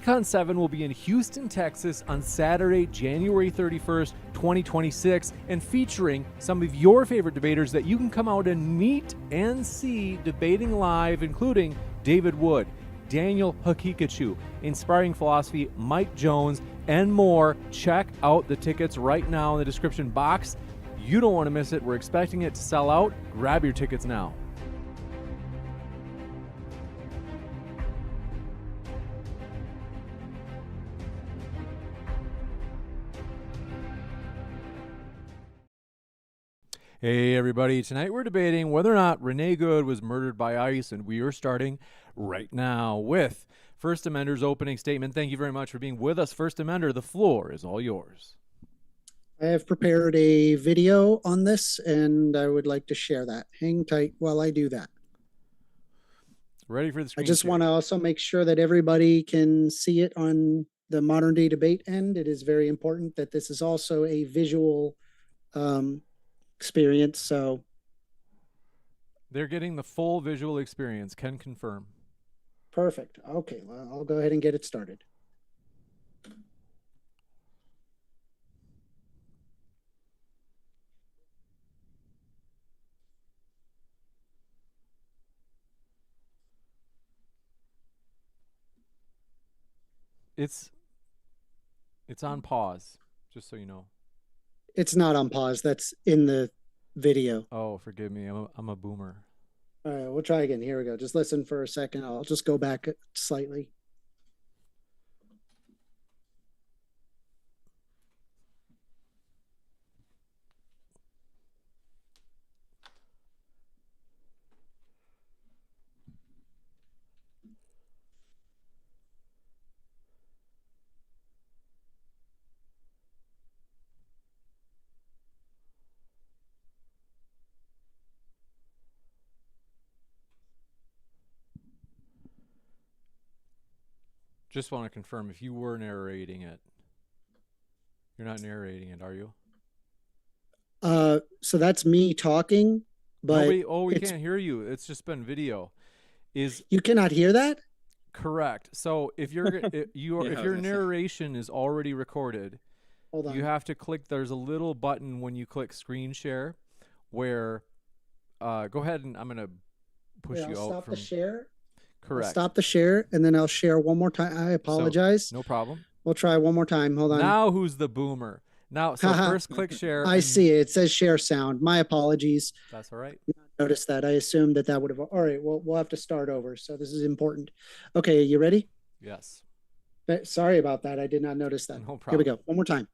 Icon 7 will be in Houston, Texas on Saturday, January 31st, 2026, and featuring some of your favorite debaters that you can come out and meet and see debating live, including David Wood, Daniel Hakikachu, Inspiring Philosophy, Mike Jones, and more. Check out the tickets right now in the description box. You don't want to miss it. We're expecting it to sell out. Grab your tickets now. Hey everybody, tonight we're debating whether or not Renee Good was murdered by ICE, and we are starting right now with First Amender's opening statement. Thank you very much for being with us, First Amender. The floor is all yours. I have prepared a video on this, and I would like to share that. Hang tight while I do that. Ready for the screen I just share. want to also make sure that everybody can see it on the modern day debate end. It is very important that this is also a visual experience. So they're getting the full visual experience. Can confirm. Perfect. Okay, well, I'll go ahead and get it started. It's on pause, just so you know. It's not on pause. That's in the video. Oh, forgive me. I'm a boomer. All right, we'll try again. Here we go. Just listen for a second. I'll just go back slightly. Just want to confirm, if you were narrating it, you're not narrating it, are you? So that's me talking, but we can't hear you. It's just been video. You cannot hear that? Correct. So if your narration is already recorded, hold on. You have to click. There's a little button when you click screen share, where go ahead and I'm gonna push you out. Stop the share. Correct. I'll stop the share, and then I'll share one more time. I apologize. No problem. We'll try one more time. Hold on. Now who's the boomer? Now, so first click share. I see it. It says share sound. My apologies. That's all right. Notice that. I assumed that would have. All right. Well, we'll have to start over. So this is important. Okay. You ready? Yes. Sorry about that. I did not notice that. No problem. Here we go. One more time.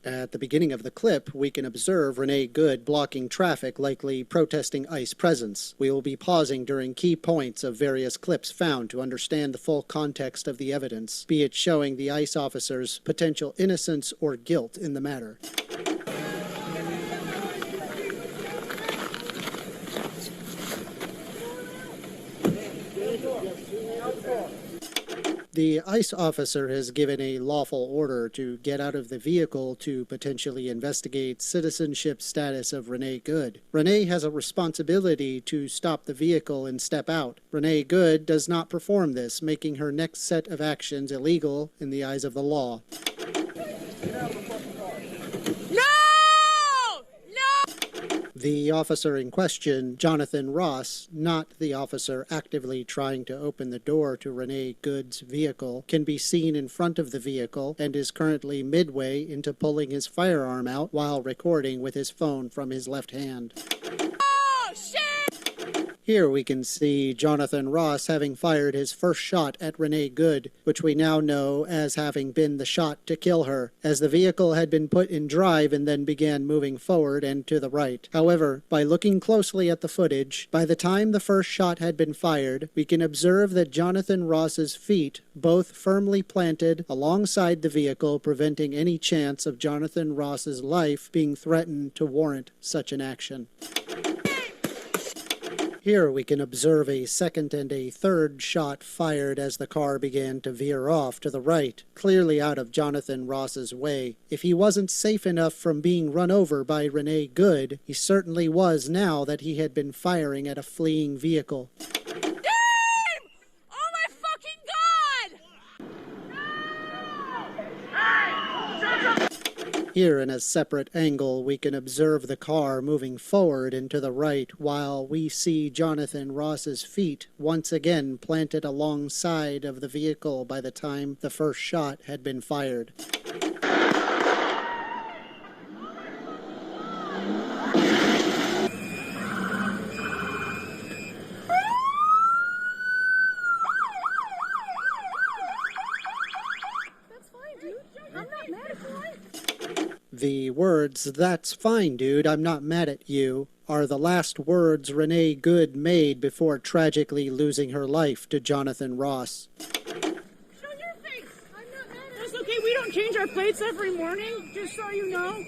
At the beginning of the clip, we can observe Renee Good blocking traffic, likely protesting ICE presence. We will be pausing during key points of various clips found to understand the full context of the evidence, be it showing the ICE officers' potential innocence or guilt in the matter. The ICE officer has given a lawful order to get out of the vehicle to potentially investigate citizenship status of Renee Good. Renee has a responsibility to stop the vehicle and step out. Renee Good does not perform this, making her next set of actions illegal in the eyes of the law. The officer in question, Jonathan Ross, not the officer actively trying to open the door to Renee Good's vehicle, can be seen in front of the vehicle and is currently midway into pulling his firearm out while recording with his phone from his left hand. Oh, shit! Here we can see Jonathan Ross having fired his first shot at Renee Good, which we now know as having been the shot to kill her, as the vehicle had been put in drive and then began moving forward and to the right. However, by looking closely at the footage, by the time the first shot had been fired, we can observe that Jonathan Ross's feet both firmly planted alongside the vehicle, preventing any chance of Jonathan Ross's life being threatened to warrant such an action. Here we can observe a second and a third shot fired as the car began to veer off to the right, clearly out of Jonathan Ross's way. If he wasn't safe enough from being run over by Renee Good, he certainly was now that he had been firing at a fleeing vehicle. Here in a separate angle, we can observe the car moving forward and to the right while we see Jonathan Ross's feet once again planted alongside of the vehicle by the time the first shot had been fired. The words, "That's fine, dude, I'm not mad at you," are the last words Renee Good made before tragically losing her life to Jonathan Ross. Show your face! I'm not mad at you. That's okay, we don't change our plates every morning, just so you know.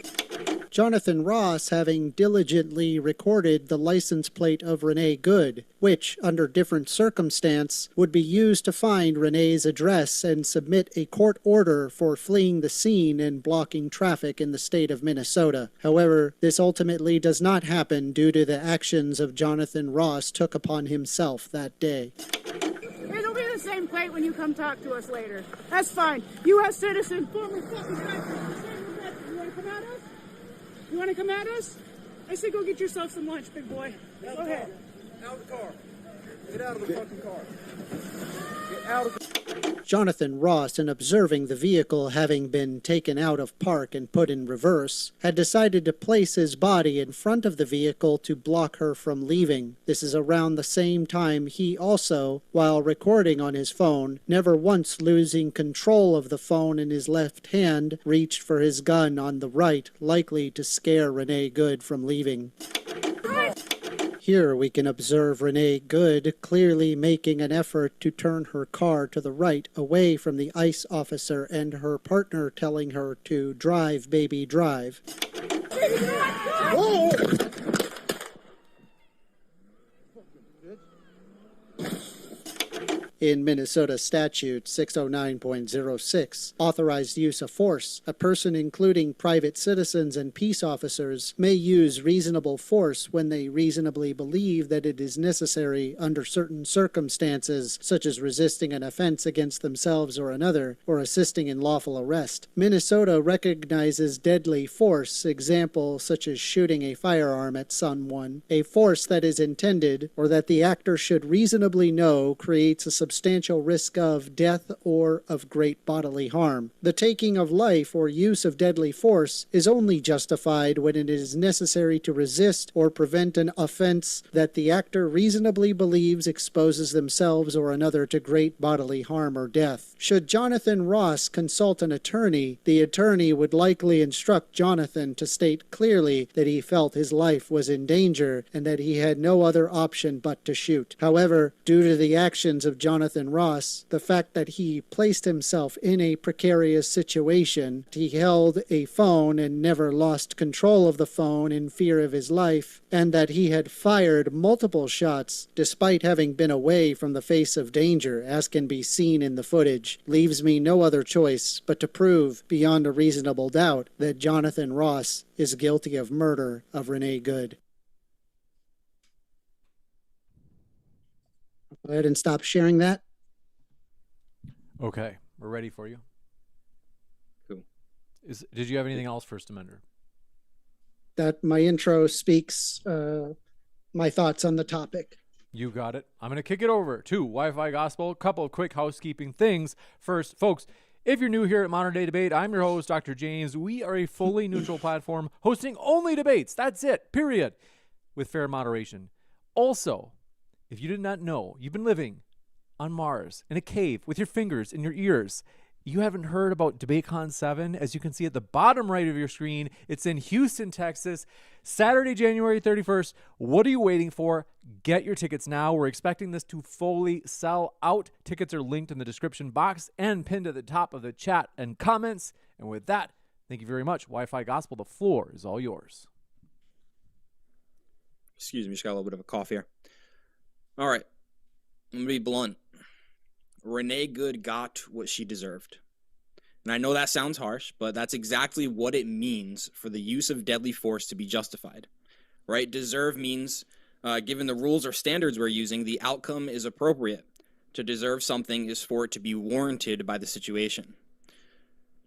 Jonathan Ross having diligently recorded the license plate of Renee Good, which, under different circumstance, would be used to find Renee's address and submit a court order for fleeing the scene and blocking traffic in the state of Minnesota. However, this ultimately does not happen due to the actions of Jonathan Ross took upon himself that day. It'll be the same plate when you come talk to us later. That's fine. U.S. citizen, former fucking driver. You want to come at us? You want to come at us? I say go get yourself some lunch, big boy. Go ahead. Out of the car. Get out of the fucking car. Get out of the... Jonathan Ross, in observing the vehicle having been taken out of park and put in reverse, had decided to place his body in front of the vehicle to block her from leaving. This is around the same time he also, while recording on his phone, never once losing control of the phone in his left hand, reached for his gun on the right, likely to scare Renee Good from leaving. Here we can observe Renee Good clearly making an effort to turn her car to the right away from the ICE officer and her partner telling her to drive, baby, drive. Whoa! In Minnesota Statute 609.06, authorized use of force, a person including private citizens and peace officers may use reasonable force when they reasonably believe that it is necessary under certain circumstances, such as resisting an offense against themselves or another, or assisting in lawful arrest. Minnesota recognizes deadly force, example such as shooting a firearm at someone, a force that is intended, or that the actor should reasonably know creates a substantial risk of death or of great bodily harm. The taking of life or use of deadly force is only justified when it is necessary to resist or prevent an offense that the actor reasonably believes exposes themselves or another to great bodily harm or death. Should Jonathan Ross consult an attorney, the attorney would likely instruct Jonathan to state clearly that he felt his life was in danger and that he had no other option but to shoot. However, due to the actions of Jonathan Ross, the fact that he placed himself in a precarious situation, he held a phone and never lost control of the phone in fear of his life, and that he had fired multiple shots despite having been away from the face of danger, as can be seen in the footage, leaves me no other choice but to prove beyond a reasonable doubt that Jonathan Ross is guilty of murder of Renee Good. Go ahead and stop sharing that. Okay, we're ready for you. Cool. Did you have anything else, First Amender? That my intro speaks my thoughts on the topic. You got it. I'm going to kick it over to Wi-Fi Gospel. A couple of quick housekeeping things. First, folks, if you're new here at Modern Day Debate, I'm your host, Dr. James. We are a fully neutral platform hosting only debates. That's it, period, with fair moderation. Also, if you did not know, you've been living on Mars in a cave with your fingers in your ears. You haven't heard about DebateCon 7. As you can see at the bottom right of your screen, it's in Houston, Texas, Saturday, January 31st. What are you waiting for? Get your tickets now. We're expecting this to fully sell out. Tickets are linked in the description box and pinned at the top of the chat and comments. And with that, thank you very much. Wi-Fi Gospel, the floor is all yours. Excuse me, just got a little bit of a cough here. All right, I'm going to be blunt. Renee Good got what she deserved. And I know that sounds harsh, but that's exactly what it means for the use of deadly force to be justified, right? Deserve means, given the rules or standards we're using, the outcome is appropriate. To deserve something is for it to be warranted by the situation.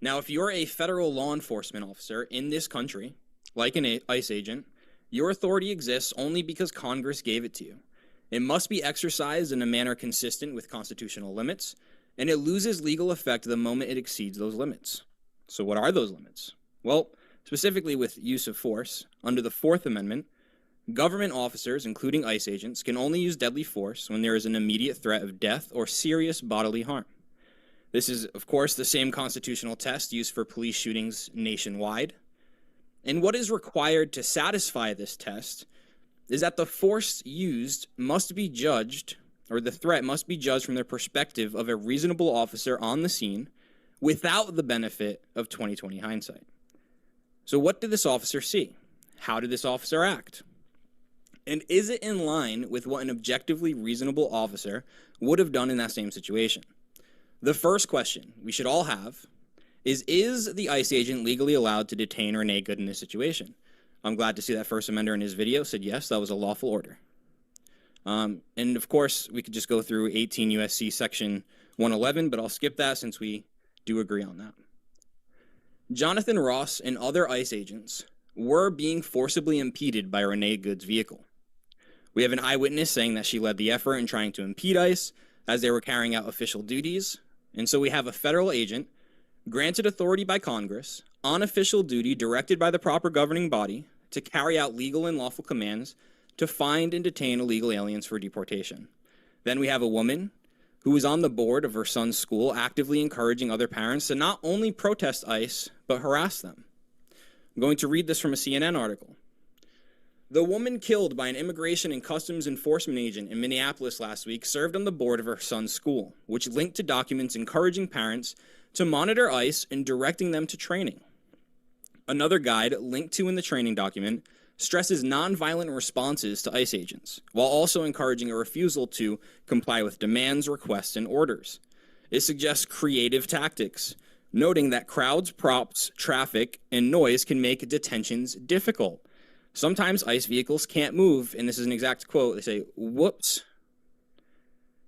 Now, if you're a federal law enforcement officer in this country, like an ICE agent, your authority exists only because Congress gave it to you. It must be exercised in a manner consistent with constitutional limits, and it loses legal effect the moment it exceeds those limits. So what are those limits? Well, specifically with use of force, under the Fourth Amendment, government officers, including ICE agents, can only use deadly force when there is an immediate threat of death or serious bodily harm. This is, of course, the same constitutional test used for police shootings nationwide. And what is required to satisfy this test is that the force used must be judged, or the threat must be judged from the perspective of a reasonable officer on the scene without the benefit of 20/20 hindsight. So what did this officer see? How did this officer act? And is it in line with what an objectively reasonable officer would have done in that same situation? The first question we should all have is the ICE agent legally allowed to detain Renee Good in this situation? I'm glad to see that first amender in his video said yes, that was a lawful order. And of course, we could just go through 18 U.S.C. section 111, but I'll skip that since we do agree on that. Jonathan Ross and other ICE agents were being forcibly impeded by Renee Good's vehicle. We have an eyewitness saying that she led the effort in trying to impede ICE as they were carrying out official duties. And so we have a federal agent granted authority by Congress on official duty directed by the proper governing body to carry out legal and lawful commands to find and detain illegal aliens for deportation. Then we have a woman who was on the board of her son's school actively encouraging other parents to not only protest ICE, but harass them. I'm going to read this from a CNN article. The woman killed by an immigration and customs enforcement agent in Minneapolis last week served on the board of her son's school, which linked to documents encouraging parents to monitor ICE and directing them to training. Another guide linked to in the training document stresses nonviolent responses to ICE agents, while also encouraging a refusal to comply with demands, requests, and orders. It suggests creative tactics, noting that crowds, props, traffic, and noise can make detentions difficult. Sometimes ICE vehicles can't move, and this is an exact quote, they say, whoops.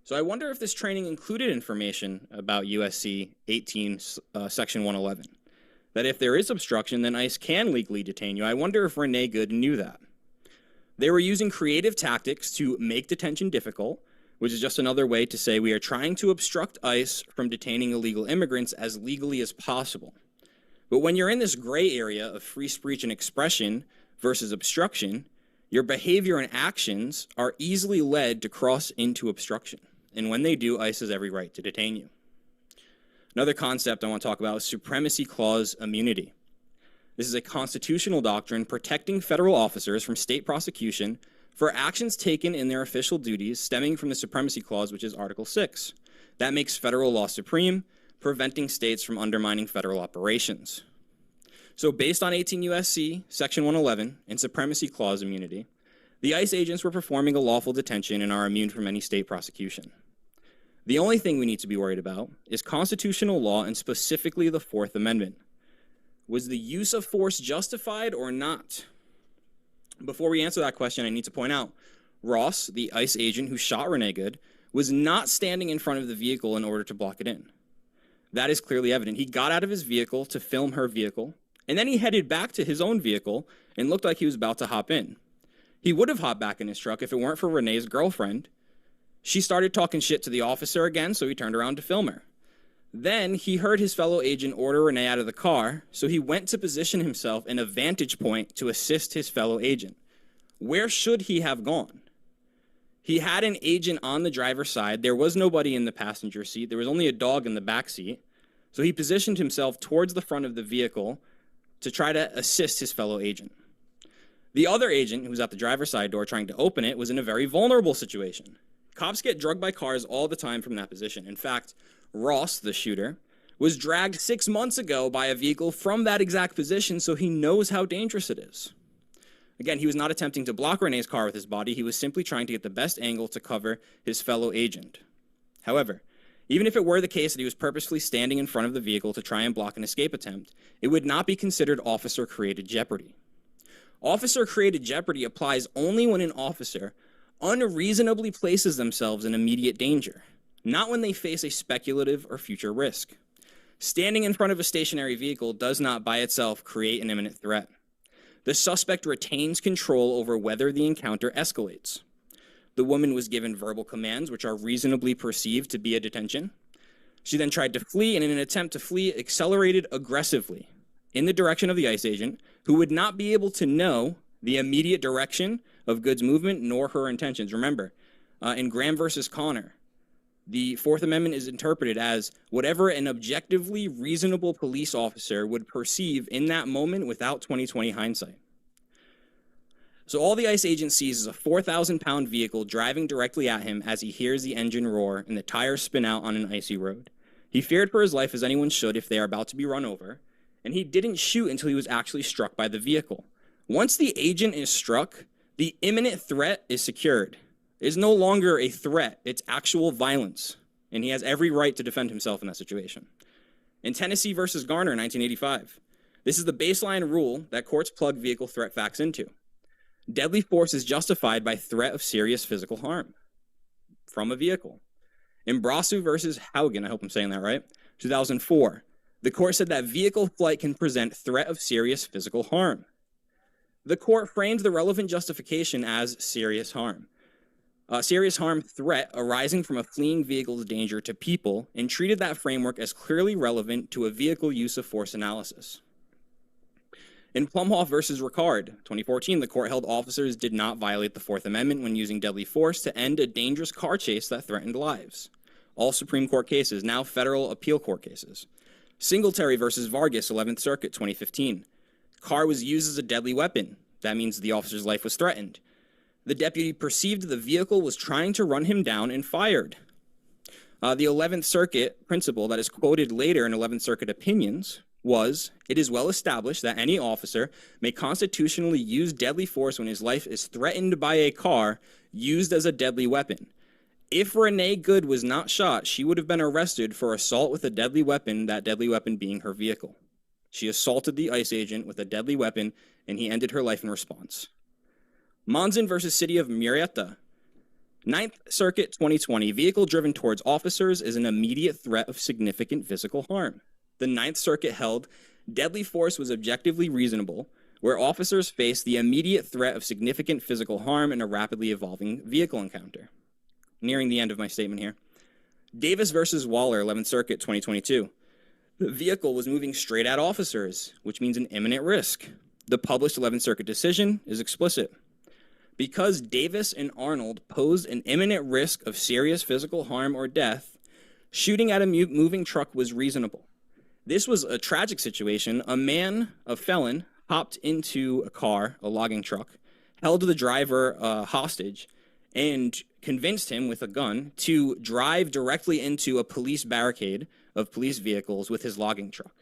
So I wonder if this training included information about USC 18, Section 111. That if there is obstruction, then ICE can legally detain you. I wonder if Renee Good knew that. They were using creative tactics to make detention difficult, which is just another way to say we are trying to obstruct ICE from detaining illegal immigrants as legally as possible. But when you're in this gray area of free speech and expression versus obstruction, your behavior and actions are easily led to cross into obstruction. And when they do, ICE has every right to detain you. Another concept I want to talk about is supremacy clause immunity. This is a constitutional doctrine protecting federal officers from state prosecution for actions taken in their official duties stemming from the supremacy clause, which is Article 6. That makes federal law supreme, preventing states from undermining federal operations. So based on 18 U.S.C. Section 111 and supremacy clause immunity, the ICE agents were performing a lawful detention and are immune from any state prosecution. The only thing we need to be worried about is constitutional law and specifically the Fourth Amendment. Was the use of force justified or not? Before we answer that question, I need to point out, Ross, the ICE agent who shot Renee Good, was not standing in front of the vehicle in order to block it in. That is clearly evident. He got out of his vehicle to film her vehicle, and then he headed back to his own vehicle and looked like he was about to hop in. He would have hopped back in his truck if it weren't for Renee's girlfriend. She started talking shit to the officer again, so he turned around to film her. Then he heard his fellow agent order Renee out of the car, so he went to position himself in a vantage point to assist his fellow agent. Where should he have gone? He had an agent on the driver's side. There was nobody in the passenger seat. There was only a dog in the back seat. So he positioned himself towards the front of the vehicle to try to assist his fellow agent. The other agent, who was at the driver's side door trying to open it, was in a very vulnerable situation. Cops get drugged by cars all the time from that position. In fact, Ross, the shooter, was dragged 6 months ago by a vehicle from that exact position, so he knows how dangerous it is. Again, he was not attempting to block Renee's car with his body. He was simply trying to get the best angle to cover his fellow agent. However, even if it were the case that he was purposefully standing in front of the vehicle to try and block an escape attempt, it would not be considered officer-created jeopardy. Officer-created jeopardy applies only when an officer unreasonably places themselves in immediate danger, not when they face a speculative or future risk. Standing in front of a stationary vehicle does not by itself create an imminent threat. The suspect retains control over whether the encounter escalates. The woman was given verbal commands which are reasonably perceived to be a detention. She then tried to flee, and in an attempt to flee, accelerated aggressively in the direction of the ICE agent, who would not be able to know the immediate direction of Good's movement nor her intentions. Remember, in Graham versus Connor, the Fourth Amendment is interpreted as whatever an objectively reasonable police officer would perceive in that moment without 20/20 hindsight. So all the ICE agent sees is a 4,000-pound vehicle driving directly at him as he hears the engine roar and the tires spin out on an icy road. He feared for his life, as anyone should if they are about to be run over, and he didn't shoot until he was actually struck by the vehicle. Once the agent is struck, the imminent threat is secured. It is no longer a threat, it's actual violence, and he has every right to defend himself in that situation. In Tennessee versus Garner in 1985, this is the baseline rule that courts plug vehicle threat facts into. Deadly force is justified by threat of serious physical harm from a vehicle. In Brasu versus Haugen, I hope I'm saying that right, 2004, the court said that vehicle flight can present threat of serious physical harm. The court framed the relevant justification as serious harm. Serious harm threat arising from a fleeing vehicle's danger to people, and treated that framework as clearly relevant to a vehicle use of force analysis. In Plumhoff versus Ricard, 2014, the court held officers did not violate the Fourth Amendment when using deadly force to end a dangerous car chase that threatened lives. All Supreme Court cases, now federal appeal court cases. Singletary versus Vargas, 11th Circuit, 2015. Car was used as a deadly weapon. That means the officer's life was threatened. The deputy perceived the vehicle was trying to run him down and fired. The 11th Circuit principle that is quoted later in 11th Circuit opinions was, it is well established that any officer may constitutionally use deadly force when his life is threatened by a car used as a deadly weapon. If Renee Good was not shot, she would have been arrested for assault with a deadly weapon, that deadly weapon being her vehicle. She assaulted the ICE agent with a deadly weapon, and he ended her life in response. Monzon versus City of Murrieta. 9th Circuit, 2020. Vehicle driven towards officers is an immediate threat of significant physical harm. The 9th Circuit held deadly force was objectively reasonable, where officers faced the immediate threat of significant physical harm in a rapidly evolving vehicle encounter. Nearing the end of my statement here. Davis versus Waller, 11th Circuit, 2022. The vehicle was moving straight at officers, which means an imminent risk. The published 11th Circuit decision is explicit. Because Davis and Arnold posed an imminent risk of serious physical harm or death, shooting at a moving truck was reasonable. This was a tragic situation. A felon, hopped into a car, a logging truck, held the driver hostage, and convinced him with a gun to drive directly into a police barricade of police vehicles with his logging truck.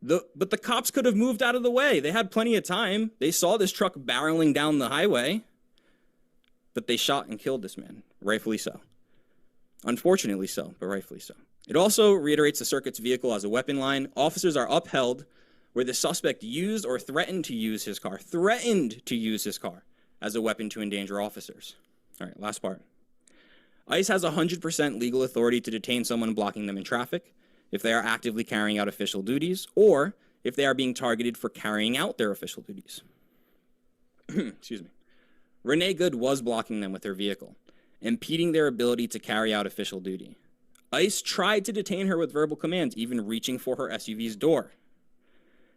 But the cops could have moved out of the way. They had plenty of time. They saw this truck barreling down the highway, but they shot and killed this man, rightfully so. Unfortunately so, but rightfully so. It also reiterates the circuit's vehicle as a weapon line. Officers are upheld where the suspect used or threatened to use his car as a weapon to endanger officers. All right, last part. ICE has 100% legal authority to detain someone blocking them in traffic if they are actively carrying out official duties or if they are being targeted for carrying out their official duties. Excuse me. Renee Good was blocking them with her vehicle, impeding their ability to carry out official duty. ICE tried to detain her with verbal commands, even reaching for her SUV's door.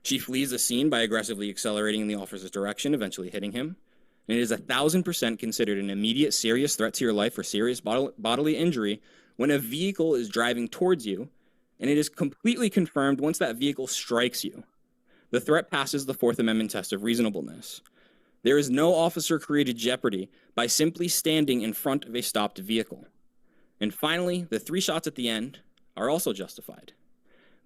She flees the scene by aggressively accelerating in the officer's direction, eventually hitting him. And it is 1,000% considered an immediate serious threat to your life or serious bodily injury when a vehicle is driving towards you, and it is completely confirmed once that vehicle strikes you. The threat passes the Fourth Amendment test of reasonableness. There is no officer-created jeopardy by simply standing in front of a stopped vehicle. And finally, the 3 shots at the end are also justified.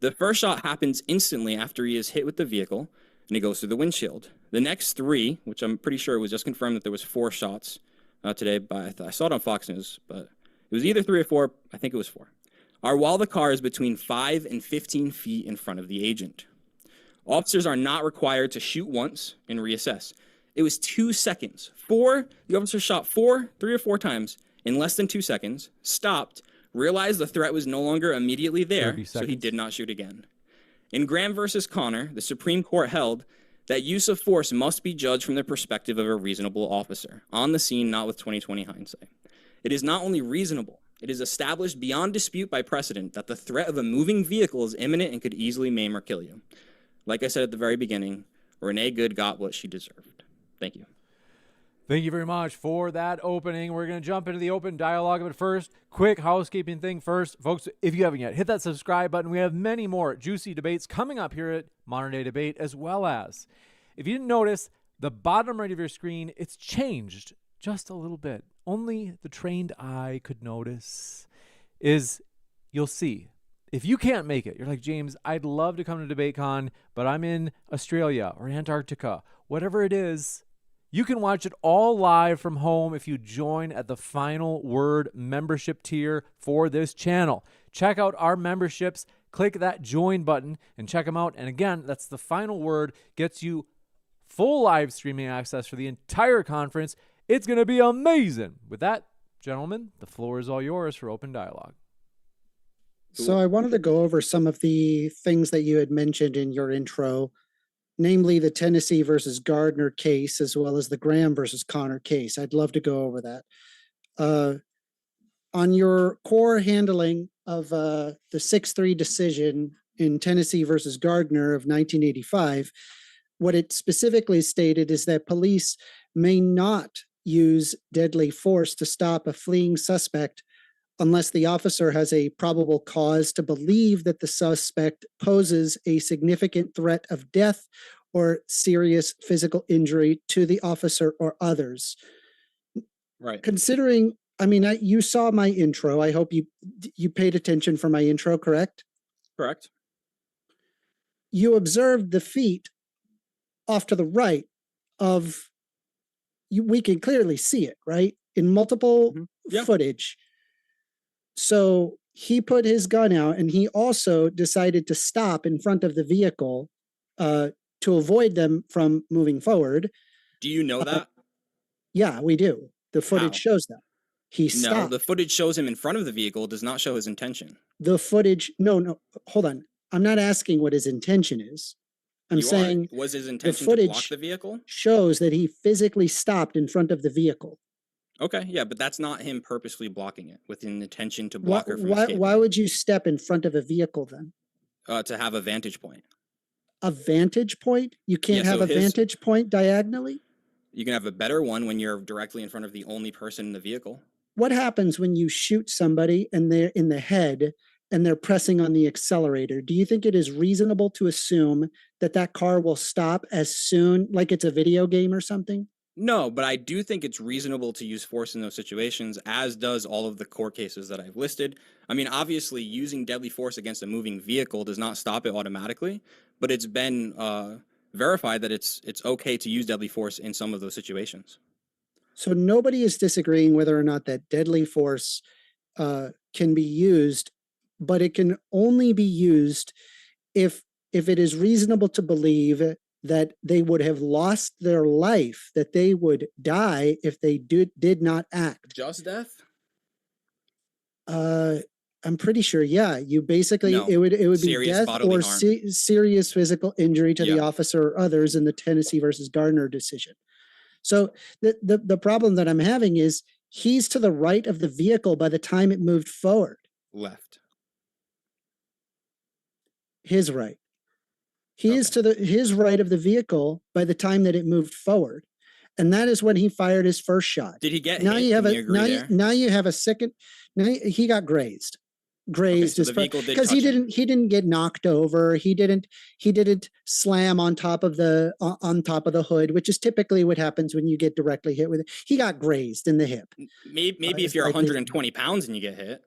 The first shot happens instantly after he is hit with the vehicle, and he goes through the windshield. The next 3, which I'm pretty sure it was just confirmed that there was 4 shots today, but I saw it on Fox News, but it was either 3 or 4, I think it was 4, are while the car is between 5 and 15 feet in front of the agent. Officers are not required to shoot once and reassess. It was 2 seconds. The officer shot 3 or 4 times in less than 2 seconds, stopped, realized the threat was no longer immediately there, 30 so he seconds. did not shoot again. In Graham versus Connor, the Supreme Court held that use of force must be judged from the perspective of a reasonable officer, on the scene, not with 20/20 hindsight. It is not only reasonable, it is established beyond dispute by precedent that the threat of a moving vehicle is imminent and could easily maim or kill you. Like I said at the very beginning, Renee Good got what she deserved. Thank you. Thank you very much for that opening. We're going to jump into the open dialogue. But first, quick housekeeping thing first. Folks, if you haven't yet, hit that subscribe button. We have many more juicy debates coming up here at Modern Day Debate, as well as, if you didn't notice, the bottom right of your screen, it's changed just a little bit. Only the trained eye could notice. You'll see. If you can't make it, you're like, James, I'd love to come to DebateCon, but I'm in Australia or Antarctica. Whatever it is, you can watch it all live from home if you join at the Final Word membership tier for this channel. Check out our memberships. Click that join button and check them out. And again, that's the Final Word. Gets you full live streaming access for the entire conference. It's going to be amazing. With that, gentlemen, the floor is all yours for open dialogue. So I wanted to go over some of the things that you had mentioned in your intro, namely the Tennessee versus Gardner case, as well as the Graham versus Connor case. I'd love to go over that. On your core handling of the 6-3 decision in Tennessee versus Gardner of 1985, what it specifically stated is that police may not use deadly force to stop a fleeing suspect unless the officer has a probable cause to believe that the suspect poses a significant threat of death or serious physical injury to the officer or others. Right. Considering, you saw my intro. I hope you paid attention for my intro, correct? Correct. You observed the feet off to the right of, we can clearly see it, right? In multiple footage. So he put his gun out and he also decided to stop in front of the vehicle to avoid them from moving forward. Do you know that? Yeah, we do. The footage shows that. He stopped. No, the footage shows him in front of the vehicle, does not show his intention. The footage, no, hold on. I'm not asking what his intention is. I'm saying, was his intention the to block footage the vehicle? shows that he physically stopped in front of the vehicle. Okay, yeah, but that's not him purposely blocking it with an intention to block her from escaping. Why would you step in front of a vehicle then? To have a vantage point. A vantage point? You can't have a vantage point diagonally? You can have a better one when you're directly in front of the only person in the vehicle. What happens when you shoot somebody and they're in the head and they're pressing on the accelerator? Do you think it is reasonable to assume that that car will stop as soon, like it's a video game or something? No, but I do think it's reasonable to use force in those situations, as does all of the court cases that I've listed. I mean, obviously, using deadly force against a moving vehicle does not stop it automatically, but it's been verified that it's okay to use deadly force in some of those situations. So nobody is disagreeing whether or not that deadly force can be used, but it can only be used if it is reasonable to believe that they would have lost their life, that they would die if they did not act. Just death? I'm pretty sure. Yeah, you basically No. it would be Serious death bodily or harm. serious physical injury to the Yeah. officer or others in the Tennessee versus Gardner decision. So the problem that I'm having is he's to the right of the vehicle by the time it moved forward. Left. His right. He is to his right of the vehicle by the time that it moved forward. And that is when he fired his first shot. Did he get Now hit? you have Can you agree there? now you have a second. Now he got grazed. So the vehicle did because touch him. he didn't get knocked over. He didn't slam on top of the hood, which is typically what happens when you get directly hit with it. He got grazed in the hip. Maybe if you're 120 pounds and you get hit.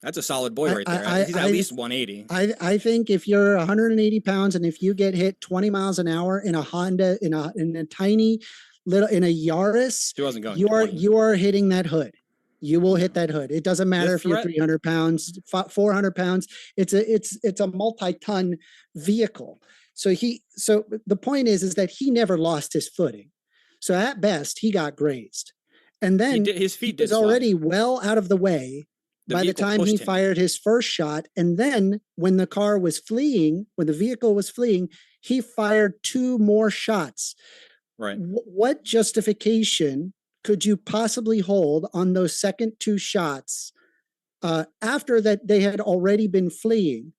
That's a solid boy right there. He's at least 180. I think if you're 180 pounds and if you get hit 20 miles an hour in a Honda, in a tiny little, in a Yaris, He wasn't going. you are hitting that hood. You will hit that hood. It doesn't matter if you're 300 pounds, 400 pounds. It's a multi-ton vehicle. So the point is that he never lost his footing. So at best, he got grazed. And then his feet was already well out of the way. by the time he fired his first shot. And then when the car was fleeing, when the vehicle was fleeing, he fired 2 more shots. Right. What justification could you possibly hold on those second 2 shots after that they had already been fleeing?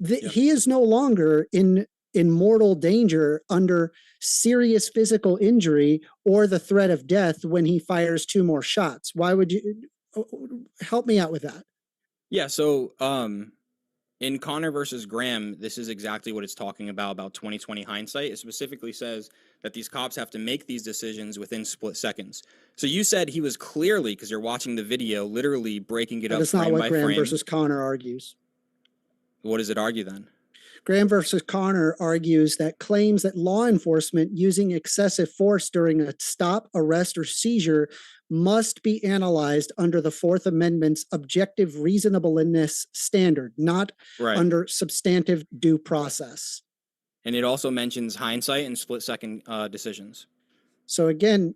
He is no longer in mortal danger under serious physical injury or the threat of death when he fires 2 more shots. Why would you help me out with that? Yeah. So, in Connor versus Graham, this is exactly what it's talking about 2020 hindsight. It specifically says that these cops have to make these decisions within split seconds. So you said he was clearly, because you're watching the video, literally breaking it up frame by frame. That's not what Graham versus Connor argues. What does it argue then? Graham versus Connor argues that claims that law enforcement using excessive force during a stop, arrest, or seizure must be analyzed under the Fourth Amendment's objective reasonableness standard, not under substantive due process. And it also mentions hindsight and split-second decisions. So again,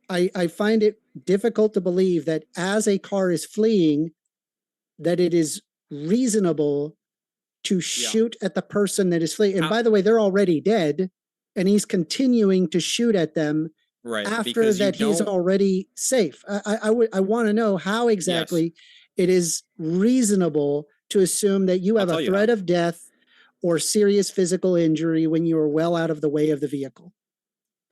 I find it difficult to believe that as a car is fleeing, that it is reasonable to shoot at the person that is fleeing. And by the way, they're already dead, and he's continuing to shoot at them after that he's already safe. I want to know how exactly it is reasonable to assume that you have a threat of death or serious physical injury when you are well out of the way of the vehicle.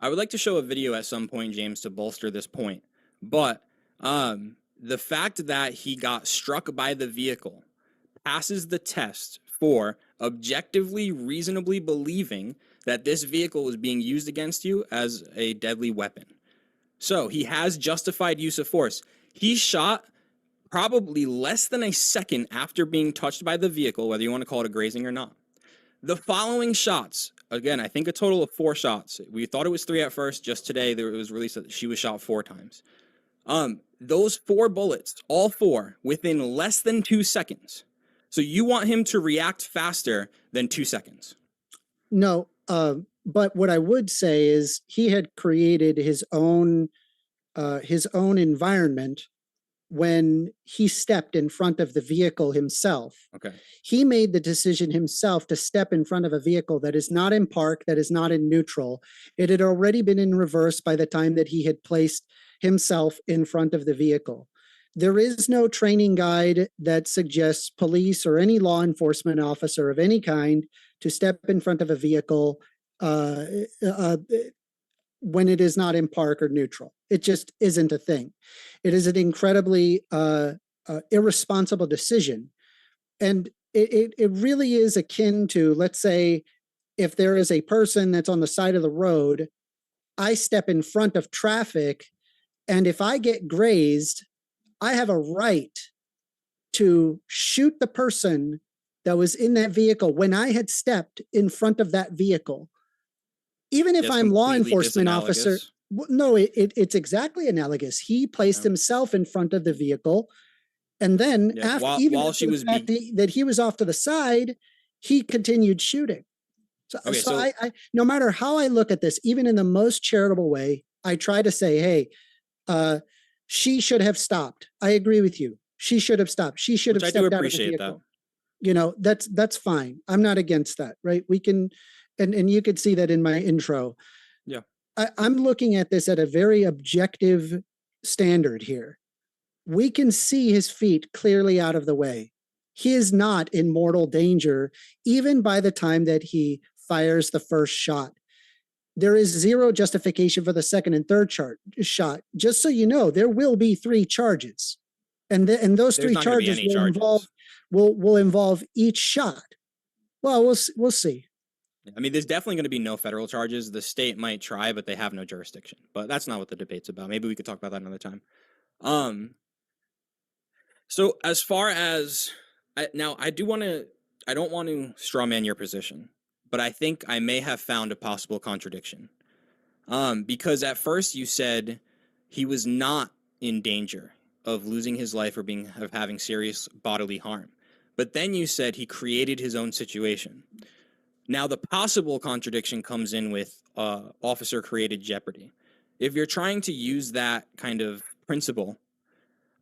I would like to show a video at some point, James, to bolster this point. But the fact that he got struck by the vehicle passes the test for objectively, reasonably believing that this vehicle was being used against you as a deadly weapon. So he has justified use of force. He shot probably less than a second after being touched by the vehicle, whether you want to call it a grazing or not. The following shots, again, I think a total of 4 shots. We thought it was 3 at first. Just today, it was released that she was shot 4 times. Those 4 bullets, all 4, within less than 2 seconds. So you want him to react faster than 2 seconds? No, but what I would say is he had created his own environment when he stepped in front of the vehicle himself. Okay. He made the decision himself to step in front of a vehicle that is not in park, that is not in neutral. It had already been in reverse by the time that he had placed himself in front of the vehicle. There is no training guide that suggests police or any law enforcement officer of any kind to step in front of a vehicle when it is not in park or neutral. It just isn't a thing. It is an incredibly irresponsible decision. And it really is akin to, let's say, if there is a person that's on the side of the road, I step in front of traffic, and if I get grazed, I have a right to shoot the person that was in that vehicle when I had stepped in front of that vehicle. Even if I'm law enforcement officer, no, it's exactly analogous. He placed himself in front of the vehicle, and then while she was that he was off to the side, he continued shooting. So I no matter how I look at this, even in the most charitable way, I try to say, hey, she should have stopped. I agree with you. She should have stopped. She should have stepped out of the vehicle. You know, that's fine. I'm not against that, right? We can, and you could see that in my intro. Yeah. I'm looking at this at a very objective standard here. We can see his feet clearly out of the way. He is not in mortal danger, even by the time that he fires the first shot. There is zero justification for the second and third shot. Just so you know, there will be 3 charges, and those 3 charges will involve each shot. Well, we'll see. I mean, there's definitely going to be no federal charges. The state might try, but they have no jurisdiction. But that's not what the debate's about. Maybe we could talk about that another time. So as far as I don't want to straw man your position, but I think I may have found a possible contradiction. Because at first you said he was not in danger of losing his life or of having serious bodily harm. But then you said he created his own situation. Now the possible contradiction comes in with officer created jeopardy. If you're trying to use that kind of principle,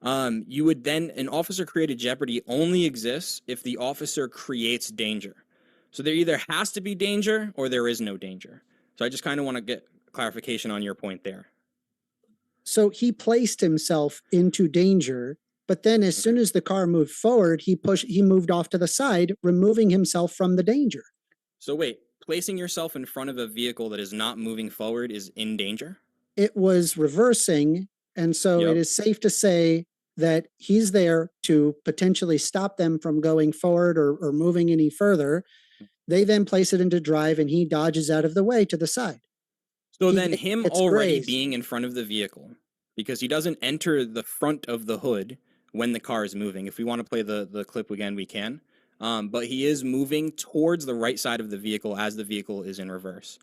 you would then, an officer created jeopardy only exists if the officer creates danger. So there either has to be danger or there is no danger. So I just kind of want to get clarification on your point there. So he placed himself into danger, but then as soon as the car moved forward, he moved off to the side, removing himself from the danger. So wait, placing yourself in front of a vehicle that is not moving forward is in danger? It was reversing, and so Yep. it is safe to say that he's there to potentially stop them from going forward or moving any further. They then place it into drive, and he dodges out of the way to the side. So He then him gets already grazed. being in front of the vehicle, because he doesn't enter the front of the hood when the car is moving. If we want to play the clip again, we can. But he is moving towards the right side of the vehicle as the vehicle is in reverse.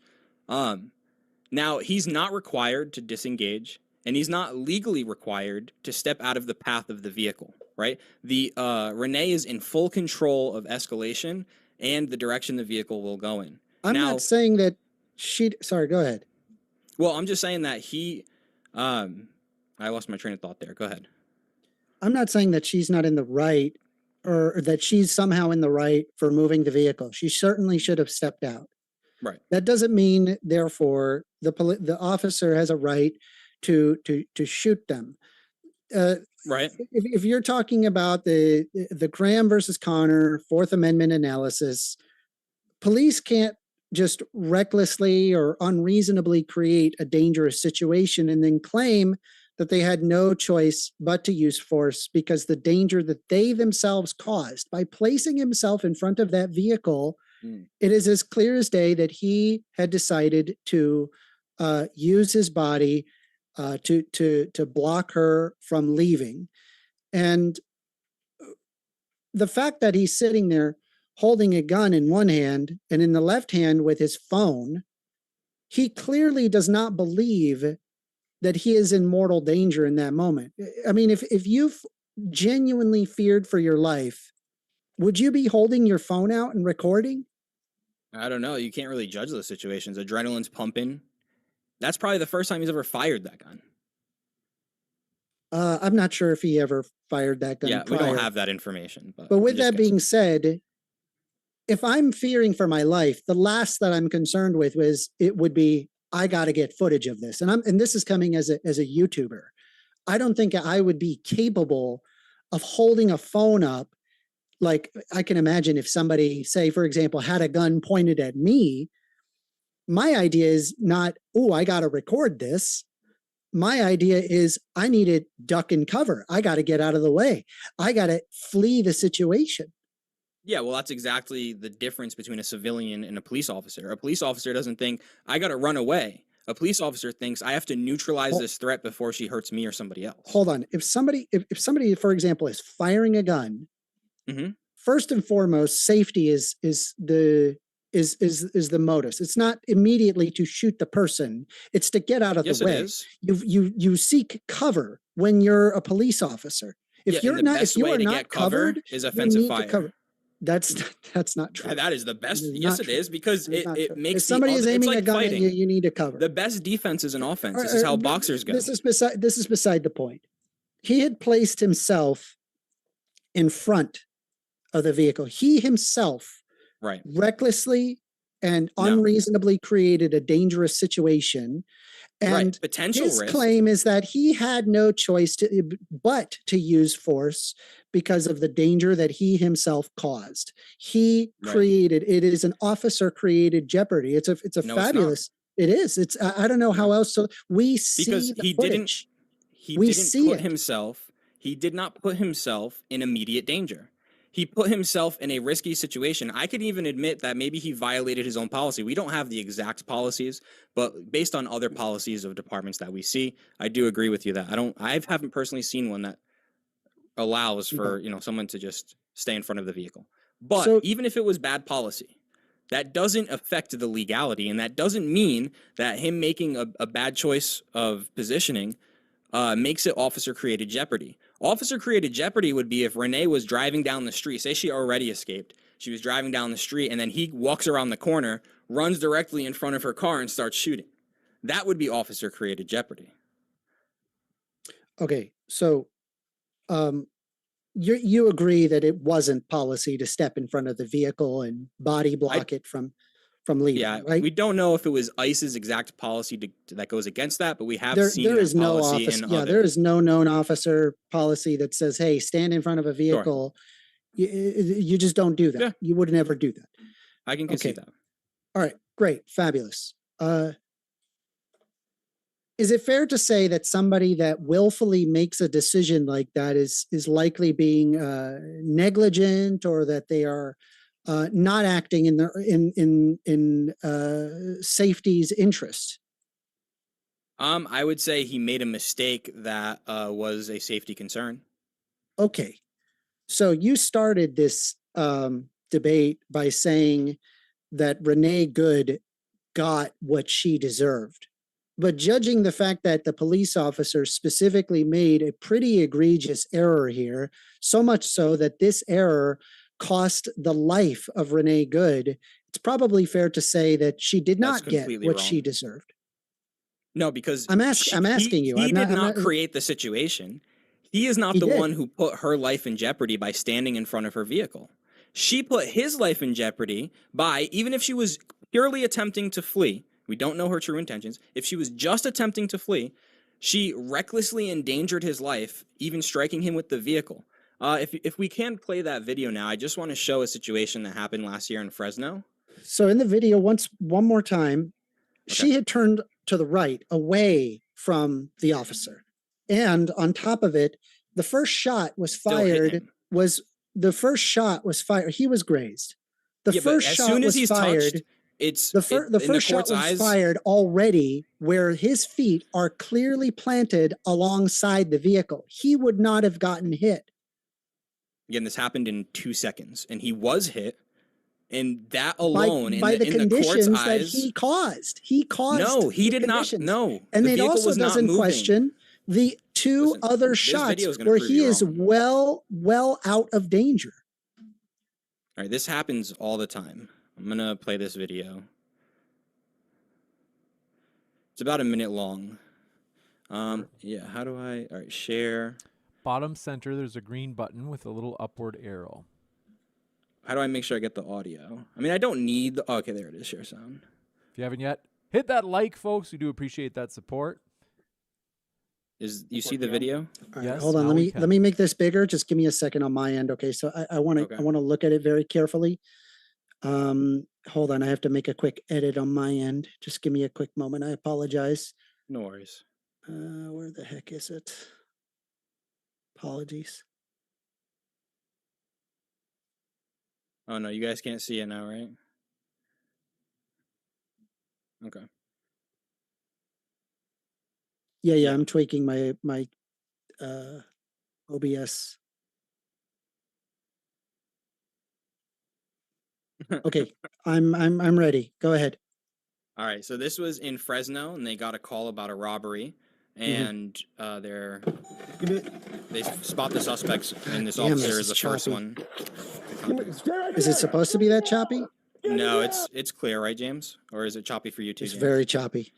Now, he's not required to disengage, and he's not legally required to step out of the path of the vehicle, right? The Renee is in full control of escalation and the direction the vehicle will go in. I'm Now, not saying that sorry, go ahead. well, I'm just saying that I lost my train of thought there. Go ahead. I'm not saying that she's not in the right or that she's somehow in the right for moving the vehicle. She certainly should have stepped out. Right. That doesn't mean, therefore, the officer has a right to shoot them. Right. If you're talking about the Graham versus Connor Fourth Amendment analysis, police can't just recklessly or unreasonably create a dangerous situation and then claim that they had no choice but to use force because the danger that they themselves caused by placing himself in front of that vehicle, it is as clear as day that he had decided to use his body to block her from leaving. And the fact that he's sitting there holding a gun in one hand and in the left hand with his phone, he clearly does not believe that he is in mortal danger in that moment. I mean, if you've genuinely feared for your life, would you be holding your phone out and recording? I don't know. You can't really judge those situations. Adrenaline's pumping. That's probably the first time he's ever fired that gun. I'm not sure if he ever fired that gun. Yeah, prior. we don't have that information. But with that being said, if I'm fearing for my life, the last that I'm concerned with would be I got to get footage of this, and this is coming as a YouTuber. I don't think I would be capable of holding a phone up. Like I can imagine if somebody, say for example, had a gun pointed at me, my idea is not, oh, I got to record this. My idea is I need to duck and cover. I got to get out of the way. I got to flee the situation. Yeah, well, that's exactly the difference between a civilian and a police officer. A police officer doesn't think, I got to run away. A police officer thinks, I have to neutralize this threat before she hurts me or somebody else. Hold on. If somebody, for example, is firing a gun, first and foremost, safety is the modus. It's not immediately to shoot the person. It's to get out of the way. You seek cover when you're a police officer. If you are not covered, is offensive fire. That's not true. That is the best. Yes, it is, because it makes if somebody is aiming a gun at you, you need to cover. The best defense is an offense. This is how boxers go. This is beside the point. He had placed himself in front of the vehicle. He himself recklessly and unreasonably created a dangerous situation. And potential his risk. claim is that he had no choice but to use force because of the danger that he himself caused. He created, it is an officer created jeopardy. It's a fabulous, it is. It's, I don't know how else. So we see because the he footage. He did not put himself in immediate danger. He put himself in a risky situation. I could even admit that maybe he violated his own policy. We don't have the exact policies, but based on other policies of departments that we see, I do agree with you that I haven't personally seen one that allows for, someone to just stay in front of the vehicle. But even if it was bad policy, that doesn't affect the legality, and that doesn't mean that him making a bad choice of positioning makes it officer-created jeopardy. Officer-created jeopardy would be if Renee was driving down the street. Say she already escaped. She was driving down the street, and then he walks around the corner, runs directly in front of her car, and starts shooting. That would be officer-created jeopardy. Okay, so You agree that it wasn't policy to step in front of the vehicle and body block it from leaving, Yeah, right? we don't know if it was ICE's exact policy that goes against that, but we have seen There that is no policy office. in Yeah, other. there is no known officer policy that says, "Hey, stand in front of a vehicle." You just don't do that. Yeah. You would never do that. I can concede that. All right, great, fabulous. Is it fair to say that somebody that willfully makes a decision like that is likely being negligent, or that they are not acting in their safety's interest? I would say he made a mistake that was a safety concern. Okay, so you started this debate by saying that Renee Good got what she deserved. But judging the fact that the police officer specifically made a pretty egregious error here, so much so that this error cost the life of Renee Good, it's probably fair to say that she did not get what she deserved. No, because I'm asking you. He did not create the situation. He is not the one who put her life in jeopardy by standing in front of her vehicle. She put his life in jeopardy by, even if she was purely attempting to flee, we don't know her true intentions. If she was just attempting to flee, she recklessly endangered his life, even striking him with the vehicle. If we can play that video now, I just want to show a situation that happened last year in Fresno. So in the video, one more time, she had turned to the right, away from the officer. And on top of it, the first shot was fired. He was grazed. The first shot was fired. The first shot was fired already where his feet are clearly planted alongside the vehicle. He would not have gotten hit. Again, this happened in 2 seconds, and he was hit. And that alone, by the conditions court's that eyes, he caused. He caused. No, he did not. No, and it also doesn't question the two other shots where he is well out of danger. All right, this happens all the time. I'm going to play this video. It's about a minute long. Yeah, how do I... All right, share. Bottom center, there's a green button with a little upward arrow. How do I make sure I get the audio? I mean, I don't need the... Oh, okay, there it is, share sound. If you haven't yet, hit that like, folks. We do appreciate that support. You see the video? All right, yes, hold on. Let me make this bigger. Just give me a second on my end. Okay, so I want to look at it very carefully. Hold on, I have to make a quick edit on my end. Just give me a quick moment. I apologize. No worries. Where the heck is it? Apologies. Oh no, you guys can't see it now, right? Okay. Yeah, I'm tweaking my OBS. Okay, I'm ready. Go ahead. All right, so this was in Fresno, and they got a call about a robbery, and they spot the suspects, and this officer is the first one. Is it supposed to be that choppy? No, it's clear, right, James? Or is it choppy for you too? It's James? very choppy.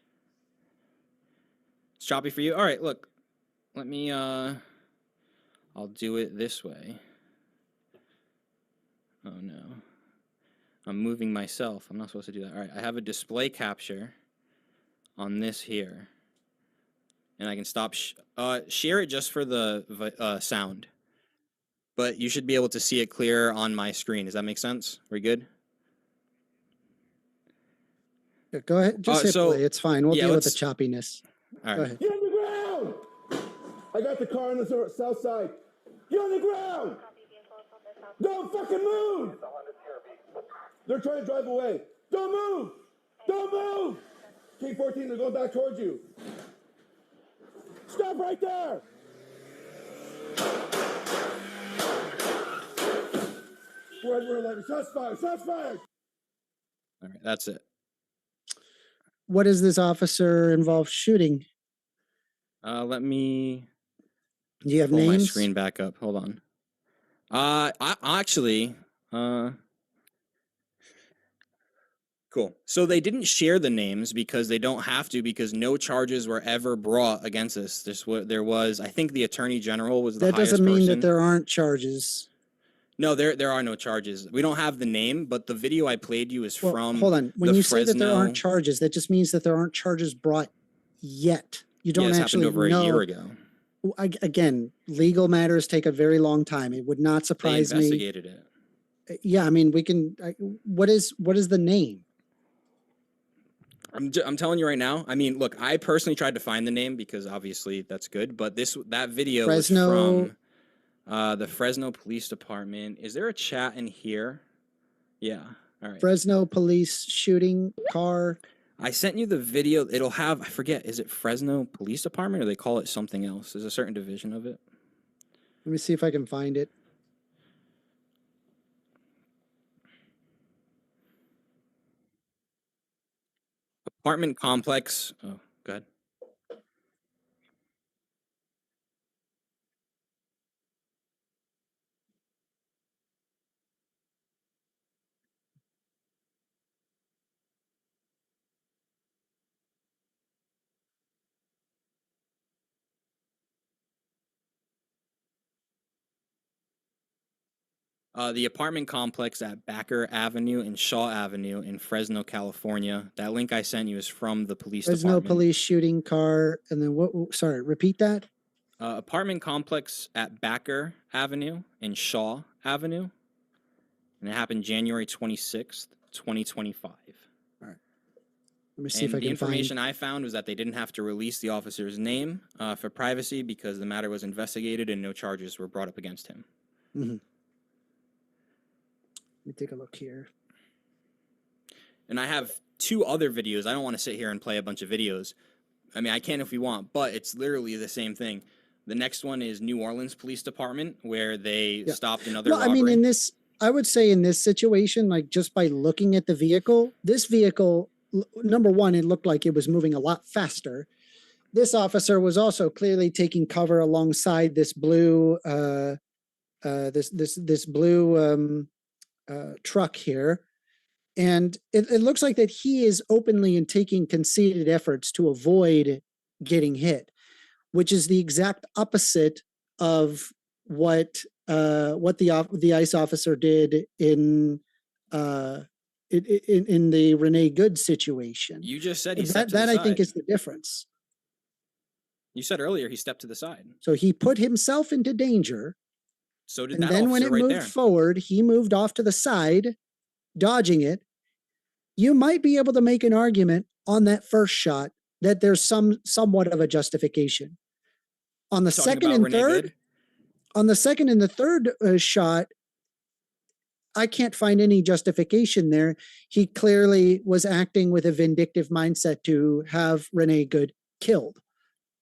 It's choppy for you. All right, look, let me. I'll do it this way. Oh no. I'm moving myself. I'm not supposed to do that. All right, I have a display capture on this here. And I can stop, share it just for the sound. But you should be able to see it clear on my screen. Does that make sense? We good? Go ahead, just hit play. It's fine. We'll deal with the choppiness. All right. Go ahead. Get on the ground! I got the car on the south side. Get on the ground! Don't fucking move! They're trying to drive away. Don't move! Don't move! King 14, they're going back towards you. Stop right there! We're 11. Shots fired! Shots fired! All right, that's it. What is this officer involved shooting? Let me Do you have pull names? my screen back up. Hold on. I actually, cool. Cool. So they didn't share the names because they don't have to, because no charges were ever brought against us. There was, I think the attorney general was the That highest doesn't mean person. that there aren't charges. No, there are no charges. We don't have the name, but the video I played you is Well, from hold on. When the you say that there aren't Fresno- charges, that just means that there aren't charges brought yet. You Yeah, don't this actually happened over know. a year ago. Again, legal matters take a very long time. It would not They surprise me. investigated it. Yeah, I mean, we can. What is the name? I'm telling you right now. I mean, look, I personally tried to find the name because obviously that's good, but that video Fresno. was from the Fresno Police Department. Is there a chat in here? Yeah. All right. Fresno police shooting car. I sent you the video. It'll have, I forget, is it Fresno Police Department or they call it something else? There's a certain division of it. Let me see if I can find it. Apartment complex. Oh, go ahead. The apartment complex at Backer Avenue and Shaw Avenue in Fresno, California. That link I sent you is from the police Fresno department. police shooting car, and then what? Sorry, repeat that. Apartment complex at Backer Avenue and Shaw Avenue, and it happened January 26th, 2025. Let me see if I And the can find. information I found was that they didn't have to release the officer's name for privacy because the matter was investigated and no charges were brought up against him. Mm-hmm. Let me take a look here. And I have 2 other videos. I don't want to sit here and play a bunch of videos. I mean, I can if we want, but it's literally the same thing. The next one is New Orleans Police Department, where they stopped another robbery. I mean, in this, I would say in this situation, like just by looking at the vehicle, this vehicle, number one, it looked like it was moving a lot faster. This officer was also clearly taking cover alongside this blue, this blue truck here. And it looks like that he is openly and taking conceded efforts to avoid getting hit, which is the exact opposite of what the ICE officer did in the Renee Good situation. You just said he stepped to the that side. I think is the difference. You said earlier he stepped to the side. So he put himself into danger. So did And that then when officer it right moved there. forward, he moved off to the side, dodging it. You might be able to make an argument on that first shot that there's somewhat of a justification. On the Talking second about and Renee third, Good? on the second and the third shot, I can't find any justification there. He clearly was acting with a vindictive mindset to have Renee Good killed.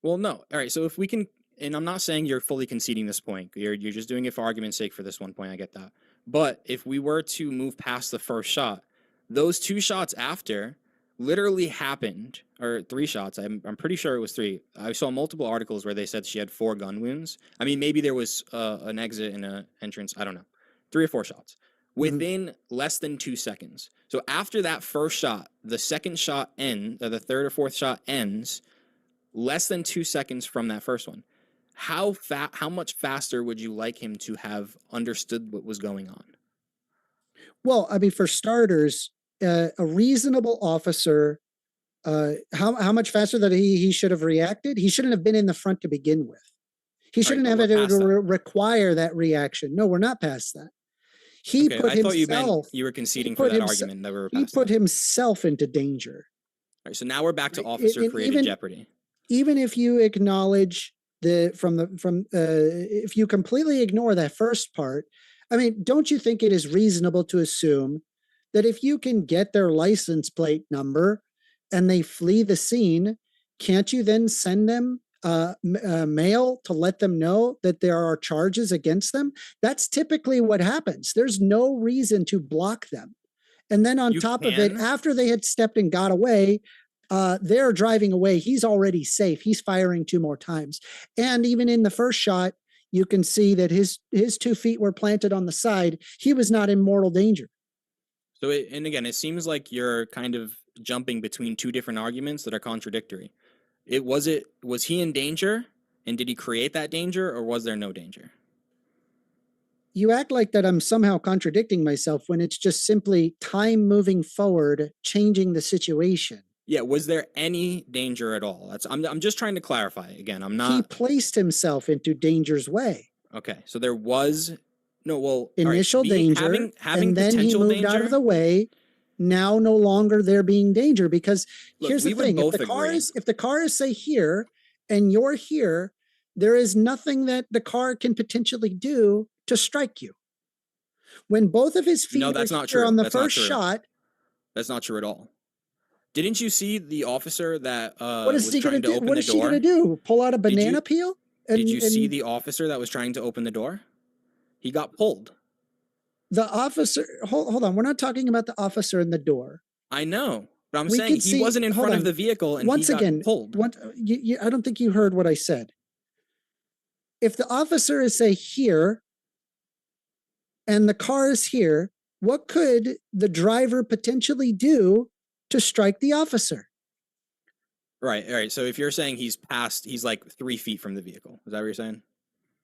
Well, no. All right. So if we can, and I'm not saying you're fully conceding this point. You're just doing it for argument's sake for this one point. I get that. But if we were to move past the first shot, those 2 shots after literally happened, or 3 shots. I'm pretty sure it was 3. I saw multiple articles where they said she had 4 gun wounds. I mean, maybe there was an exit and an entrance. I don't know. 3 or 4 shots within less than 2 seconds. So after that first shot, the second shot ends, or the third or fourth shot ends less than 2 seconds from that first one. How much faster would you like him to have understood what was going on? Well, I mean, for starters, a reasonable officer, how much faster that he should have reacted? He shouldn't have been in the front to begin with. He shouldn't have to require that reaction. No, we're not past that. He put I thought himself. you were conceding for that argument that we were past. He put himself into danger. All right, so now we're back to officer created jeopardy. Even if you acknowledge if you completely ignore that first part, I mean, don't you think it is reasonable to assume that if you can get their license plate number and they flee the scene, can't you then send them mail to let them know that there are charges against them? That's typically what happens. There's no reason to block them. And then on top of it, after they had stepped and got away, they're driving away. He's already safe. He's firing 2 more times. And even in the first shot, you can see that his 2 feet were planted on the side. He was not in mortal danger. So, and again, it seems like you're kind of jumping between two different arguments that are contradictory. Was he in danger, and did he create that danger, or was there no danger? You act like that I'm somehow contradicting myself when it's just simply time moving forward, changing the situation. Yeah, was there any danger at all? I'm just trying to clarify. Again, I'm He not placed himself into danger's way. okay. So there was no all right, Initial danger, having and then he potential moved out danger. of the way. Now no longer there being danger, because Look, here's we the would thing: both if the car agree. is say here, and you're here, there is nothing that the car can potentially do to strike you. When both of his feet No, that's are not here true. on the That's not first true. shot, That's not true at all. Didn't you see the officer that what is was he going trying to to do? open What the is she door? going to do? Pull out a Did you- banana peel? Did you see the officer that was trying to open the door? He got pulled. the officer? Hold on. We're not talking about the officer in the door. I know, but I'm We saying could he see- wasn't in hold front on. of the vehicle and Once he got again, pulled. I don't think you heard what I said. If the officer is say here, and the car is here, what could the driver potentially do to strike the officer? Right. So if you're saying he's like 3 feet from the vehicle, is that what you're saying?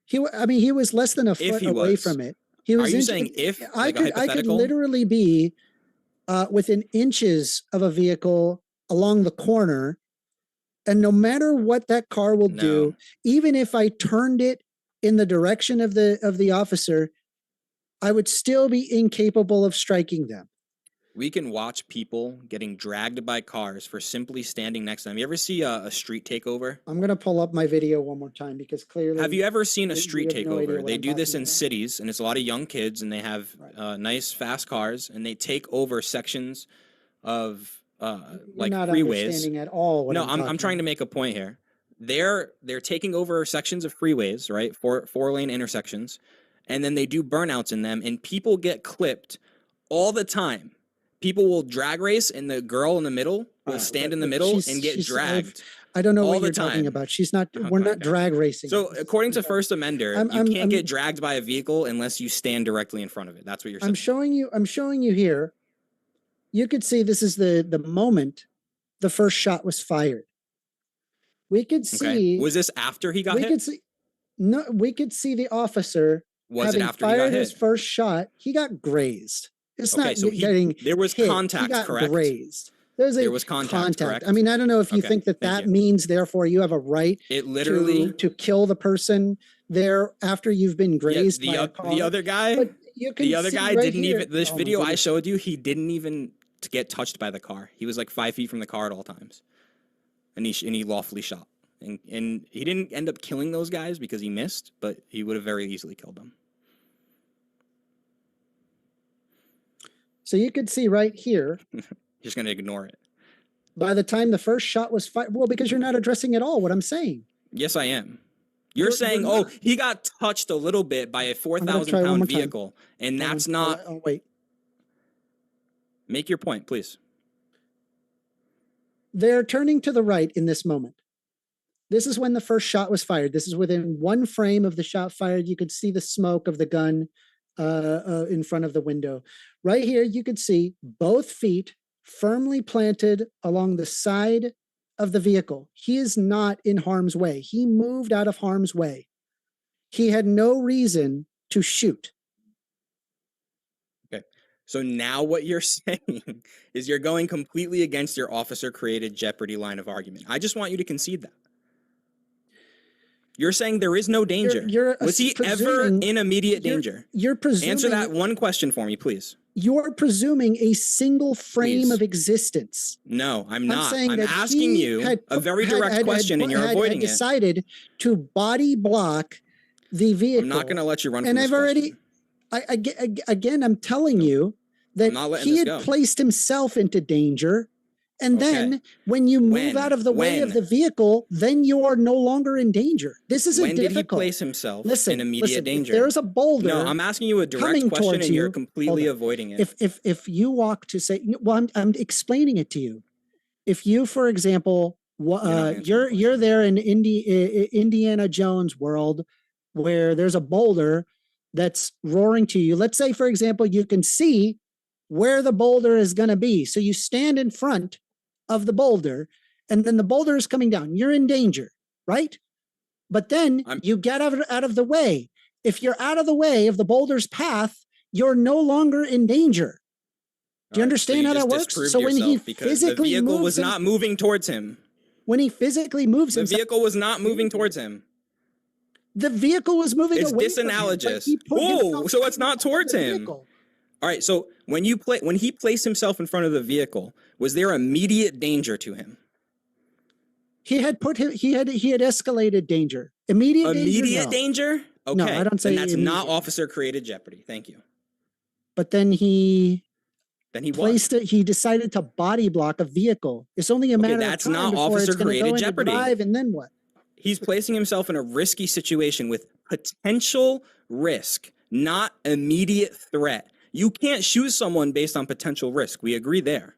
He was less than a foot he away was. from it. He was. Are you saying if, I like a could hypothetical? literally be within inches of a vehicle along the corner, and no matter what that car will do, No. even if I turned it in the direction of the officer, I would still be incapable of striking them. We can watch people getting dragged by cars for simply standing next to them. You ever see a street takeover? I'm going to pull up my video one more time because clearly. Have you ever seen a you street have no idea takeover? what They I'm do this talking in about. cities, and it's a lot of young kids, and they have Right. nice, fast cars, and they take over sections of You're like not freeways. understanding at all what No, I'm I'm trying to make a point here. They're taking over sections of freeways, right? Four-lane intersections, and then they do burnouts in them, and people get clipped all the time. People will drag race, and the girl in the middle will stand in the middle and get dragged. I don't know all what the you're talking time. about. We're not Okay. drag racing. So according to First Amender, you I'm- can't get dragged by a vehicle unless you stand directly in front of it. That's what you're saying. I'm showing you here. You could see this is the moment the first shot was fired. We could see. Okay. Was this after he got we hit? could see. No, we could see the officer Was having it after he got fired hit? his first shot. He got grazed. It's Okay, not so getting. there was hit. contact, He got correct? grazed. There was contact, correct? I mean, I don't know if you Okay, think that thank that you. means therefore you have a right It literally. to kill the person there after you've been Yeah, grazed by a car. the other guy. But you can The other see guy right didn't here- even. This Oh my video I goodness. showed you, he didn't even get touched by the car. He was like 5 feet from the car at all times, and he lawfully shot. And he didn't end up killing those guys because he missed, but he would have very easily killed them. So you could see right here, Just gonna ignore it. by the time the first shot was fired, well, because you're not addressing at all what I'm saying. Yes, I am. You're You're saying, not. he got touched a little bit by a try one 4,000-pound more time. vehicle, and that's not. Oh, wait. Make your point, please. They're turning to the right in this moment. This is when the first shot was fired. This is within one frame of the shot fired. You could see the smoke of the gun in front of the window. Right here, you could see both feet firmly planted along the side of the vehicle. He is not in harm's way. He moved out of harm's way. He had no reason to shoot. Okay. So now what you're saying is you're going completely against your officer-created jeopardy line of argument. I just want you to concede that. You're saying there is no danger. Was he ever in immediate danger? You're presuming. Answer that one question for me, please. You're presuming a single frame Please. of existence. No, I'm not. saying I'm that asking he you had a very direct question, and you're avoiding it. Decided to body block the vehicle. I'm not going to let you run from And this I've already, question. again, I'm telling you that not letting he this had go. placed himself into danger. And Okay. then when you move When? out of the way of When? the vehicle, then you are no longer in danger. This isn't When difficult. did he place himself Listen, in immediate listen, danger? If there's a boulder. No, I'm asking you a direct coming question, towards and you're you- completely hold on. avoiding it. If you walk to say, well, I'm explaining it to you. If you, for example, not answering the you're question. there in Indiana Jones world where there's a boulder that's roaring to you. Let's say, for example, you can see where the boulder is going to be. So you stand in front of the boulder, and then the boulder is coming down. You're in danger, right? But then you get out of the way. If you're out of the way of the boulder's path, you're no longer in danger. Do you understand how that works? So when he physically the vehicle was moves not moving towards him. When he physically moves the vehicle was not moving towards him. The vehicle was moving it's away disanalogous. From him, Whoa, so it's not towards him. All right, so when he placed himself in front of the vehicle, was there immediate danger to him? He had escalated danger. Immediate danger? Okay. No, I don't say that's not officer created jeopardy. Thank you. But then he placed it. He decided to body block a vehicle. It's only a matter of time. That's not officer created jeopardy. Drive, and then what? He's placing himself in a risky situation with potential risk, not immediate threat. You can't shoot someone based on potential risk. We agree there.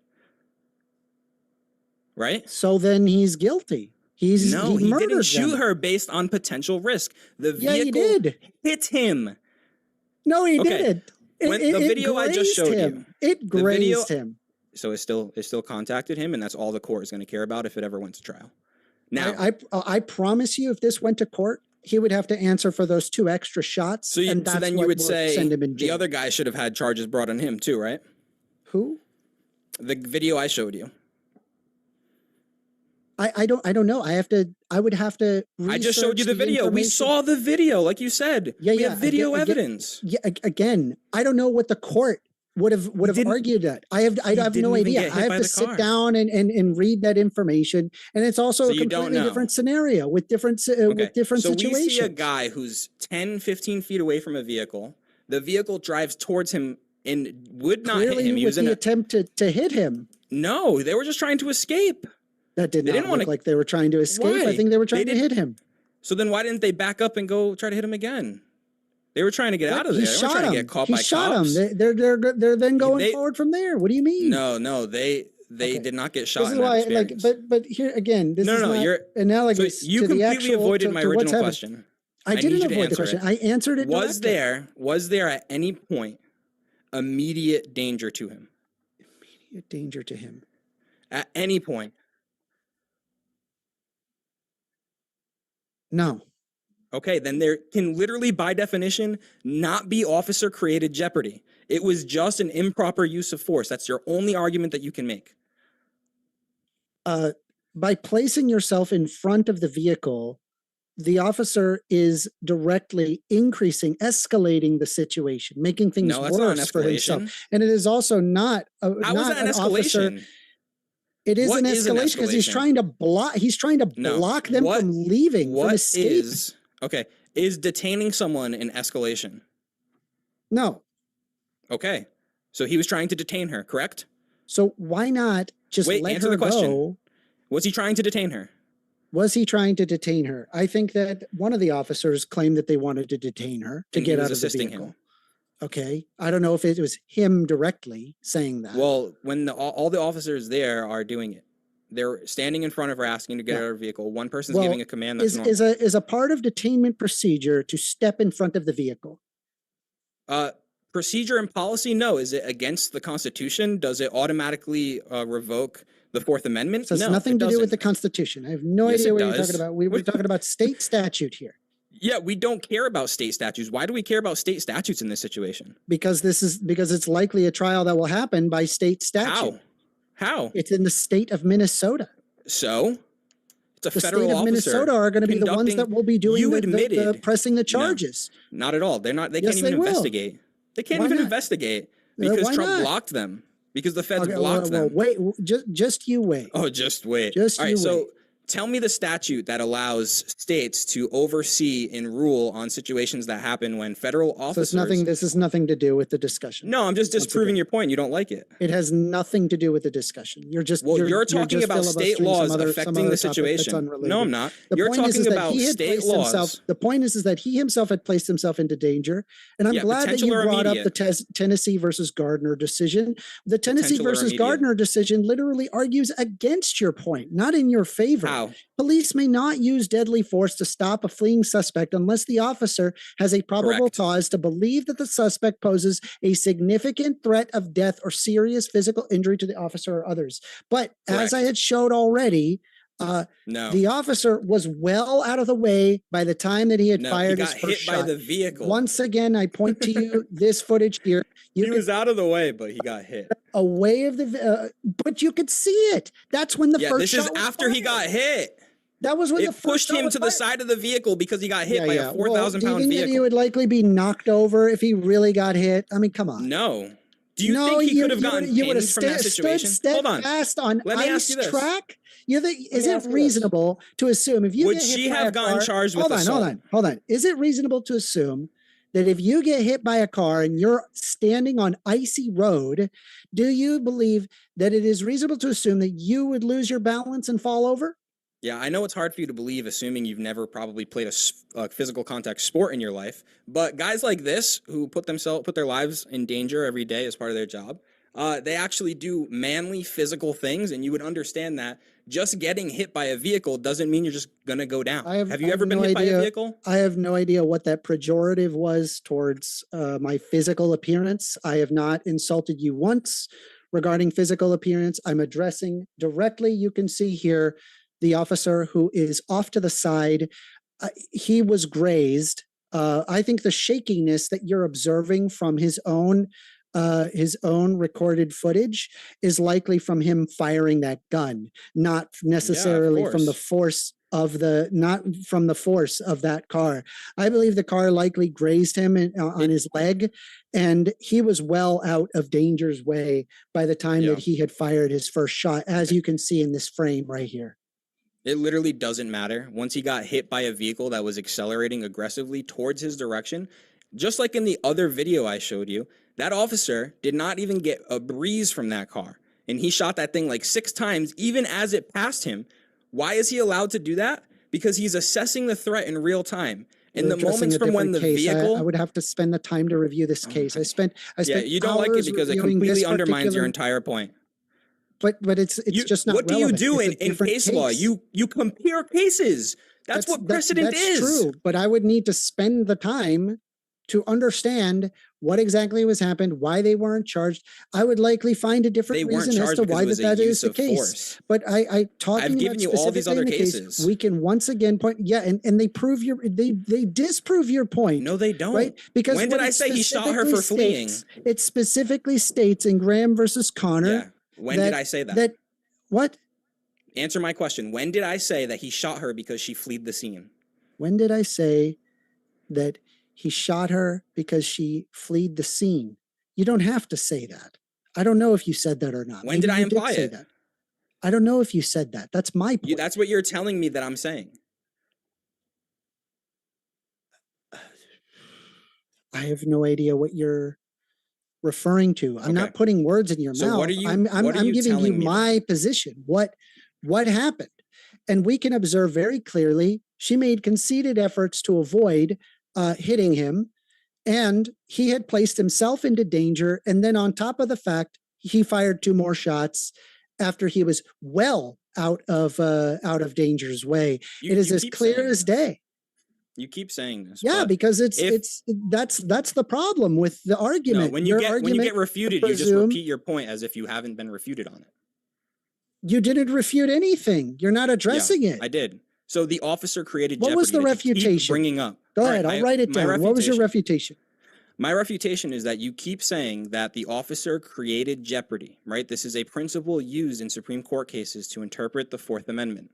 Right? So then he's guilty. He didn't shoot her based on potential risk. The vehicle hit him. No, he didn't. The video I just showed you. It grazed him. So it still contacted him, and that's all the court is going to care about if it ever went to trial. Now, I promise you, if this went to court, he would have to answer for those 2 extra shots. So then you would say the other guy should have had charges brought on him too, right? Who? The video I showed you. I don't know. I would have to. I just showed you the video. We saw the video, like you said. We have video evidence. Again, I don't know what the court would have argued that. I have no idea. I have to sit down and read that information, and it's also a completely different scenario with different situations. So we see a guy who's 10, 15 feet away from a vehicle. The vehicle drives towards him and would not hit him. He was in an attempt to hit him. No, they were just trying to escape. That did not look like they were trying to escape. Why? I think they were trying to hit him. So then why didn't they back up and go try to hit him again? They were trying to get out of there. They weren't trying to get caught by cops. He shot him. They're then going forward from there. What do you mean? No, they did not get shot. This is why, but here again, this is not analogous so you to the completely actual, avoided my to original question. I didn't avoid the question. I answered it. Was there at any point immediate danger to him? Immediate danger to him. At any point. No. Okay, then there can literally, by definition, not be officer-created jeopardy. It was just an improper use of force. That's your only argument that you can make. By placing yourself in front of the vehicle, the officer is directly escalating the situation, making things worse for himself. And it is also not an officer. It is an escalation because he's trying to block. He's trying to block them from leaving, from escaping. Is detaining someone an escalation? No. Okay, so he was trying to detain her, correct? So why not just let her go? Was he trying to detain her? Was he trying to detain her? I think that one of the officers claimed that they wanted to detain her to get out of the vehicle. Him. Okay, I don't know if it was him directly saying that. Well, when all the officers there are doing it, they're standing in front of her asking to get out of her vehicle. One person's giving a command. That's is a part of detainment procedure to step in front of the vehicle. Procedure and policy? No. Is it against the Constitution? Does it automatically revoke the Fourth Amendment? So it's nothing to do with the Constitution. I have no idea what you're talking about. We're talking about state statute here. Yeah, we don't care about state statutes. Why do we care about state statutes in this situation? Because it's likely a trial that will happen by state statute. How? It's in the state of Minnesota. So it's a federal officer. The state of Minnesota are going to be the ones that will be doing the pressing the charges. No, not at all. They're not. They can't even investigate. They can't even investigate because Trump blocked them. Because the feds blocked them. Wait, just you wait. Oh, just wait. Just all right, you so wait. Tell me the statute that allows states to oversee and rule on situations that happen when federal officers... So this has nothing to do with the discussion. No, I'm just disproving your point. You don't like it. It has nothing to do with the discussion. You're talking about state laws affecting the situation. No, I'm not. You're talking about state laws. The point is that he himself had placed himself into danger. And I'm glad that you brought up the Tennessee versus Gardner decision. The Tennessee versus Gardner decision literally argues against your point, not in your favor. how. Police may not use deadly force to stop a fleeing suspect unless the officer has a probable Correct. cause to believe that the suspect poses a significant threat of death or serious physical injury to the officer or others. But as I Correct. had showed already, No. the officer was well out of the way by the time that he had No, he fired got his first hit by shot. the vehicle. Once again, I point to you this footage here. You He could was out of the way, but he got hit. away of the, but you could see it. That's when the Yeah, first this is shot was after he fired. got hit. That was when the It first pushed shot him was to the fired. side of the vehicle because he got hit by a Well, 4,000 do you pound think that vehicle. he would likely be knocked over if he really got hit? I mean, come on. No. Do you No, think he you- could have you gotten would- you would pinned have from that situation? Hold on. steadfast on Let me ask ice you this. track. Is me it ask you this. reasonable to assume if you Would get hit she by have a gotten car- charged with hold on, assault? hold on. Is it reasonable to assume that if you get hit by a car and you're standing on icy road, do you believe that it is reasonable to assume that you would lose your balance and fall over? Yeah, I know it's hard for you to believe, assuming you've never probably played a physical contact sport in your life. But guys like this, who put their lives in danger every day as part of their job, they actually do manly physical things, and you would understand that just getting hit by a vehicle doesn't mean you're just gonna go down. Have you ever been hit by a vehicle? I have no idea what that pejorative was towards my physical appearance. I have not insulted you once regarding physical appearance. I'm addressing directly. You can see here the officer who is off to the side. He was grazed. I think the shakiness that you're observing from his own recorded footage is likely from him firing that gun, not necessarily from the force of that car. I believe the car likely grazed him on his leg, and he was well out of danger's way by the time that he had fired his first shot, as you can see in this frame right here. It literally doesn't matter. Once he got hit by a vehicle that was accelerating aggressively towards his direction, just like in the other video I showed you, that officer did not even get a breeze from that car. And he shot that thing like 6 times, even as it passed him. Why is he allowed to do that? Because he's assessing the threat in real time. And the moments from when the vehicle... I would have to spend the time to review this case. I spent you don't like it because it completely undermines your entire point. But it's just not What do you relevant. do It's a in different case law? You compare cases. That's what precedent is. That's true, but I would need to spend the time to understand what exactly was happened, why they weren't charged. I would likely find a different reason as to why that is the case. But I've given you all these other cases. We can once again point, and they prove they disprove your point. No, they don't. Right? Because when did I say he shot her for fleeing? It specifically states in Graham versus Connor. Yeah. When did I say that? What? Answer my question. When did I say that he shot her because she fled the scene? When did I say that he shot her because she fled the scene? You don't have to say that. I don't know if you said that or not. When did I imply it? That. I don't know if you said that. That's my point. That's what you're telling me that I'm saying. I have no idea what you're referring to. I'm not putting words in your mouth. What are you, I'm giving you my position. What happened? And we can observe very clearly she made conceded efforts to avoid hitting him, and he had placed himself into danger. And then on top of the fact, he fired 2 more shots after he was well out of danger's way. It is as clear as day. You keep saying this. Yeah, because that's the problem with the argument. No, when you get refuted, you just repeat your point as if you haven't been refuted on it. You didn't refute anything. You're not addressing it. I did. So the officer created jeopardy. What was the refutation? Bringing up. Go ahead. I'll write it down. What was your refutation? My refutation is that you keep saying that the officer created jeopardy, right? This is a principle used in Supreme Court cases to interpret the Fourth Amendment.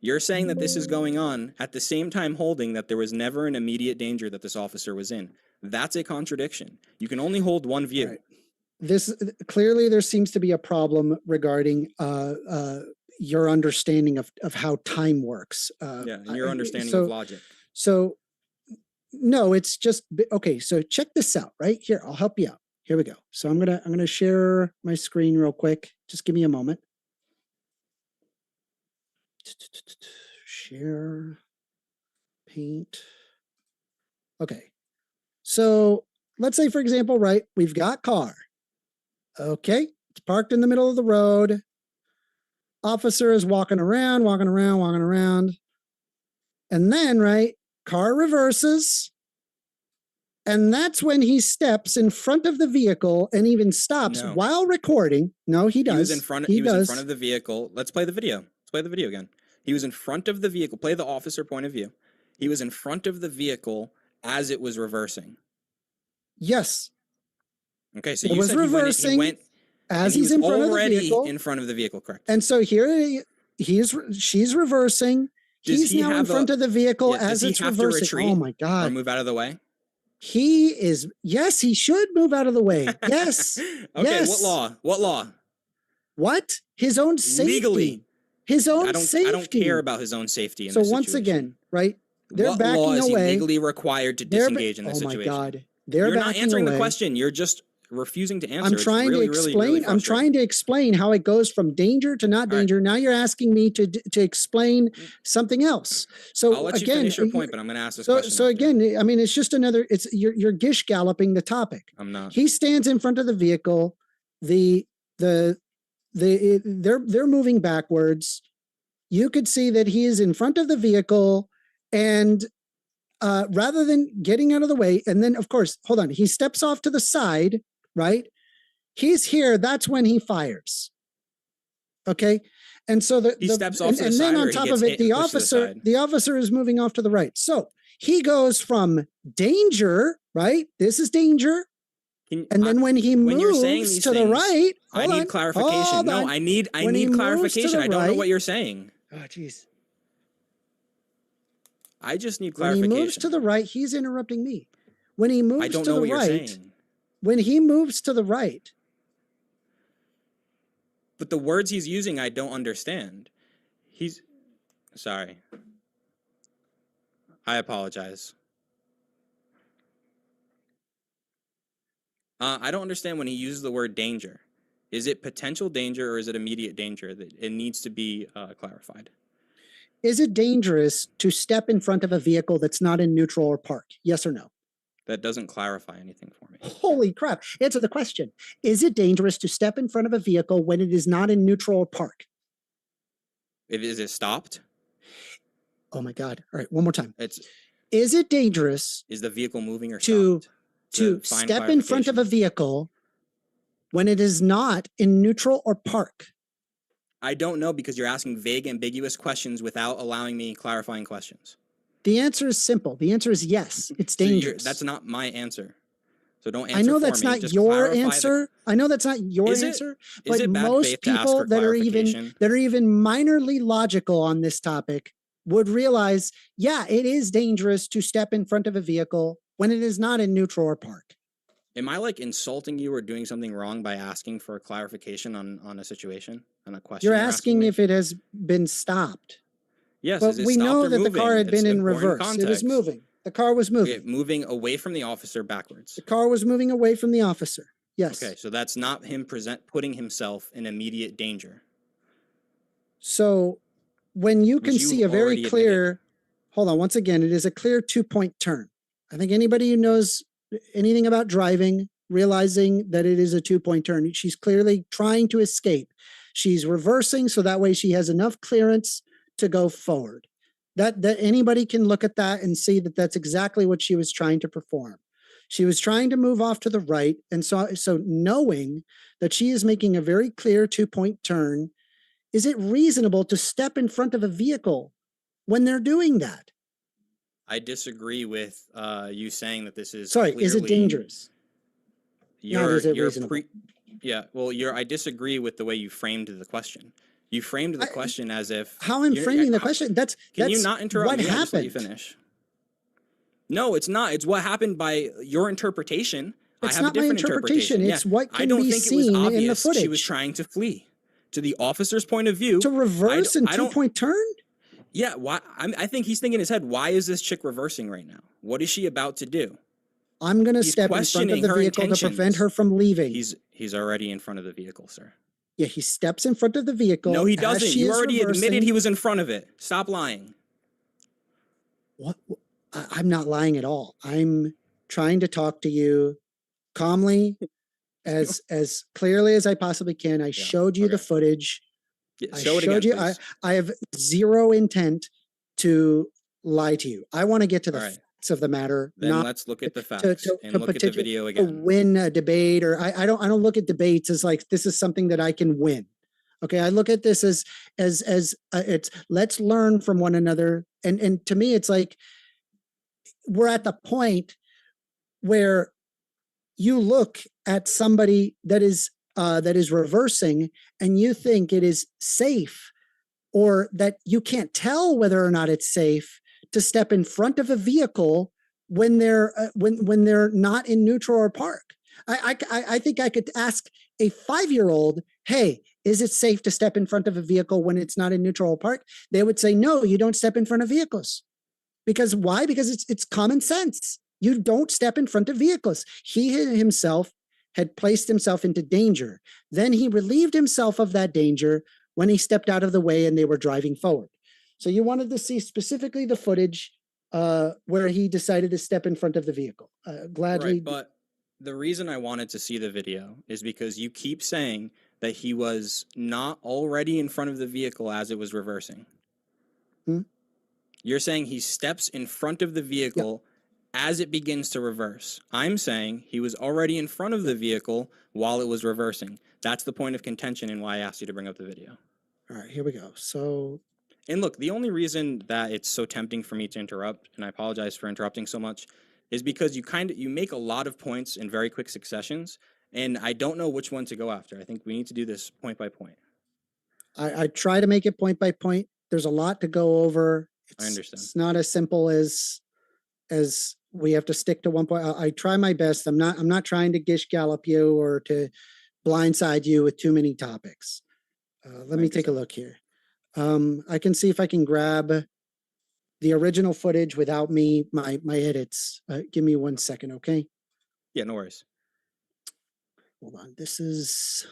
You're saying that this is going on at the same time holding that there was never an immediate danger that this officer was in. That's a contradiction. You can only hold one view. Right. This clearly there seems to be a problem regarding your understanding of how time works. And your understanding of logic. So no, it's just okay. So check this out right here. I'll help you out. Here we go. So I'm gonna share my screen real quick. Just give me a moment. Share, paint. Okay. So let's say, for example, right, we've got car. Okay. It's parked in the middle of the road. Officer is walking around. And then, right, car reverses. And that's when he steps in front of the vehicle and even stops No. while recording. No, he does. He was in front of the vehicle. Let's play the video. Let's play the video again. He was in front of the vehicle. Play the officer point of view. He was in front of the vehicle as it was reversing. Yes. Okay, so It you was said reversing he went as and he's he in was front of the already vehicle. in front of the vehicle, correct? And so here she's reversing. He's now in front of the vehicle as it's reversing. Oh my Or God. move out of the way? Yes, he should move out of the way. Yes. Okay, yes. what law? What law? What? His own safety. Legally. His own safety. I don't care about his own safety in so this once situation. again, right? They're what backing law is he away. legally required to disengage in this situation? Oh my God. They're You're not backing answering away. the question. You're just refusing to answer. I'm It's trying really, to really, explain. really I'm trying to explain how it goes from danger to not All right. danger. Now you're asking me to explain something else. So I'll let you again, finish your point, but I'm going to ask this so question. so after. again, I mean, it's just another. It's you're gish galloping the topic. I'm not. He stands in front of the vehicle. They're moving backwards. You could see that he is in front of the vehicle, and rather than getting out of the way, and then of course, hold on, he steps off to the side, right? He's here. That's when he fires. Okay, and so He steps off to the and side, then or on he top gets of it, hit the and pushed to the officer side? is moving off to the right. So he goes from danger, right? This is danger. And then when he moves to the right, I need clarification. No, I need clarification. I don't know what you're saying. Oh, geez. I just need When clarification. he moves to the right, he's interrupting me. When he moves I don't to know the what you're right, saying. when he moves to the right, But the words he's using, I don't understand. Sorry. I apologize. I don't understand when he uses the word danger. Is it potential danger or is it immediate danger? That it needs to be clarified. is it dangerous to step in front of a vehicle that's not in neutral or park? Yes or no? That doesn't clarify anything for me. Holy crap. Answer the question. Is it dangerous to step in front of a vehicle when it is not in neutral or park? Is it stopped? Oh my God. All right, one more time. Is it dangerous the vehicle moving or to stopped? to step in front of a vehicle when it is not in neutral or park? I don't know, because you're asking vague, ambiguous questions without allowing me clarifying questions. The answer is simple. The answer is yes. It's dangerous. That's not my answer. So don't answer. I know for that's me. not Just your clarify answer. I know that's not your answer. Is But it bad most faith to ask people for that are clarification? even minorly logical on this topic would realize, yeah, it is dangerous to step in front of a vehicle when it is not in neutral or park. Am I like insulting you or doing something wrong by asking for a clarification on a situation, on a question? You're asking me? if it has been stopped. Yes, But is it we stopped know or that the moving? car had It's been in important reverse. It is context. moving. The car was moving. Okay, moving away from the officer backwards. The car was moving away from the officer. Yes. Okay, so that's not him putting himself in immediate danger. So when you can Which you see a very already clear, hold on, once again, it is a clear 2-point turn. I think anybody who knows anything about driving, realizing that it is a 2-point turn, she's clearly trying to escape. She's reversing so that way she has enough clearance to go forward. That anybody can look at that and see that that's exactly what she was trying to perform. She was trying to move off to the right, and so knowing that she is making a very clear 2-point turn, is it reasonable to step in front of a vehicle when they're doing that? I disagree with you saying that this is Sorry, is it dangerous? Not is it reasonable? I disagree with the way you framed the question. You framed the question as if how I'm framing the question. That's you not interrupt what me? I'll just let happened. you finish. No, it's not. It's what happened by your interpretation. It's I have not a my different interpretation. It's what I can don't be think it was seen obvious in the footage. she was trying to flee. To the officer's point of view, To reverse and I don't- 2-point turn? Yeah, why? I think he's thinking in his head, why is this chick reversing right now? What is she about to do? I'm going to He's step in front of questioning the her vehicle to prevent intentions. her from leaving. He's already in front of the vehicle, sir. Yeah, he steps in front of the vehicle. No, he as doesn't. she You is already reversing. admitted he was in front of it. Stop lying. What? I'm not lying at all. I'm trying to talk to you calmly, as clearly as I possibly can. I showed you the okay. footage. Yeah, I show it showed again, you. please. I have zero intent to lie to you. I want to get to the All right. facts of the matter, Then not let's look at the to facts and look at the video to again. win a debate. Or I don't look at debates as like this is something that I can win. Okay, I look at this as it's let's learn from one another. And to me, it's like we're at the point where you look at somebody that is reversing and you think it is safe, or that you can't tell whether or not it's safe to step in front of a vehicle when they're when they're not in neutral or park. I think I could ask a 5-year-old, hey, is it safe to step in front of a vehicle when it's not in neutral or park? They would say, no, you don't step in front of vehicles. Because why? Because it's common sense. You don't step in front of vehicles. He himself had placed himself into danger. Then he relieved himself of that danger when he stepped out of the way and they were driving forward. So you wanted to see specifically the footage where he decided to step in front of the vehicle. Gladly. Right, but the reason I wanted to see the video is because you keep saying that he was not already in front of the vehicle as it was reversing. You're saying he steps in front of the vehicle as it begins to reverse. I'm saying he was already in front of the vehicle while it was reversing. That's the point of contention and why I asked you to bring up the video. All right, here we go. So, and look, the only reason that it's so tempting for me to interrupt, and I apologize for interrupting so much, is because you make a lot of points in very quick successions, and I don't know which one to go after. I think we need to do this point by point. I try to make it point by point. There's a lot to go over. I understand. It's not as simple as we have to stick to one point. I try my best. I'm not trying to gish gallop you or to blindside you with too many topics. Let me take a look here. I can see if I can grab the original footage without my edits. Give me 1 second, okay? Yeah, no worries. Hold on. This is,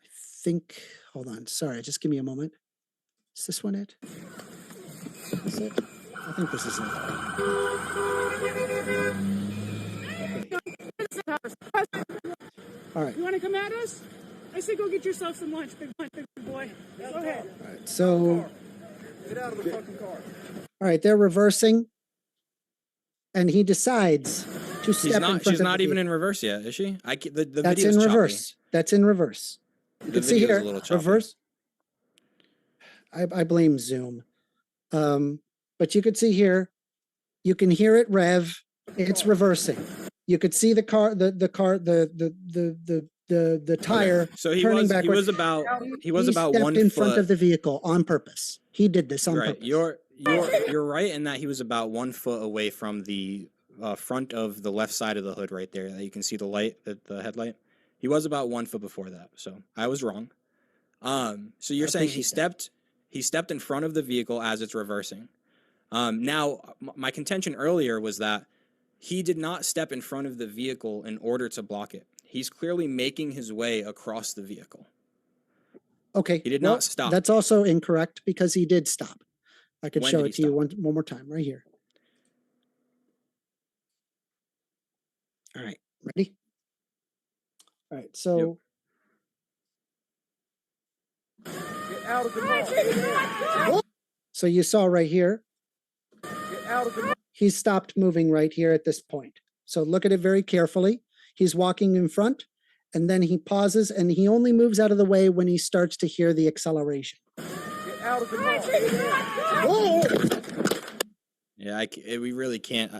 I think, hold on. Sorry, just give me a moment. Is this one it? Is it? I think this is it. Okay. All right. You want to come at us? I say go get yourself some lunch, big boy. Go ahead. All right. So, Get out of the fucking car. all right, they're reversing, and he decides to step in front She's of not the even in vehicle. reverse yet, is she? The That's video's in choppy. reverse. That's in reverse. You The can see video's here, a little choppy. reverse. I blame Zoom. But you could see here, you can hear it rev. It's reversing. You could see the car, the tire So he turning was backward. he was about stepped 1 in foot front of the vehicle on purpose. He did this on right. purpose. You're right in that he was about 1 foot away from the front of the left side of the hood right there. You can see the light, the headlight. He was about 1 foot before that. So I was wrong. So you're saying he stepped in front of the vehicle as it's reversing. Now, my contention earlier was that he did not step in front of the vehicle in order to block it. He's clearly making his way across the vehicle. Okay. He did not stop. That's also incorrect because he did stop. I could When show did it he to you stop? one more time right here. All right. Ready? All right. So Get out of the car. so you saw right here, Get out of the car. he stopped moving right here at this point. So look at it very carefully. He's walking in front and then he pauses and he only moves out of the way when he starts to hear the acceleration. Get out of the car. Yeah, we really can't.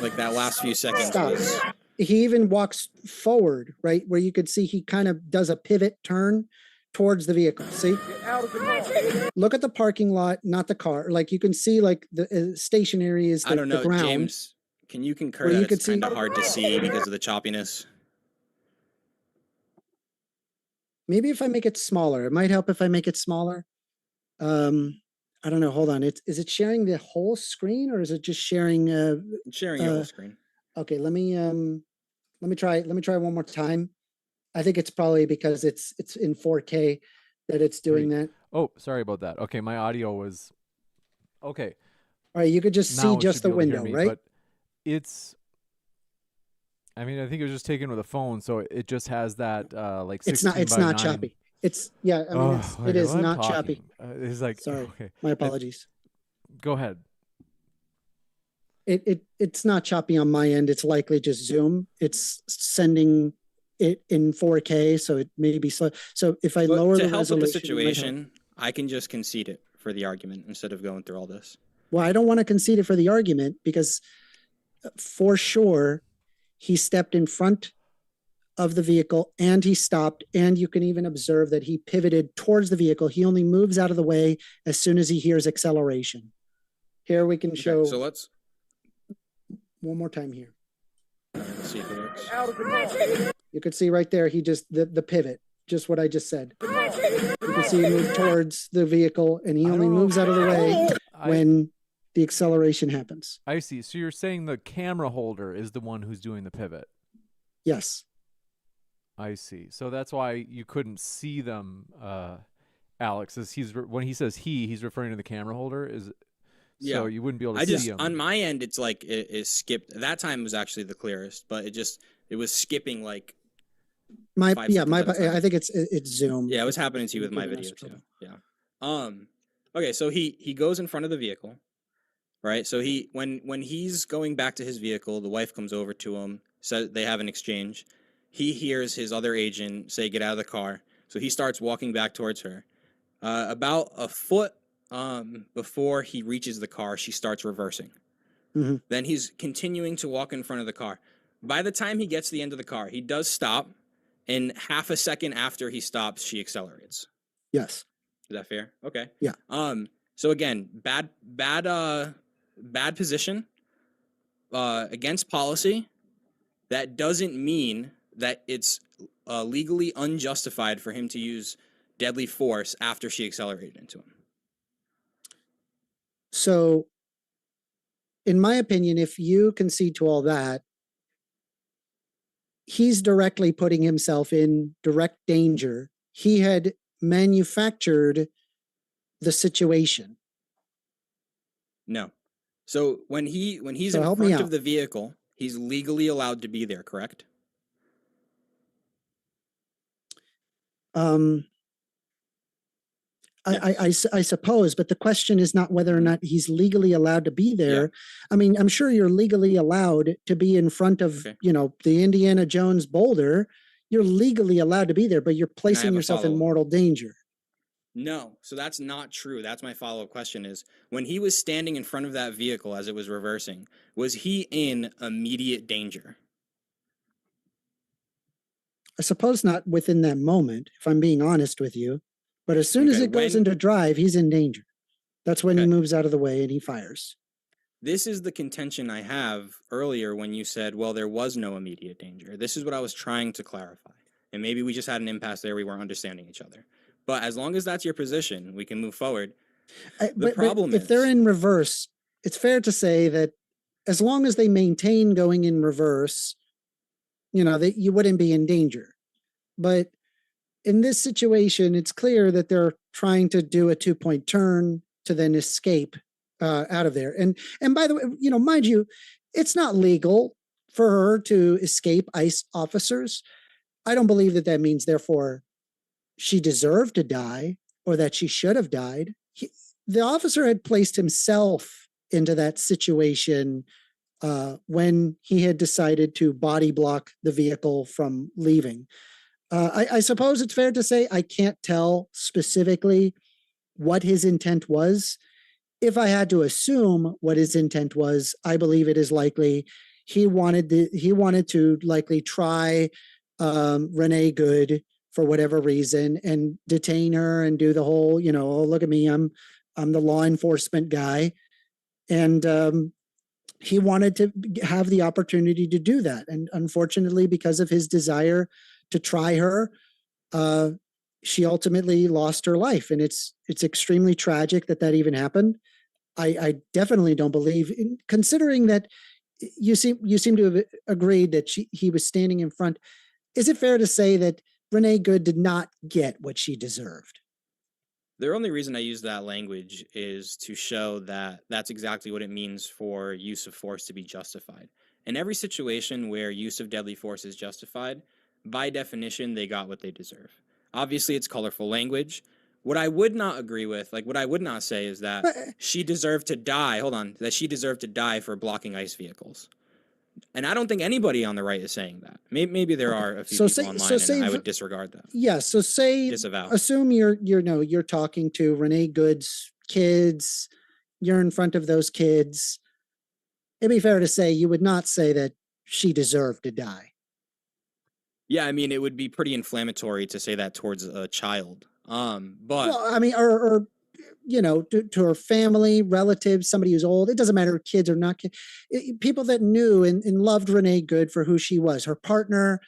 Like that last few seconds. Stop. Was, He even walks forward, right? Where you could see he kind of does a pivot turn towards the vehicle. See? Get out of the car. Look at the parking lot, not the car. Like you can see like the stationary is I don't know, the ground. James. Can you concur Where that you could it's kind of see- hard to see because of the choppiness? Maybe if I make it smaller, it might help if I make it smaller. I don't know. Hold on. Is it sharing the whole screen or is it just sharing? It's sharing your whole screen. Okay, let me try one more time. I think it's probably because it's in 4K that it's doing that. Oh, sorry about that. Okay, my audio was okay. All right, you could just Now see it just should the be able to hear window, me, right? But it's, I mean, I think it was just taken with a phone, so it just has that like 16 It's by not 9. choppy. It's yeah. I mean, it is I'm not talking. choppy. It's like, Sorry, okay, my apologies. go ahead. It's not choppy on my end. It's likely just Zoom. It's sending it in 4K, so it may be slow. So if I But lower to the help with the resolution, it might help. situation, I can just concede it for the argument instead of going through all this. Well, I don't want to concede it for the argument because for sure he stepped in front of the vehicle and he stopped, and you can even observe that he pivoted towards the vehicle. He only moves out of the way as soon as he hears acceleration. Here we can show So let's one more time here. see if it works. You could see right there, he just, the pivot, just what I just said. You can see he moved towards the vehicle and he only moves out of the way when the acceleration happens. I see. So you're saying the camera holder is the one who's doing the pivot. Yes. I see. So that's why you couldn't see them, Alex. As when he says he's referring to the camera holder. So you wouldn't be able to see him. On my end, it's like it skipped. That time was actually the clearest, but it was skipping like. I think it's Zoom. Yeah, it was happening to you with my video too. Yeah. Okay, so he goes in front of the vehicle, right? So when he's going back to his vehicle, the wife comes over to him, so they have an exchange. He hears his other agent say, "Get out of the car." So he starts walking back towards her. About a foot before he reaches the car, she starts reversing. Mm-hmm. Then he's continuing to walk in front of the car. By the time he gets to the end of the car, he does stop. And half a second after he stops, she accelerates. Yes. Is that fair? Okay. Yeah. So again, bad position against policy. That doesn't mean that it's legally unjustified for him to use deadly force after she accelerated into him. So, in my opinion, if you concede to all that, he's directly putting himself in direct danger. He had manufactured the situation. No. So when he's in front of the vehicle, he's legally allowed to be there, correct? I suppose, but the question is not whether or not he's legally allowed to be there. Yeah. I mean, I'm sure you're legally allowed to be in front of, the Indiana Jones boulder. You're legally allowed to be there, but you're placing yourself in mortal danger. No, so that's not true. That's my follow-up question is, when he was standing in front of that vehicle as it was reversing, was he in immediate danger? I suppose not within that moment, if I'm being honest with you. But as soon as it goes into drive, he's in danger. That's when he moves out of the way and he fires. This is the contention I have earlier when you said, well, there was no immediate danger. This is what I was trying to clarify. And maybe we just had an impasse there. We weren't understanding each other. But as long as that's your position, we can move forward. But if they're in reverse, it's fair to say that as long as they maintain going in reverse, that you wouldn't be in danger. But in this situation, it's clear that they're trying to do a 2-point turn to then escape out of there. And by the way, mind you, it's not legal for her to escape ICE officers. I don't believe that means, therefore, she deserved to die or that she should have died. The officer had placed himself into that situation when he had decided to body block the vehicle from leaving. I suppose it's fair to say I can't tell specifically what his intent was. If I had to assume what his intent was, I believe it is likely he wanted to likely try Renee Good for whatever reason and detain her and do the whole, oh, look at me, I'm the law enforcement guy. And he wanted to have the opportunity to do that. And unfortunately, because of his desire to try her, she ultimately lost her life. And it's extremely tragic that even happened. I definitely don't believe, considering that you seem to have agreed that he was standing in front. Is it fair to say that Renee Good did not get what she deserved? The only reason I use that language is to show that that's exactly what it means for use of force to be justified. In every situation where use of deadly force is justified, by definition, they got what they deserve. Obviously, it's colorful language. What I would not agree with, like what I would not say is that But, she deserved to die. Hold on, that she deserved to die for blocking ICE vehicles. And I don't think anybody on the right is saying that. Maybe there are a few people online, and I would disregard that. Yeah. So Disavow. assume you're talking to Renee Good's kids. You're in front of those kids. It'd be fair to say you would not say that she deserved to die. Yeah, I mean, it would be pretty inflammatory to say that towards a child. But Well, I mean, or to her family, relatives, somebody who's old. It doesn't matter, kids or not kids. People that knew and loved Renee Good for who she was, her partner.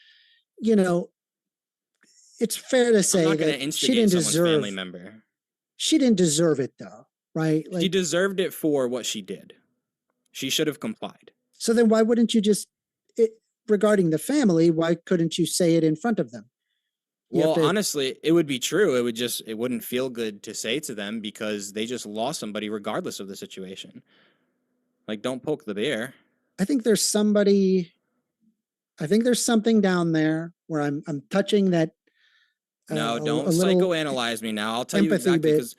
It's fair to I'm say not going to that she instigate didn't someone's deserve. family member. She didn't deserve it, though, right? She Like, deserved it for what she did. She should have complied. so then why wouldn't you just, regarding the family, why couldn't you say it in front of them? You have Well, to- honestly, it would be true. It wouldn't feel good to say to them because they just lost somebody regardless of the situation. Like, don't poke the bear. I think there's something down there where I'm touching that. No, don't a little psychoanalyze me now. I'll tell you empathy exactly bit. because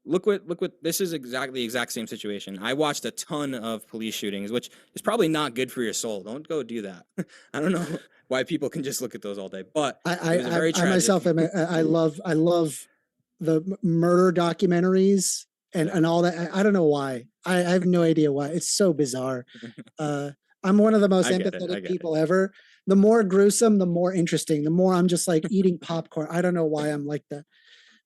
look what this is exactly the exact same situation. I watched a ton of police shootings, which is probably not good for your soul. Don't go do that. I don't know why people can just look at those all day, but I it was a very tragic. myself I love the murder documentaries and all that. I don't know why. I have no idea why. It's so bizarre. I'm one of the most I get it, I empathetic get people ever. The more gruesome, the more interesting. The more I'm just like eating popcorn. I don't know why I'm like that,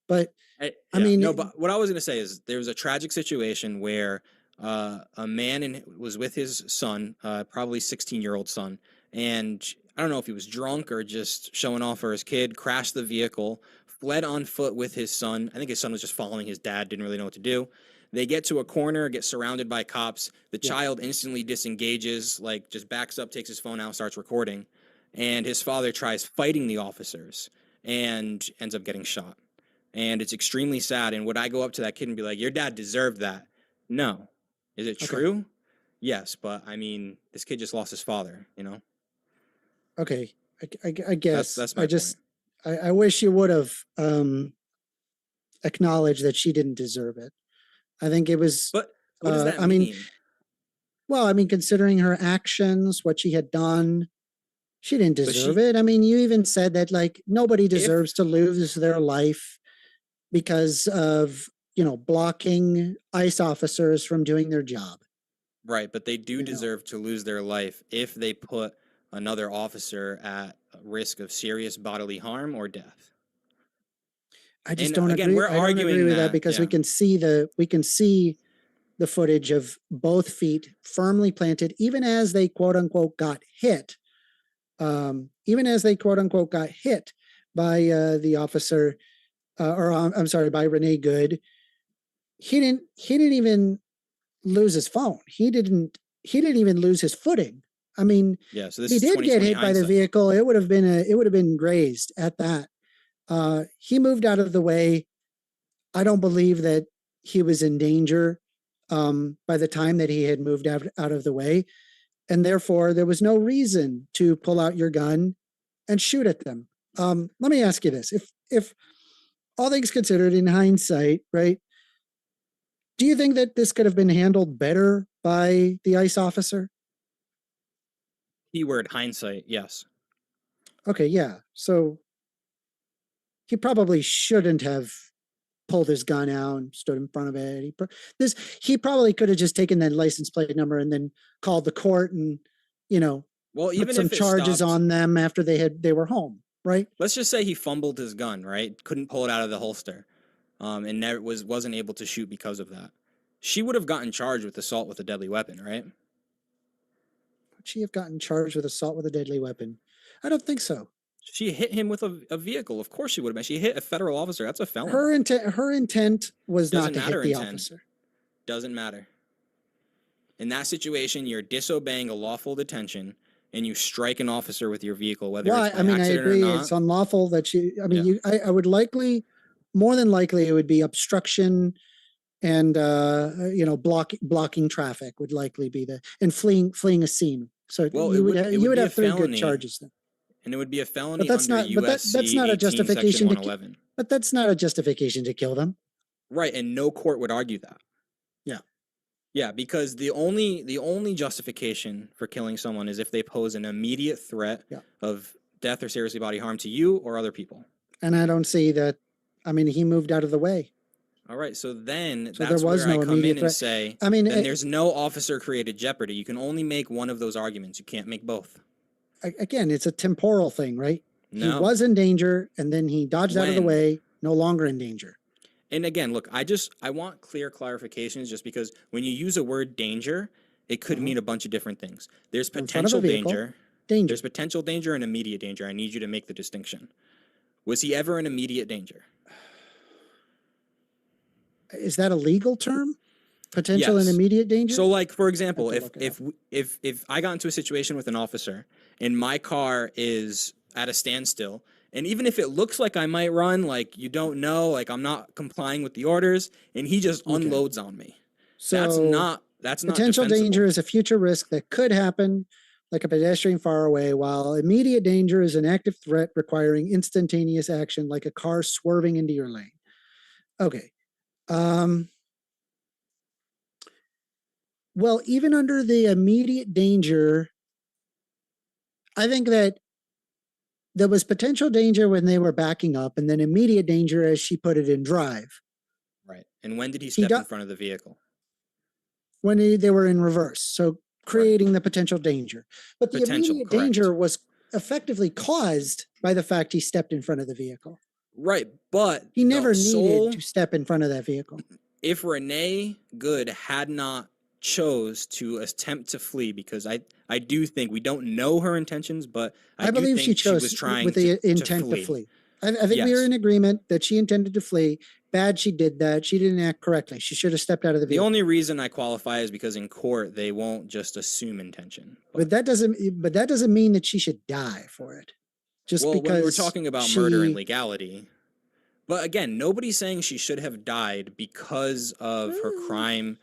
but I mean, no, but what I was going to say is there was a tragic situation where a man was with his son, probably 16-year-old son, and I don't know if he was drunk or just showing off for his kid, crashed the vehicle, fled on foot with his son. I think his son was just following his dad, didn't really know what to do. They get to a corner, get surrounded by cops. The child instantly disengages, like just backs up, takes his phone out, starts recording. And his father tries fighting the officers and ends up getting shot. And it's extremely sad. And would I go up to that kid and be like, your dad deserved that? No. Is it true? Yes. But I mean, this kid just lost his father, Okay. I guess that's my point. I wish you would have acknowledged that she didn't deserve it. I think it was. But what does that I mean? mean, well, I mean, considering her actions, what she had done, she didn't deserve it. I mean, you even said that like nobody deserves to lose their life because of, blocking ICE officers from doing their job. Right, but they do deserve to lose their life if they put another officer at risk of serious bodily harm or death. I just And don't again, agree. we're I don't arguing agree with that that, because yeah. we can see the footage of both feet firmly planted, even as they quote unquote got hit. Even as they quote unquote got hit by the officer, I'm sorry, by Renee Good. He didn't even lose his phone. He didn't even lose his footing. I mean, Yeah, so this he is did get 20/20 hit by the hindsight. vehicle. It would have been grazed at that. He moved out of the way. I don't believe that he was in danger by the time that he had moved out of the way. And therefore, there was no reason to pull out your gun and shoot at them. Let me ask you this. If all things considered in hindsight, right, do you think that this could have been handled better by the ICE officer? Keyword hindsight, yes. Okay, yeah. So he probably shouldn't have pulled his gun out and stood in front of it. He probably could have just taken that license plate number and then called the court and, Well, put even some if it charges stopped, on them after they were home, right? let's just say he fumbled his gun, right? Couldn't pull it out of the holster, and never wasn't able to shoot because of that. She would have gotten charged with assault with a deadly weapon, right? Would she have gotten charged with assault with a deadly weapon? I don't think so. She hit him with a vehicle. Of course she would have been. She hit a federal officer. That's a felony. Her intent was Doesn't not to hit matter the intent. officer. Doesn't matter. In that situation, you're disobeying a lawful detention, and you strike an officer with your vehicle, whether Well, it's by I mean, I accident agree. or not. It's unlawful that I would more than likely, it would be obstruction and, blocking traffic would likely be and fleeing a scene. So Well, you it would would have be a 3 good felony. charges then. And it would be a felony But that's under not. But USC that's not a 18, justification Section to. 111. But that's not a justification to kill them. Right, and no court would argue that. Yeah. Yeah, because the only justification for killing someone is if they pose an immediate threat of death or serious bodily harm to you or other people. And I don't see that. I mean, he moved out of the way. All right, so then So that's there was where no I come immediate in and threat. say, I mean, then there's no officer-created jeopardy. You can only make one of those arguments. You can't make both. Again, it's a temporal thing, right? No. He was in danger, and then he dodged out of the When? way. No longer in danger. And again, look, I want clear clarifications just because when you use a word danger, it could mean a bunch of different things. There's In front of a potential vehicle. danger. Danger. There's potential danger and immediate danger. I need you to make the distinction. Was he ever in immediate danger? Is that a legal term? Potential and Yes. immediate danger? So, like, for example, I have to look it if I got into a situation with an officer and my car is at a standstill, and even if it looks like I might run, like you don't know, like I'm not complying with the orders, and he just unloads on me. That's not potential defensible. danger is a future risk that could happen, like a pedestrian far away, while immediate danger is an active threat requiring instantaneous action, like a car swerving into your lane. Okay. Well, even under the immediate danger, I think that there was potential danger when they were backing up, and then immediate danger as she put it in drive. Right. And when did he step in front of the vehicle? When they were in reverse, so creating the potential danger. But the immediate danger was effectively caused by the fact he stepped in front of the vehicle. Right, but he never needed to step in front of that vehicle. If Renee Good had not chose to attempt to flee, because I do think we don't know her intentions, but I believe she chose was trying with the intent to flee. I think we are in agreement that she intended to flee. Bad she did that. She didn't act correctly. She should have stepped out of the vehicle. The only reason I qualify is because in court they won't just assume intention. But that doesn't mean that she should die for it. Just because when we're talking about murder and legality. But again, nobody's saying she should have died because of her crime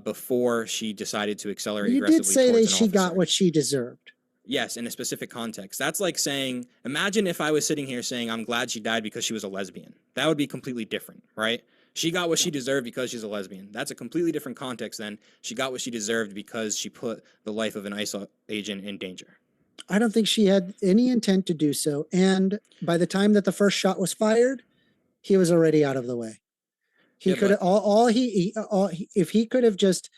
before she decided to accelerate aggressively. You did say that she got what she deserved. Yes, in a specific context. That's like saying, imagine if I was sitting here saying, I'm glad she died because she was a lesbian. That would be completely different, right? She got what she deserved because she's a lesbian. That's a completely different context than she got what she deserved because she put the life of an ICE agent in danger. I don't think she had any intent to do so. And by the time that the first shot was fired, he was already out of the way. He could have if he could have just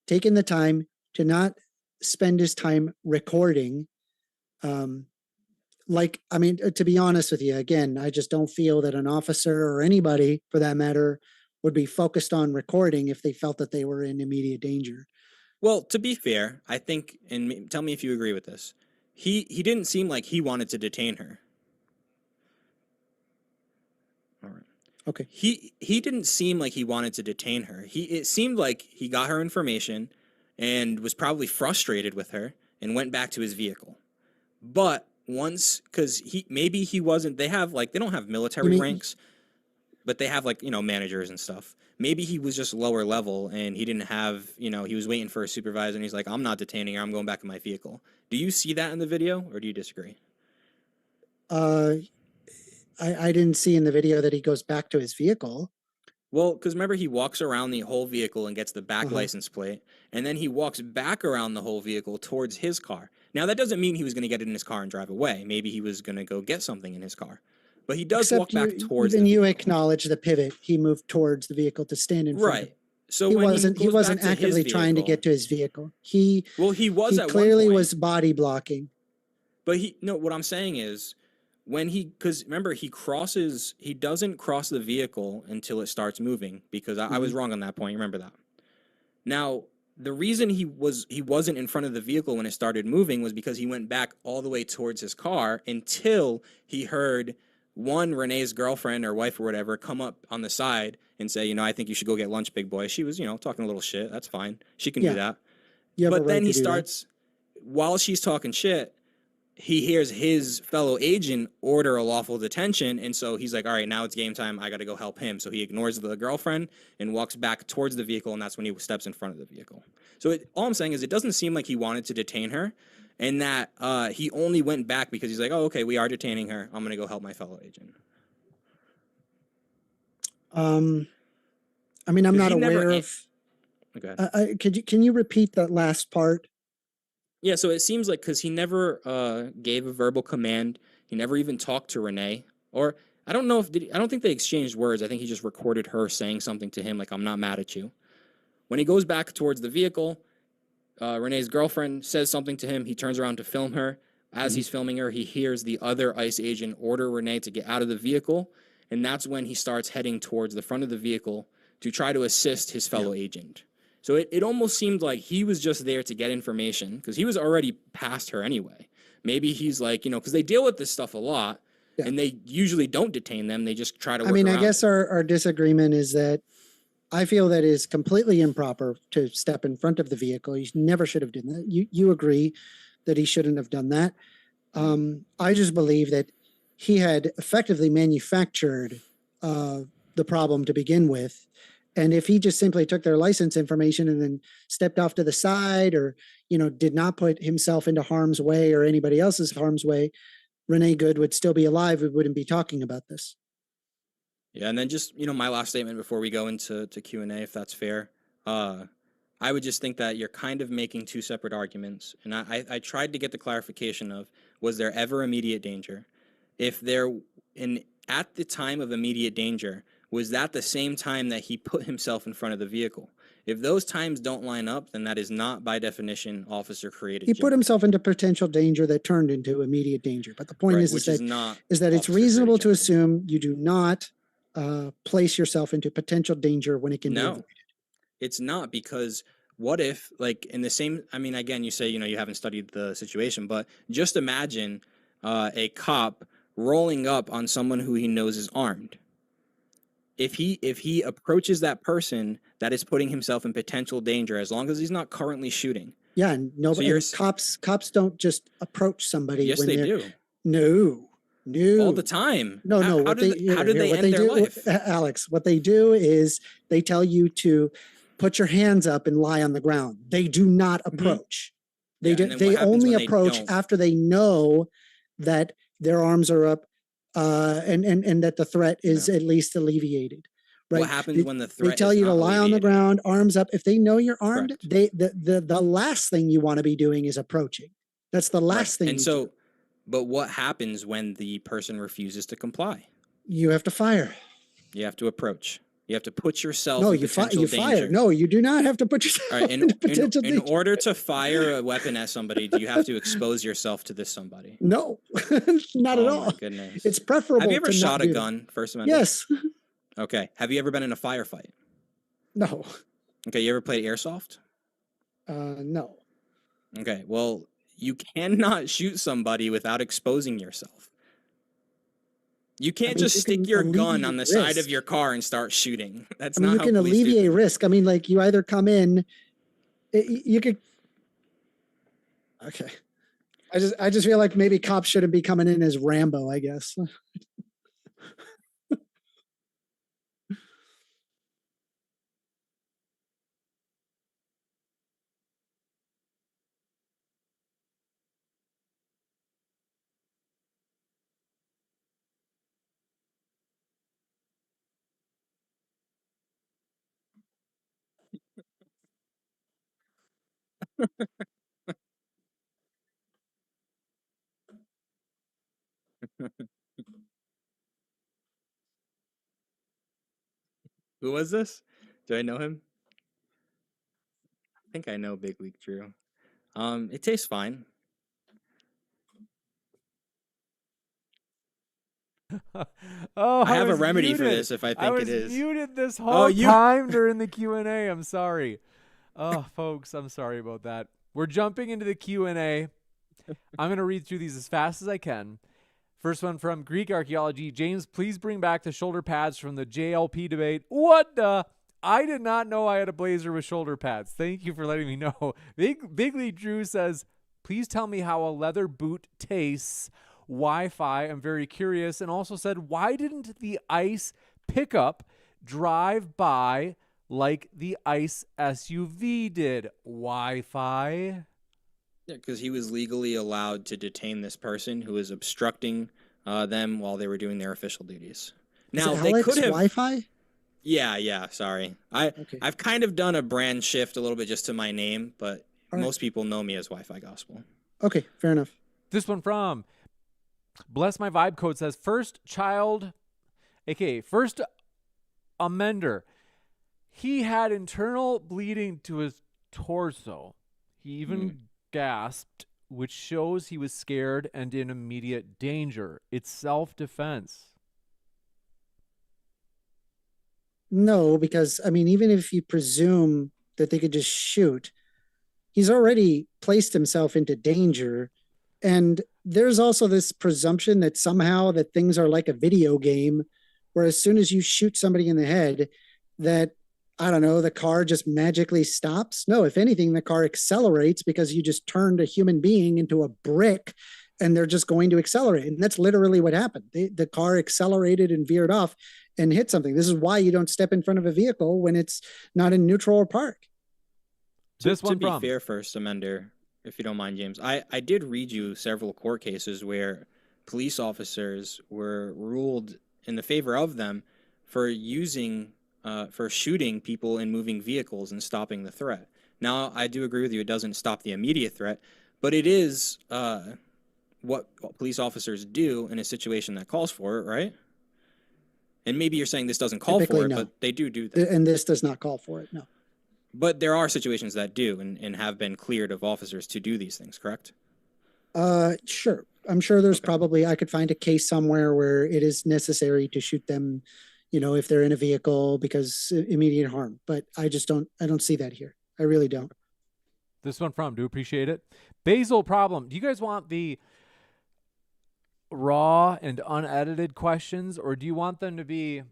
taken the time to not spend his time recording. To be honest with you, again, I just don't feel that an officer or anybody for that matter would be focused on recording if they felt that they were in immediate danger. Well, to be fair, I think, and tell me if you agree with this, he didn't seem like he wanted to detain her. All right. Okay. He didn't seem like he wanted to detain her. It seemed like he got her information and was probably frustrated with her and went back to his vehicle. But once, because he wasn't, they don't have military ranks, but they have managers and stuff. Maybe he was just lower level and he didn't have, he was waiting for a supervisor and he's like, I'm not detaining her, I'm going back in my vehicle. Do you see that in the video or do you disagree? I didn't see in the video that he goes back to his vehicle. Well, because remember, he walks around the whole vehicle and gets the back license plate, and then he walks back around the whole vehicle towards his car. Now, that doesn't mean he was going to get in his car and drive away. Maybe he was going to go get something in his car. But he does walk back towards even the you vehicle. Acknowledge the pivot. He moved towards the vehicle to stand in front of it. So he when wasn't actively trying to get to his vehicle. He clearly was body blocking. But what I'm saying is, because remember, he doesn't cross the vehicle until it starts moving, because I was wrong on that point. Remember that. Now, the reason he wasn't in front of the vehicle when it started moving was because he went back all the way towards his car until he heard Renee's girlfriend or wife or whatever come up on the side and say, I think you should go get lunch, big boy. She was, talking a little shit. That's fine. She can do that. But then he starts, while she's talking shit, he hears his fellow agent order a lawful detention, and so he's like, all right, now it's game time. I got to go help him. So he ignores the girlfriend and walks back towards the vehicle, and that's when he steps in front of the vehicle. So all I'm saying is it doesn't seem like he wanted to detain her, and that he only went back because he's like, oh, okay, we are detaining her. I'm going to go help my fellow agent. I mean, I'm not He never aware an- of. Okay. Can you repeat that last part? Yeah, so it seems like because he never gave a verbal command, he never even talked to Renee, or I don't know if I don't think they exchanged words. I think he just recorded her saying something to him, like "I'm not mad at you." When he goes back towards the vehicle, Renee's girlfriend says something to him. He turns around to film her. As he's filming her, he hears the other ICE agent order Renee to get out of the vehicle, and that's when he starts heading towards the front of the vehicle to try to assist his fellow agent. So it almost seemed like he was just there to get information because he was already past her anyway. Maybe he's like, because they deal with this stuff a lot, and they usually don't detain them. They just try to work I around guess it. our disagreement is that I feel that is completely improper to step in front of the vehicle. You never should have done that. You agree that he shouldn't have done that. I just believe that he had effectively manufactured the problem to begin with. And if he just simply took their license information and then stepped off to the side or, did not put himself into harm's way or anybody else's harm's way, Renee Good would still be alive. We wouldn't be talking about this. Yeah, and then just, my last statement before we go into Q&A, if that's fair. I would just think that you're kind of making two separate arguments. And I tried to get the clarification of, was there ever immediate danger? If at the time of immediate danger, was that the same time that he put himself in front of the vehicle? If those times don't line up, then that is not, by definition, officer-created He put jeopardy. himself into potential danger that turned into immediate danger. But the point Right, is which that not it's officer-created reasonable to jeopardy. assume you do not place yourself into potential danger when it can be No, avoided. it's not, because what if, like, in the same, again, you say, you haven't studied the situation, but just imagine a cop rolling up on someone who he knows is armed. If he approaches that person, that is putting himself in potential danger, as long as he's not currently shooting. Yeah, and nobody. So cops don't just approach somebody. Yes, when they they're, do. No. All the time. No. How do they end their life? Alex, what they do is they tell you to put your hands up and lie on the ground. They do not approach. They only approach after they know that their arms are up and that the threat is at least alleviated. Right? What happens when the threat? They tell you to lie on the ground, arms up. If they know you're armed, Correct. the last thing you want to be doing is approaching. That's the last thing. And so, but what happens when the person refuses to comply? You have to fire. You have to approach. You have to put yourself No, in you potential danger. fire. No, you do not have to put yourself All right, in potential in danger. order to fire a weapon at somebody, do you have to expose yourself to this somebody? No, not at all. Oh my goodness. It's preferable. Have you ever to shot not a do gun, First Amendment? Yes. Okay. Have you ever been in a firefight? No. Okay. You ever played airsoft? No. Okay. Well, you cannot shoot somebody without exposing yourself. You can't just stick your gun on the side of your car and start shooting. That's not how you can police do alleviate things. risk. Like you either come in, you could. Okay. I just feel like maybe cops shouldn't be coming in as Rambo, I guess. Who was this? Do I know him? I think I know Big League Drew. It tastes fine. Oh, I have a was remedy for muted. this if I think I was it is. muted this whole you- time during the Q&A. I'm sorry. Oh, folks, I'm sorry about that. We're jumping into the Q&A. I'm going to read through these as fast as I can. First one from Greek Archaeology. James, please bring back the shoulder pads from the JLP debate. What the? I did not know I had a blazer with shoulder pads. Thank you for letting me know. Big Lee Drew says, please tell me how a leather boot tastes. Wi-Fi, I'm very curious. And also said, why didn't the ICE pickup drive by like the ICE SUV did? Wi-Fi. Yeah, because he was legally allowed to detain this person who was obstructing them while they were doing their official duties. Is Now, it they Alex could have. Wi-Fi? Yeah, sorry. Okay. I've kind of done a brand shift a little bit just to my name, but All right. most people know me as Wi-Fi Gospel. Okay, fair enough. This one from Bless My Vibe Code says, first child, aka first amender. He had internal bleeding to his torso. He even gasped, which shows he was scared and in immediate danger. It's self-defense. No, because I mean, even if you presume that they could just shoot, he's already placed himself into danger. And there's also this presumption that somehow that things are like a video game, where as soon as you shoot somebody in the head, that, I don't know, the car just magically stops. No, if anything, the car accelerates because you just turned a human being into a brick and they're just going to accelerate. And that's literally what happened. The car accelerated and veered off and hit something. This is why you don't step in front of a vehicle when it's not in neutral or park. To be fair, First Amender, if you don't mind, James, I did read you several court cases where police officers were ruled in the favor of them for shooting people in moving vehicles and stopping the threat. Now, I do agree with you, it doesn't stop the immediate threat, but it is what police officers do in a situation that calls for it, right? And maybe you're saying this doesn't call Typically, for it, no. but they do that. And this does not call for it, no. But there are situations that do and have been cleared of officers to do these things, correct? Sure. I'm sure there's probably, I could find a case somewhere where it is necessary to shoot them, if they're in a vehicle because immediate harm. But I don't see that here. I really don't. This one from, do appreciate it. Basil Problem. Do you guys want the raw and unedited questions, or do you want them to be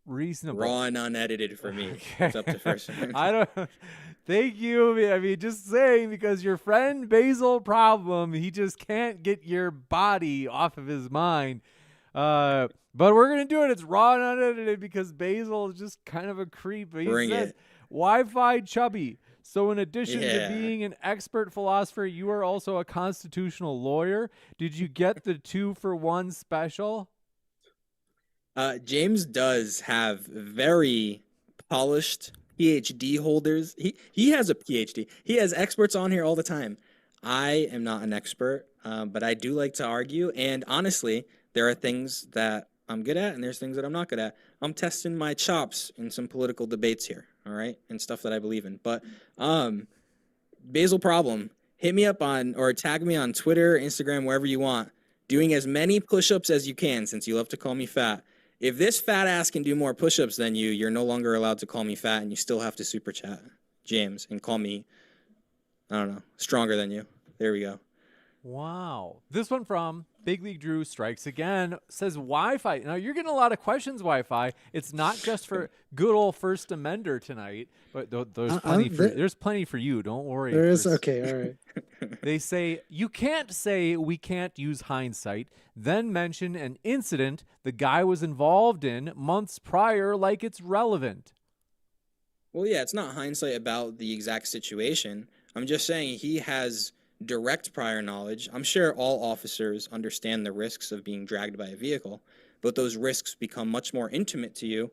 reasonable? Raw and unedited for me. Okay. It's up to First Amendment. I don't. Thank you. I mean, just saying, because your friend Basil Problem, he just can't get your body off of his mind. But we're gonna do it. It's raw and unedited because Basil is just kind of a creep. He Bring says, it. Wi-Fi chubby. So in addition Yeah. to being an expert philosopher, you are also a constitutional lawyer. Did you get the 2-for-1 special? James does have very polished PhD holders. He has a PhD. He has experts on here all the time. I am not an expert, but I do like to argue. And honestly, there are things that I'm good at and there's things that I'm not good at. I'm testing my chops in some political debates here, all right, and stuff that I believe in. But Basil Problem, hit me up on or tag me on Twitter, Instagram, wherever you want, doing as many push-ups as you can since you love to call me fat. If this fat ass can do more push-ups than you, you're no longer allowed to call me fat, and you still have to super chat James and call me, I don't know, stronger than you. There we go. Wow. This one from Big League Drew strikes again, says Wi-Fi. Now, you're getting a lot of questions, Wi-Fi. It's not just for good old First Amender tonight, but there's plenty for you. Don't worry. There is? Okay, all right. They say, you can't say we can't use hindsight, then mention an incident the guy was involved in months prior like it's relevant. Well, yeah, it's not hindsight about the exact situation. I'm just saying he has direct prior knowledge. I'm sure all officers understand the risks of being dragged by a vehicle, but those risks become much more intimate to you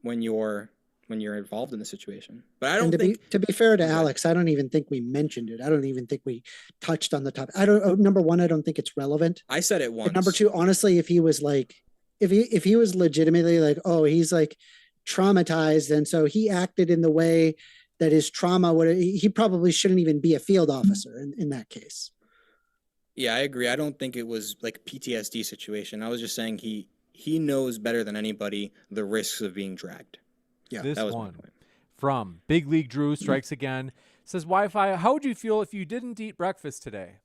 when you're involved in the situation. But I don't think to be fair to Alex, I don't even think we mentioned it. I don't even think we touched on the topic. Number one, I don't think it's relevant. I said it once. And number two, honestly, if he was like, if he was legitimately like, oh, he's like traumatized, and so he acted in the way that his trauma he probably shouldn't even be a field officer in that case. Yeah, I agree. I don't think it was like a PTSD situation. I was just saying he knows better than anybody the risks of being dragged. Yeah, this that was one my point. From Big League Drew strikes again, says Wi-Fi, how would you feel if you didn't eat breakfast today?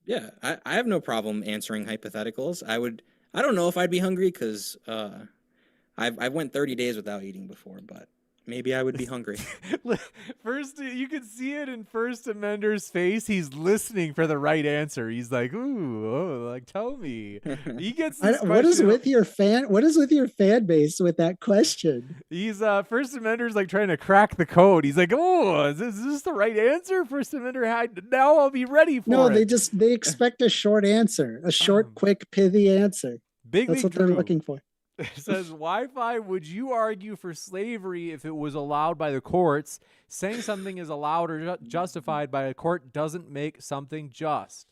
Yeah, I have no problem answering hypotheticals. I don't know if I'd be hungry because I went 30 days without eating before, but maybe I would be hungry. First, you can see it in First Amender's face. He's listening for the right answer. He's like, "Ooh, oh, like tell me." He gets this What is question- with your fan base with that question? He's First Amender's like trying to crack the code. He's like, "Oh, is this the right answer?" First Amender had. Now I'll be ready for No, it. they expect a short answer, a short, quick, pithy answer. Big That's League what they're Drew looking for. says, Wi-Fi, would you argue for slavery if it was allowed by the courts? Saying something is allowed or justified by a court doesn't make something just.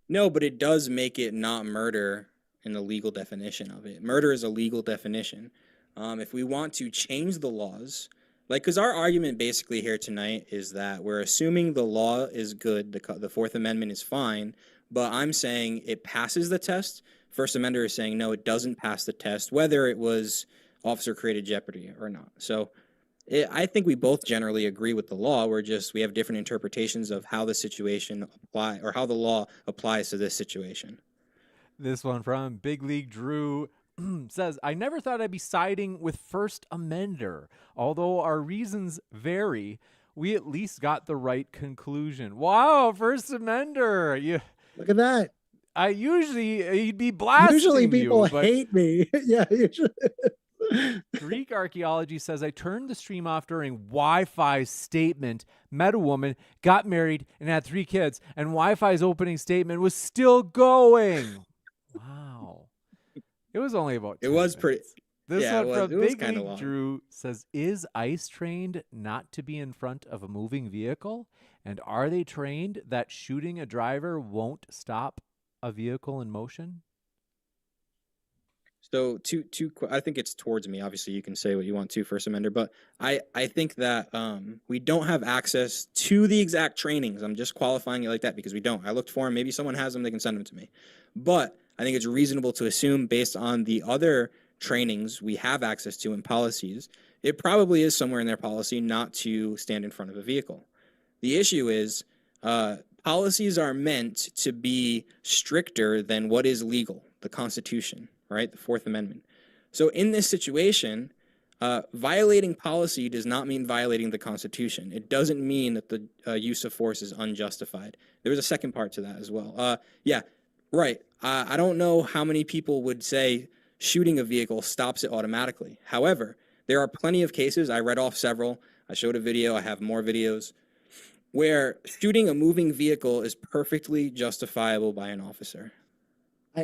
No, but it does make it not murder in the legal definition of it. Murder is a legal definition. If we want to change the laws, because our argument basically here tonight is that we're assuming the law is good, the Fourth Amendment is fine, but I'm saying it passes the test. First Amender is saying, no, it doesn't pass the test, whether it was officer-created jeopardy or not. So I think we both generally agree with the law. We have different interpretations of how the situation or how the law applies to this situation. This one from Big League Drew says, I never thought I'd be siding with First Amender. Although our reasons vary, we at least got the right conclusion. Wow, First Amender. Look at that. He'd be blasting Usually people you, but hate me. Yeah, usually. Greek archaeology says I turned the stream off during Wi-Fi's statement, met a woman, got married, and had 3 kids, and Wi-Fi's opening statement was still going. Wow. It was only about 10 It was minutes. pretty. This Yeah, one from it was Big kinda League long. Drew says, is ICE trained not to be in front of a moving vehicle? And are they trained that shooting a driver won't stop a vehicle in motion? So I think it's towards me. Obviously, you can say what you want to, First Amender, but I think that we don't have access to the exact trainings. I'm just qualifying it like that because we don't. I looked for them. Maybe someone has them. They can send them to me. But I think it's reasonable to assume, based on the other trainings we have access to and policies, it probably is somewhere in their policy not to stand in front of a vehicle. The issue is policies are meant to be stricter than what is legal, the Constitution, right? The Fourth Amendment. So in this situation, violating policy does not mean violating the Constitution. It doesn't mean that the use of force is unjustified. There was a second part to that as well. Yeah, right. I don't know how many people would say shooting a vehicle stops it automatically. However, there are plenty of cases. I read off several. I showed a video. I have more videos where shooting a moving vehicle is perfectly justifiable by an officer.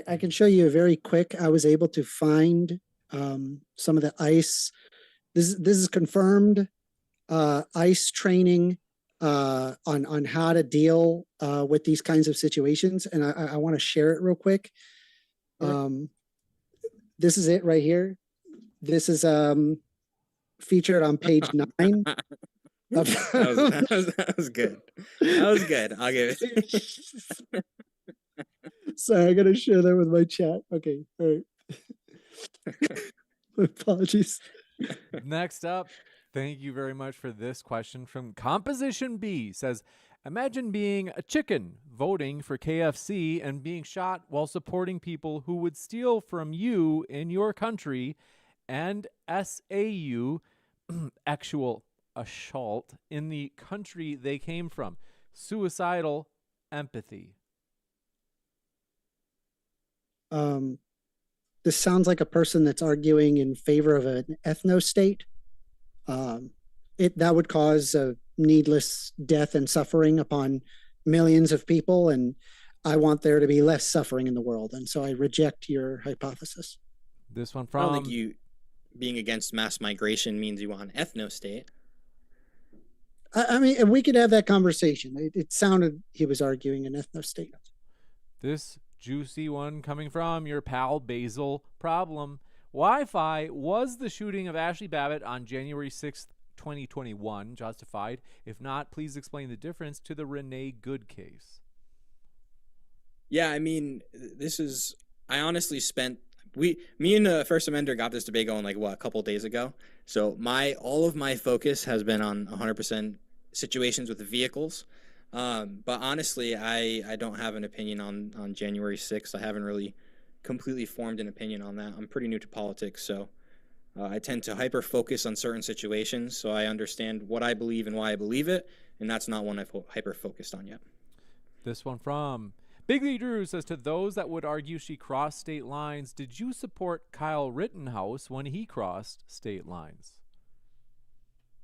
I can show you a very quick. I was able to find some of the ICE. This is confirmed ICE training on how to deal with these kinds of situations, and I want to share it real quick. This is it right here. This is featured on page 9. That was good. That was good. I'll give it. Sorry, I gotta share that with my chat. Okay, all right. Apologies. Next up, thank you very much for this question from Composition B. Says, imagine being a chicken voting for KFC and being shot while supporting people who would steal from you in your country, and SAU, actual assault, in the country they came from. Suicidal empathy. This sounds like a person that's arguing in favor of an ethno-state. That would cause a needless death and suffering upon millions of people, and I want there to be less suffering in the world, and so I reject your hypothesis. This one I from... don't think you being against mass migration means you want an ethno-state. I mean, we could have that conversation. It sounded he was arguing an ethno-state. This juicy one coming from your pal Basil Problem. Wi-Fi, was the shooting of Ashley Babbitt on January 6th, 2021 justified? If not, please explain the difference to the Renee Good case. Yeah, I mean, I honestly spent, me and First Amender got this debate going a couple days ago. So all of my focus has been on 100% situations with vehicles. But honestly, I don't have an opinion on January 6th. I haven't really completely formed an opinion on that. I'm pretty new to politics, so I tend to hyper focus on certain situations, so I understand what I believe and why I believe it, and that's not one I've hyper focused on yet. This one from Big Lee Drew says, to those that would argue she crossed state lines, did you support Kyle Rittenhouse when he crossed state lines?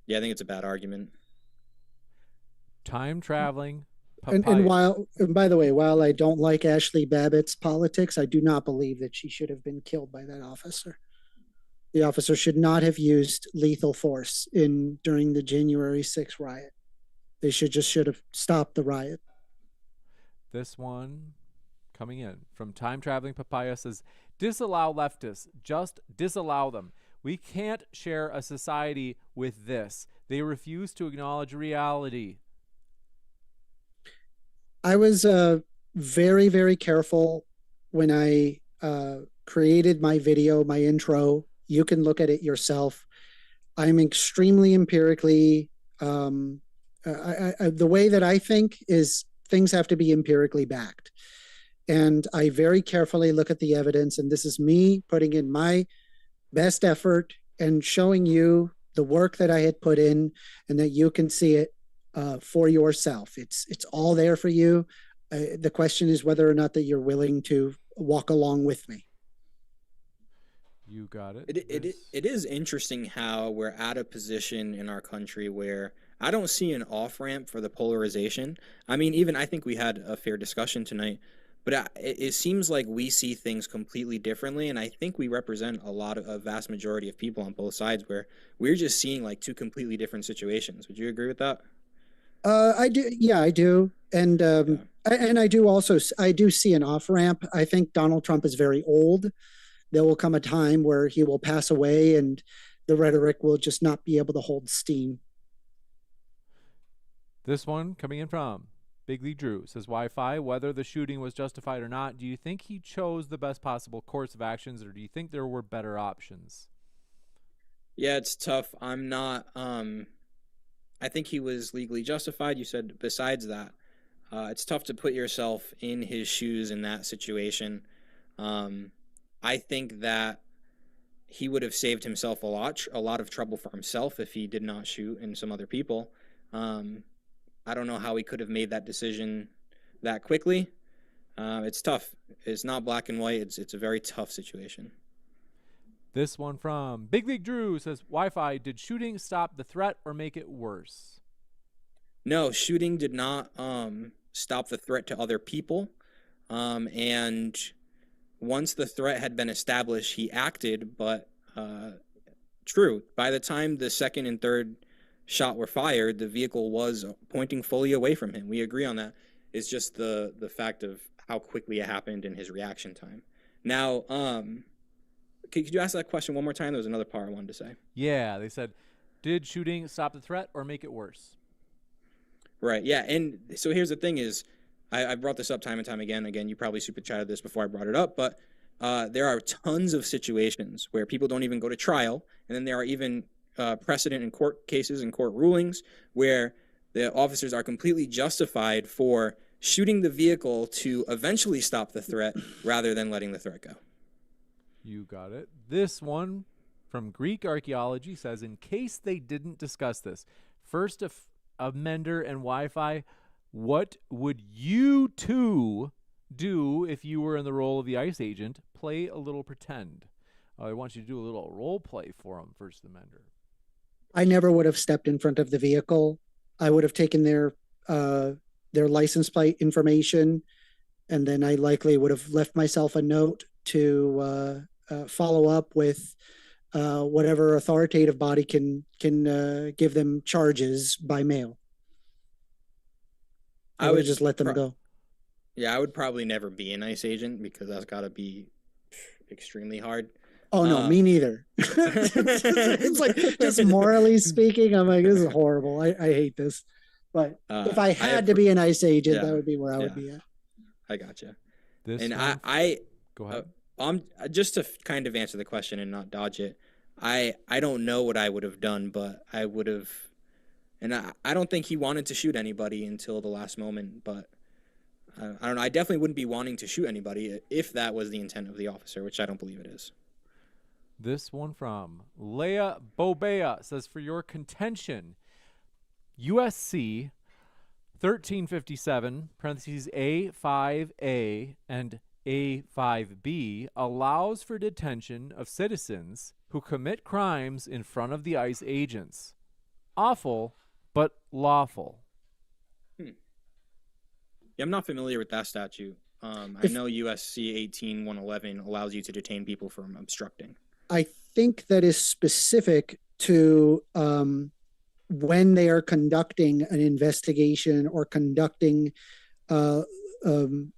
Yeah, I think it's a bad argument. Time traveling. And by the way, while I don't like Ashley Babbitt's politics, I do not believe that she should have been killed by that officer. The officer should not have used lethal force during the January 6th riot. They should have stopped the riot. This one coming in from Time Traveling Papaya says, disallow leftists. Just disallow them. We can't share a society with this. They refuse to acknowledge reality. I was very, very careful when I created my video, my intro. You can look at it yourself. I'm extremely empirically, the way that I think is things have to be empirically backed. And I very carefully look at the evidence, and this is me putting in my best effort and showing you the work that I had put in, and that you can see it for yourself. It's all there for you. The question is whether or not that you're willing to walk along with me. You got it. It is interesting how we're at a position in our country where I don't see an off-ramp for the polarization. I mean, even I think we had a fair discussion tonight, but it seems like we see things completely differently, and I think we represent a vast majority of people on both sides where we're just seeing like two completely different situations. Would you agree with that? I do. Yeah, I do. And I do see an off-ramp. I think Donald Trump is very old. There will come a time where he will pass away and the rhetoric will just not be able to hold steam. This one coming in from Big Lee Drew says, Wi-Fi, whether the shooting was justified or not, do you think he chose the best possible course of actions, or do you think there were better options? Yeah, it's tough. I'm not, I think he was legally justified. You said besides that, it's tough to put yourself in his shoes in that situation. I think that he would have saved himself a lot of trouble for himself if he did not shoot and some other people. I don't know how he could have made that decision that quickly. It's tough. It's not black and white. It's a very tough situation. This one from Big League Drew says, Wi-Fi, did shooting stop the threat or make it worse? No, shooting did not stop the threat to other people. And once the threat had been established, he acted, but true. By the time the second and third shot were fired, the vehicle was pointing fully away from him. We agree on that. It's just the fact of how quickly it happened and his reaction time. Now, could you ask that question one more time? There was another part I wanted to say. Yeah, they said, did shooting stop the threat or make it worse? Right, yeah, and so here's the thing is, I brought this up time and time again. Again, you probably super chatted this before I brought it up, but there are tons of situations where people don't even go to trial, and then there are even precedent in court cases and court rulings where the officers are completely justified for shooting the vehicle to eventually stop the threat rather than letting the threat go. You got it. This one from Greek Archaeology says, in case they didn't discuss this, First Amender and Wi-Fi, what would you two do if you were in the role of the ICE agent? Play a little pretend. I want you to do a little role play for them, First Amender. I never would have stepped in front of the vehicle. I would have taken their license plate information, and then I likely would have left myself a note to follow up with whatever authoritative body can give them charges by mail. I would just let them go. Yeah, I would probably never be an ICE agent because that's got to be extremely hard. Oh, no, me neither. It's like, just morally speaking, I'm like, this is horrible. I hate this. But if I had to be an ICE agent, that would be where I would be at. I gotcha. I go ahead. Just to kind of answer the question and not dodge it, I don't know what I would have done, but I would have, and I don't think he wanted to shoot anybody until the last moment, but I don't know. I definitely wouldn't be wanting to shoot anybody if that was the intent of the officer, which I don't believe it is. This one from Leia Bobea says, for your contention, USC 1357, parentheses A5A and A5B, allows for detention of citizens who commit crimes in front of the ICE agents. Awful, but lawful. Yeah, I'm not familiar with that statute. I know USC 18111 allows you to detain people from obstructing. I think that is specific to when they are conducting an investigation or conducting dealing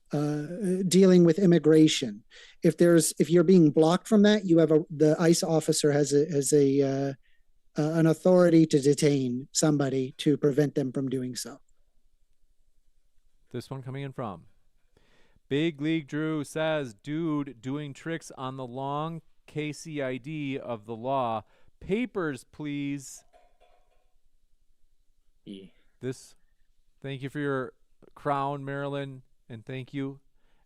with immigration. If you're being blocked from that, you have the ICE officer has an authority to detain somebody to prevent them from doing so. This one coming in from Big League Drew says, dude doing tricks on the long KCID of the law. Papers, please. Yeah. Thank you for your crown, Marilyn, and thank you,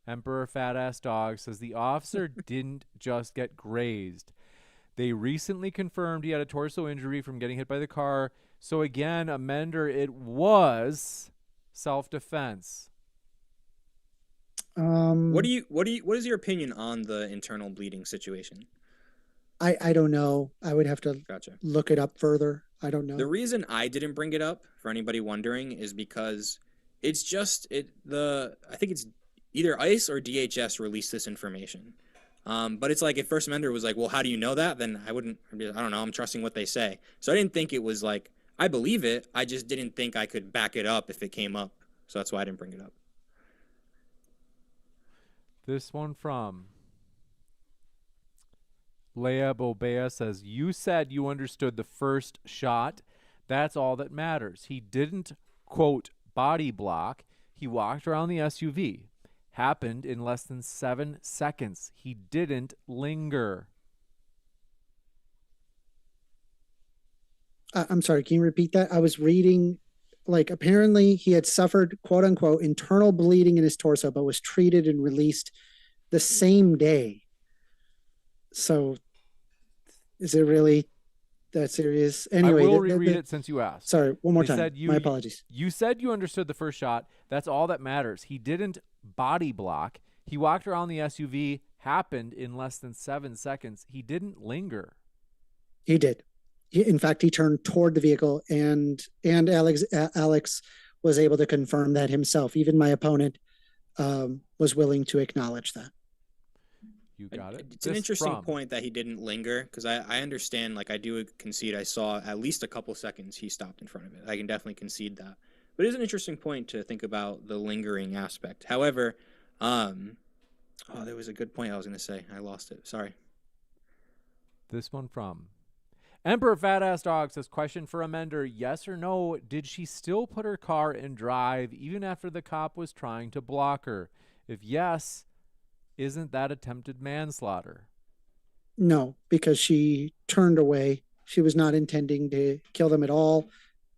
Emperor Fat Ass Dog. Says the officer didn't just get grazed. They recently confirmed he had a torso injury from getting hit by the car. So again, amender, it was self-defense. What is your opinion on the internal bleeding situation? I don't know. I would have to look it up further. I don't know. The reason I didn't bring it up, for anybody wondering, is because it's just I think it's either ICE or DHS released this information. But it's like if First Amender was like, well, how do you know that? Then I don't know. I'm trusting what they say. So I didn't think it was like, I believe it. I just didn't think I could back it up if it came up. So that's why I didn't bring it up. This one from Leia Bobea says, you said you understood the first shot. That's all that matters. He didn't, quote, body block. He walked around the SUV. Happened in less than 7 seconds. He didn't linger. I'm sorry, can you repeat that? I was reading, like, apparently he had suffered, quote unquote, internal bleeding in his torso, but was treated and released the same day. So is it really that serious? Anyway, I will reread it since you asked. Sorry, one more time. My apologies. You said you understood the first shot. That's all that matters. He didn't body block. He walked around the SUV. Happened in less than 7 seconds. He didn't linger. He did. In fact, he turned toward the vehicle, and Alex was able to confirm that himself. Even my opponent was willing to acknowledge that. You got it. It's an interesting point that he didn't linger, because I understand, like, I do concede I saw at least a couple seconds he stopped in front of it. I can definitely concede that. But it is an interesting point to think about the lingering aspect. However, there was a good point I was going to say. I lost it. Sorry. This one from Emperor Fat Ass Dog says, question for amender, yes or no, did she still put her car in drive even after the cop was trying to block her? If yes, isn't that attempted manslaughter? No, because she turned away. She was not intending to kill them at all.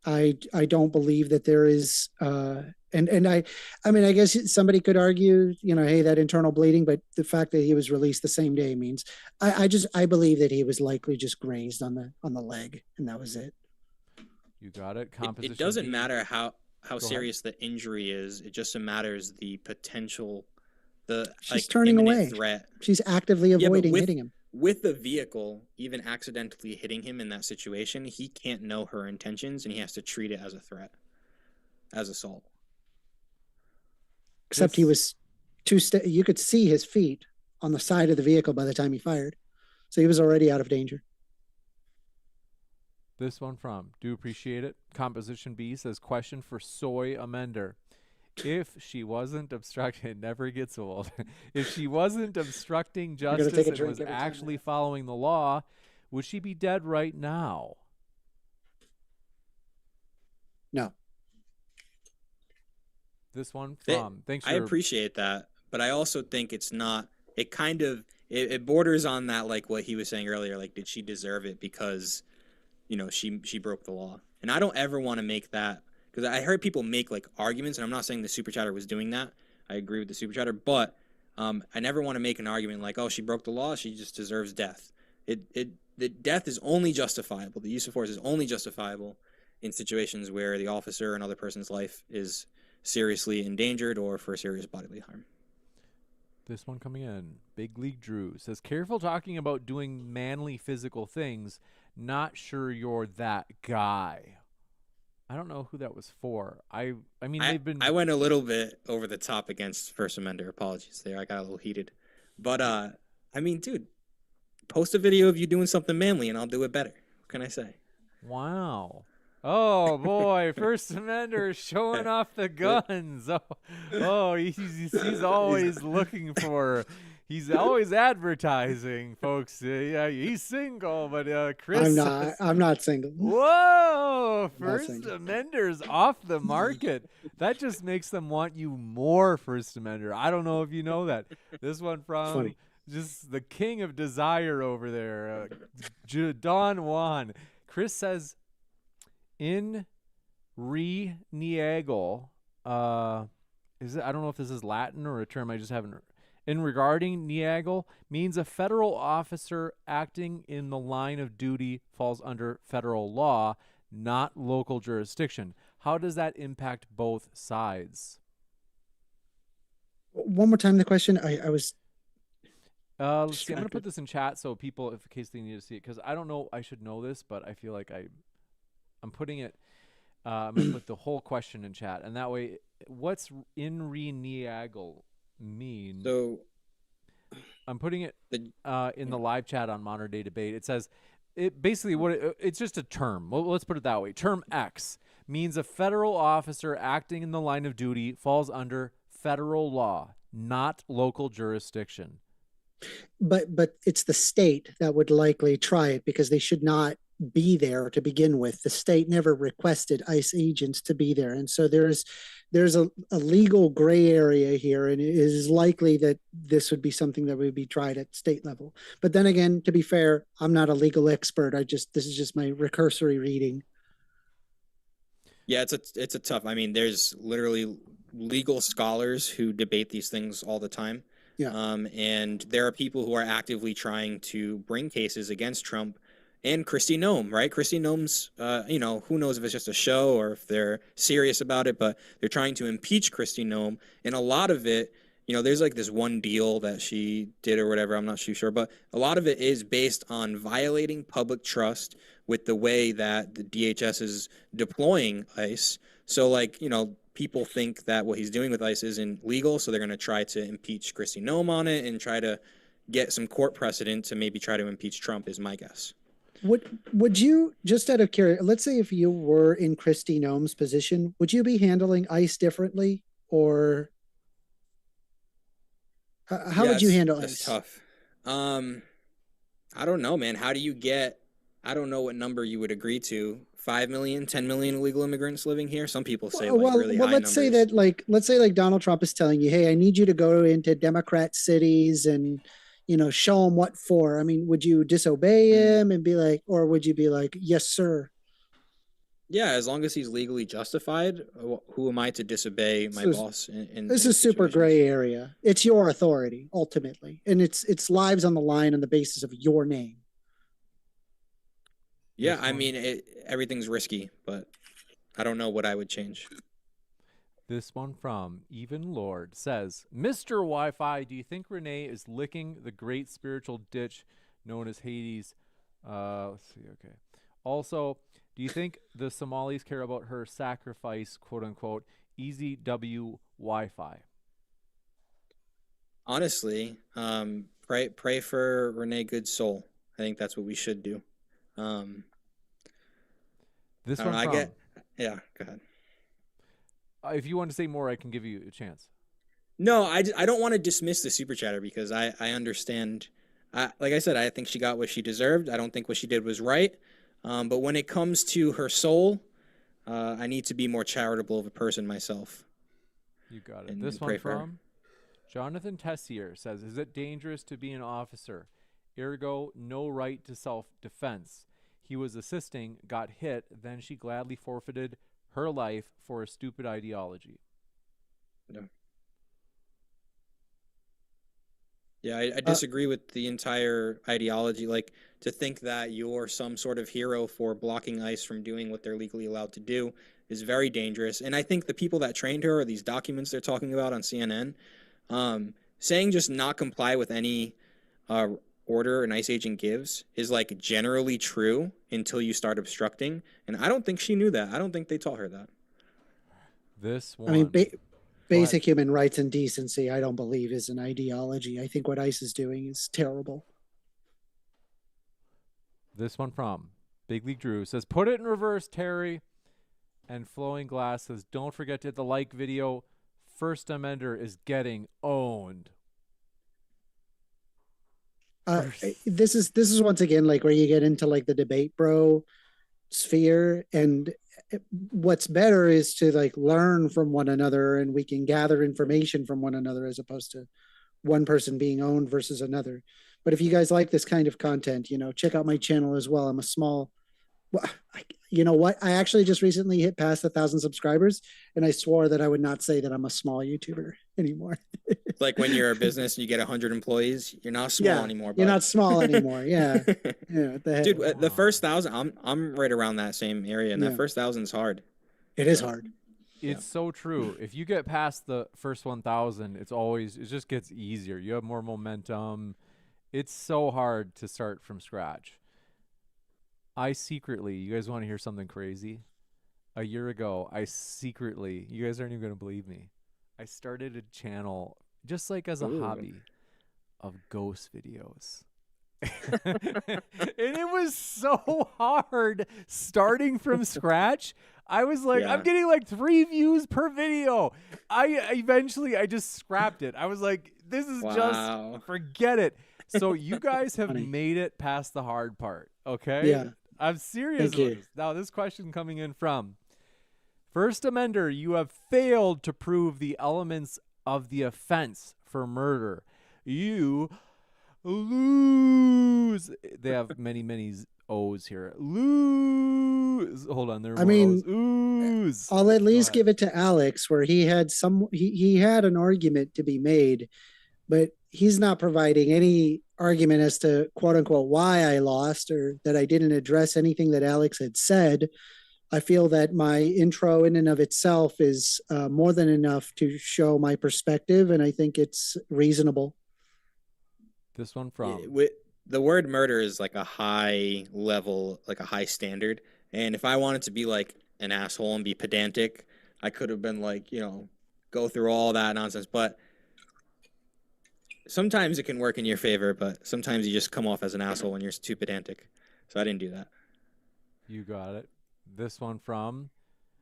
I don't believe that there is, and I mean, I guess somebody could argue, hey, that internal bleeding, but the fact that he was released the same day means I believe that he was likely just grazed on the leg, and that was it. You got it. It doesn't matter how serious the injury is. It just matters the potential, she's turning away. Threat. She's actively avoiding hitting him. With the vehicle, even accidentally hitting him in that situation, he can't know her intentions, and he has to treat it as a threat, as assault. Except he was you could see his feet on the side of the vehicle by the time he fired. So he was already out of danger. This one from Do Appreciate It. Composition B says, question for Soy Amender. If she wasn't obstructing, it never gets old. If she wasn't obstructing justice and was actually following the law, would she be dead right now? No. This one from I appreciate that, but I also think it's not. It kind of it borders on that, like what he was saying earlier. Like, did she deserve it because, she broke the law? And I don't ever want to make that. Because I heard people make, like, arguments, and I'm not saying the super chatter was doing that. I agree with the super chatter, but I never want to make an argument like, oh, she broke the law, she just deserves death. The death is only justifiable. The use of force is only justifiable in situations where the officer or another person's life is seriously endangered or for serious bodily harm. This one coming in. Big League Drew says, careful talking about doing manly physical things. Not sure you're that guy. I don't know who that was for. I mean, they've been. I went a little bit over the top against First Amender. Apologies there. I got a little heated. But, I mean, dude, post a video of you doing something manly and I'll do it better. What can I say? Wow. Oh boy, First Amender showing off the guns. Oh, he's always looking for. He's always advertising, folks. Yeah, he's single, but Chris. I'm not single. Whoa! First Amender's off the market. That just makes them want you more, First Amender. I don't know if you know that. This one from just the king of desire over there, Don Juan. Chris says, in re-niegal, is it? I don't know if this is Latin or a term I just haven't. In regarding niegal means a federal officer acting in the line of duty falls under federal law, not local jurisdiction. How does that impact both sides? One more time, the question. I was. Let's see. I'm going to put this in chat so people, in case they need to see it, because I don't know. I should know this, but I feel like I'm putting it. I'm going to put the whole question in chat, and that way, what's in re-niegal mean? So I'm putting it in the live chat on Modern Day Debate. It says it basically it's just a term. Well, let's put it that way. Term X means a federal officer acting in the line of duty falls under federal law, not local jurisdiction. But it's the state that would likely try it because they should not be there to begin with. The state never requested ICE agents to be there. And so there's a legal gray area here, and it is likely that this would be something that would be tried at state level. But then again, to be fair, I'm not a legal expert. This is just my recursory reading. Yeah, it's a tough. I mean, there's literally legal scholars who debate these things all the time. Yeah. And there are people who are actively trying to bring cases against Trump and Kristi Noem, right? Kristi Noem's, who knows if it's just a show or if they're serious about it, but they're trying to impeach Kristi Noem. And a lot of it, there's like this one deal that she did or whatever, I'm not too sure, but a lot of it is based on violating public trust with the way that the DHS is deploying ICE. So people think that what he's doing with ICE isn't legal, so they're going to try to impeach Kristi Noem on it and try to get some court precedent to maybe try to impeach Trump is my guess. Would you, just out of curiosity, let's say if you were in Kristi Noem's position, would you be handling ICE differently, or how would you handle ICE? That's tough. I don't know, man. How do you get? I don't know what number you would agree to. 5 million, 10 million illegal immigrants living here. Some people say really high let's numbers. Let's say Donald Trump is telling you, hey, I need you to go into Democrat cities and show him what for. I mean, would you disobey him and be like, or would you be like, yes, sir? Yeah, as long as he's legally justified, who am I to disobey my boss? This is super gray area. It's your authority ultimately, and it's lives on the line on the basis of your name. Yeah, I mean, everything's risky, but I don't know what I would change. This one from Even Lord says, Mr. Wi-Fi, do you think Renee is licking the great spiritual ditch known as Hades? Let's see, okay. Also, do you think the Somalis care about her sacrifice, quote unquote, easy W Wi-Fi? Honestly, pray for Renee Good's soul. I think that's what we should do. This one yeah, go ahead. If you want to say more, I can give you a chance. No, I don't want to dismiss the super chatter because I understand. Like I said, I think she got what she deserved. I don't think what she did was right. But when it comes to her soul, I need to be more charitable of a person myself. You got it. This one from Jonathan Tessier says, is it dangerous to be an officer? Ergo, no right to self-defense. He was assisting, got hit, then she gladly forfeited her life for a stupid ideology. Yeah. Yeah, I disagree with the entire ideology. Like, to think that you're some sort of hero for blocking ICE from doing what they're legally allowed to do is very dangerous. And I think the people that trained her, or these documents they're talking about on CNN, saying just not comply with any order an ICE agent gives is like generally true until you start obstructing. And I don't think she knew that. I don't think they taught her that. This I mean, one. Go ahead. basic human rights and decency, I don't believe is an ideology. I think what ICE is doing is terrible. This one from Big League Drew says, put it in reverse, Terry. And Flowing Glass says, don't forget to hit the like video. First Amender is getting owned. This is once again like where you get into like the debate bro sphere, and what's better is to like learn from one another, and we can gather information from one another as opposed to one person being owned versus another. But if you guys like this kind of content, check out my channel as well. I'm a small, you know what? I actually just recently hit past 1,000 subscribers, and I swore that I would not say that I'm a small YouTuber anymore. Like when you're a business and you get 100 employees, you're not small anymore. You're not small anymore. Yeah. Yeah. What the heck? Dude, the first 1,000, I'm right around that same area, and that first 1,000 is hard. It is hard. It's so true. If you get past the first 1,000, it just gets easier. You have more momentum. It's so hard to start from scratch. You guys want to hear something crazy? A year ago, you guys aren't even going to believe me, I started a channel just like as a hobby of ghost videos. And it was so hard starting from scratch. I was like, I'm getting like 3 views per video. I just scrapped it. I was like, this is just, forget it. So you guys have made it past the hard part. Okay. Yeah. I'm serious. Now this question coming in from First Amender, you have failed to prove the elements of the offense for murder. You lose. They have many O's here. Lose. Hold on. There. Ooze. I'll at least give it to Alex, where he had he had an argument to be made, but he's not providing any argument as to quote unquote why I lost, or that I didn't address anything that Alex had said. I feel that my intro in and of itself is more than enough to show my perspective, and I think it's reasonable. This one from the word murder is like a high level, like a high standard. And if I wanted to be like an asshole and be pedantic, I could have been like, go through all that nonsense. But sometimes it can work in your favor, but sometimes you just come off as an asshole when you're too pedantic. So I didn't do that. You got it. This one from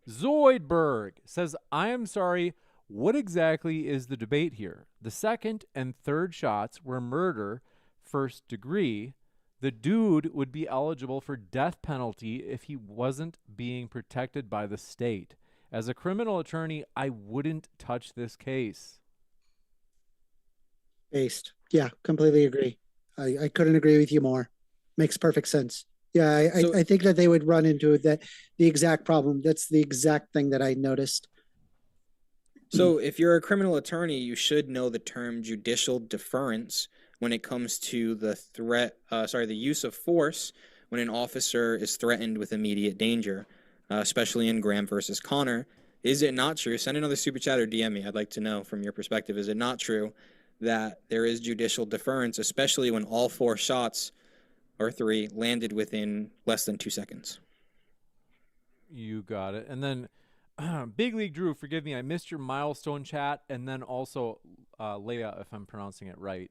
Zoidberg says, I am sorry. What exactly is the debate here? The second and third shots were murder, first degree. The dude would be eligible for death penalty if he wasn't being protected by the state. As a criminal attorney, I wouldn't touch this case. Based. Yeah, completely agree. I couldn't agree with you more. Makes perfect sense. Yeah, I think that they would run into the exact problem. That's the exact thing that I noticed. So if you're a criminal attorney, you should know the term judicial deference when it comes to the the use of force when an officer is threatened with immediate danger, especially in Graham versus Connor. Is it not true? Send another super chat or DM me. I'd like to know from your perspective. Is it not true that there is judicial deference, especially when all 4 shots or 3 landed within less than 2 seconds? You got it. And then Big League Drew, forgive me, I missed your milestone chat, and then also Leia, if I'm pronouncing it right.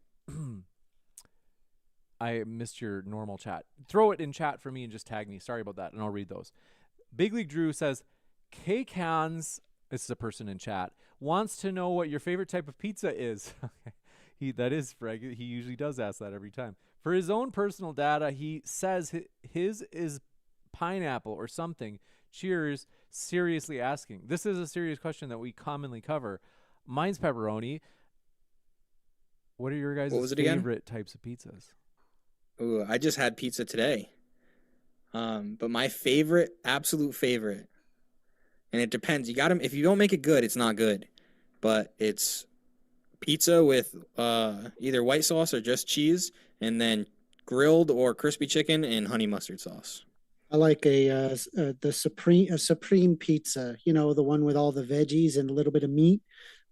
I missed your normal chat. Throw it in chat for me and just tag me. Sorry about that, and I'll read those. Big League Drew says, K-Cans, this is a person in chat, wants to know what your favorite type of pizza is. That is, Greg, he usually does ask that every time. For his own personal data, he says his is pineapple or something. Cheers. Seriously asking. This is a serious question that we commonly cover. Mine's pepperoni. What are your guys' favorite types of pizzas? Ooh, I just had pizza today. But my favorite, absolute favorite, and it depends. You got them. If you don't make it good, it's not good. But it's pizza with either white sauce or just cheese, and then grilled or crispy chicken and honey mustard sauce. I like the supreme pizza. You know, the one with all the veggies and a little bit of meat.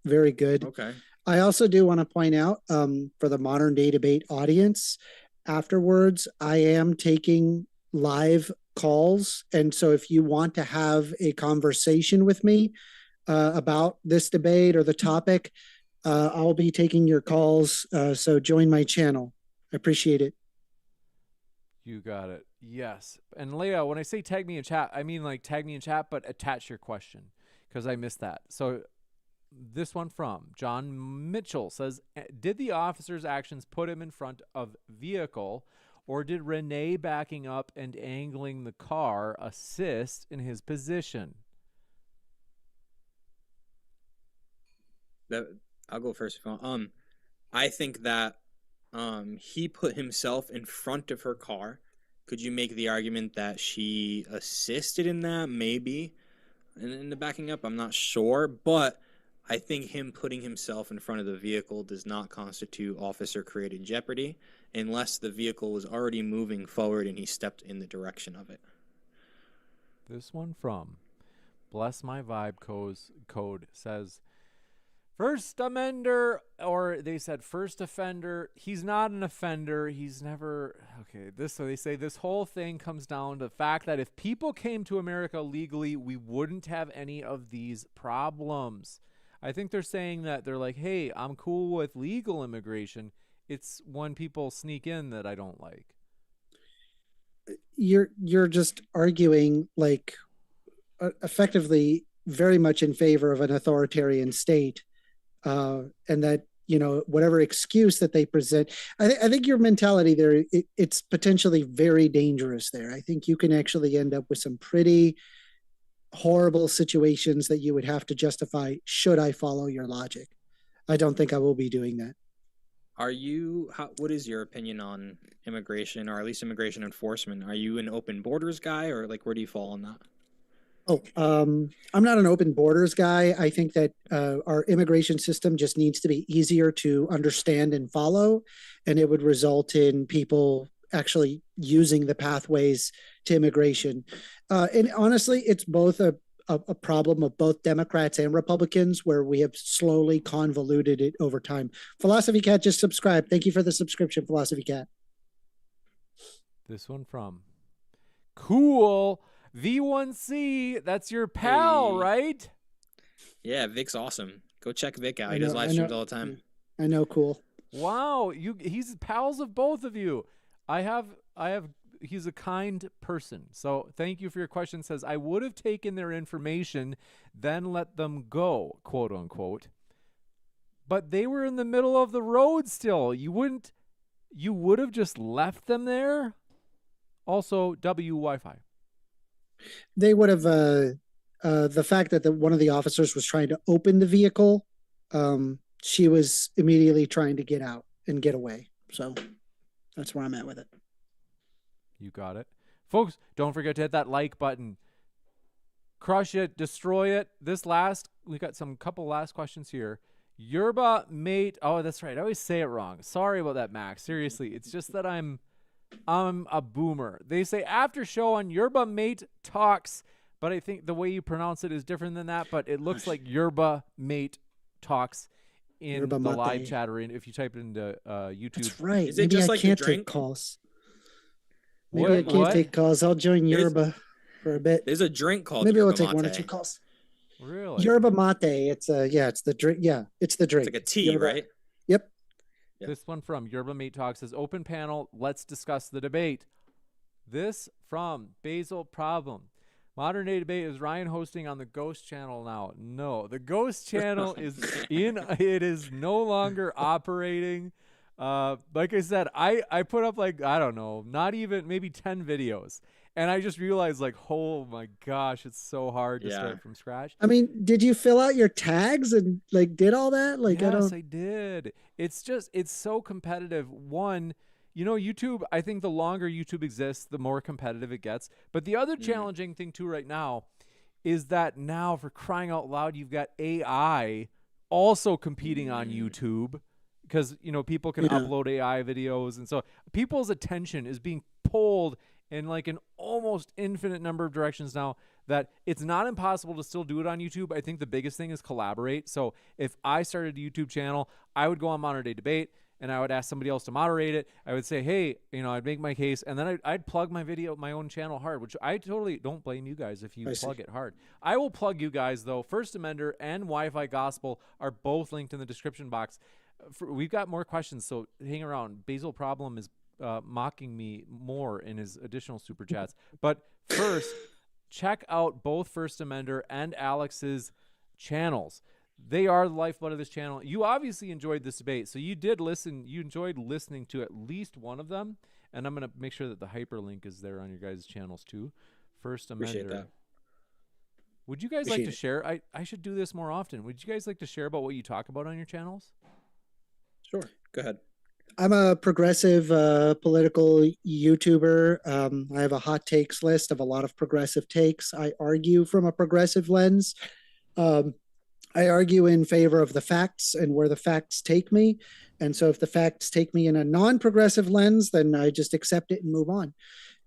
Very good. Okay. I also do want to point out for the modern day debate audience, afterwards, I am taking live calls. And so if you want to have a conversation with me about this debate or the topic, I'll be taking your calls. So join my channel. I appreciate it. You got it. Yes. And Leah, when I say tag me in chat, I mean like tag me in chat, but attach your question because I missed that. So this one from John Mitchell says, did the officer's actions put him in front of vehicle, or did Renee backing up and angling the car assist in his position? I'll go first. I think that he put himself in front of her car. Could you make the argument that she assisted in that? Maybe in the backing up. I'm not sure, but I think him putting himself in front of the vehicle does not constitute officer created jeopardy unless the vehicle was already moving forward and he stepped in the direction of it. This one from Bless My Vibe Code says, first amender, or they said first offender. He's not an offender. He's never, okay, so they say this whole thing comes down to the fact that if people came to America legally, we wouldn't have any of these problems. I think they're saying that they're like, hey, I'm cool with legal immigration. It's when people sneak in that I don't like. You're just arguing like effectively very much in favor of an authoritarian state, and that, you know, whatever excuse that they present, I think your mentality there, it's potentially very dangerous there. I think you can actually end up with some pretty horrible situations that you would have to justify should I follow your logic. I don't think I will be doing that. What is your opinion on immigration, or at least immigration enforcement? Are you an open borders guy, or like where do you fall on that? I'm not an open borders guy. I think that our immigration system just needs to be easier to understand and follow, and it would result in people actually using the pathways to immigration. And honestly, it's both a problem of both Democrats and Republicans, where we have slowly convoluted it over time. Philosophy Cat just subscribed. Thank you for the subscription, Philosophy Cat. This one from Cool V1C. That's your pal, right? Yeah, Vic's awesome. Go check Vic out. He does live streams all the time. I know, Cool. Wow, he's pals of both of you. He's a kind person. So thank you for your question. Says, I would have taken their information, then let them go, quote unquote. But they were in the middle of the road still. You would have just left them there? Also, Wi-Fi. They would have, the fact that one of the officers was trying to open the vehicle, she was immediately trying to get out and get away. So that's where I'm at with it. You got it. Folks, don't forget to hit that like button. Crush it, destroy it. We got couple last questions here. Yerba mate. Oh, that's right. I always say it wrong. Sorry about that, Max. Seriously, it's just that I'm a boomer. They say after show on Yerba mate talks, but I think the way you pronounce it is different than that, but it looks like Yerba mate talks in Yerba the mate. live chat or if you type it into YouTube. That's right. Is it Maybe just I like can't the drink? take calls. Maybe I can't take calls. I'll join Yerba for a bit. There's a drink called Maybe Yerba we'll take mate. one or two calls. Really? Yerba mate. It's the drink. Yeah, it's the drink. It's like a tea, Yerba. right? Yep. This one from Yerba Mate Talk says, open panel, let's discuss the debate. This from Basil Problem. Modern Day Debate, is Ryan hosting on the Ghost Channel now? No, the Ghost Channel it is no longer operating. Like I said, I put up like, I don't know, not even maybe 10 videos. And I just realized like, oh my gosh, it's so hard to start from scratch. I mean, did you fill out your tags and like did all that? Like, yes, I did. It's so competitive. One, YouTube, I think the longer YouTube exists, the more competitive it gets. But the other challenging thing too right now is that now, for crying out loud, you've got AI also competing on YouTube because, people can upload AI videos. And so people's attention is being pulled in like an almost infinite number of directions now that it's not impossible to still do it on YouTube. I think the biggest thing is collaborate. So if I started a YouTube channel, I would go on Modern Day Debate and I would ask somebody else to moderate it. I would say, hey, I'd make my case, and then I'd plug my own channel hard, which I totally don't blame you guys if you plug it hard. I will plug you guys, though. First Amender and Wi-Fi Gospel are both linked in the description box. We've got more questions, so hang around. Basil Problem is mocking me more in his additional super chats. But first, check out both First Amender and Alex's channels. They are the lifeblood of this channel. You obviously enjoyed this debate, so you did listen. You enjoyed listening to at least one of them, and I'm going to make sure that the hyperlink is there on your guys' channels too. First Amender. Appreciate that. Would you guys like to share? I should do this more often. Would you guys like to share about what you talk about on your channels? Sure. Go ahead. I'm a progressive political YouTuber. I have a hot takes list of a lot of progressive takes. I argue from a progressive lens. I argue in favor of the facts and where the facts take me. And so if the facts take me in a non-progressive lens, then I just accept it and move on.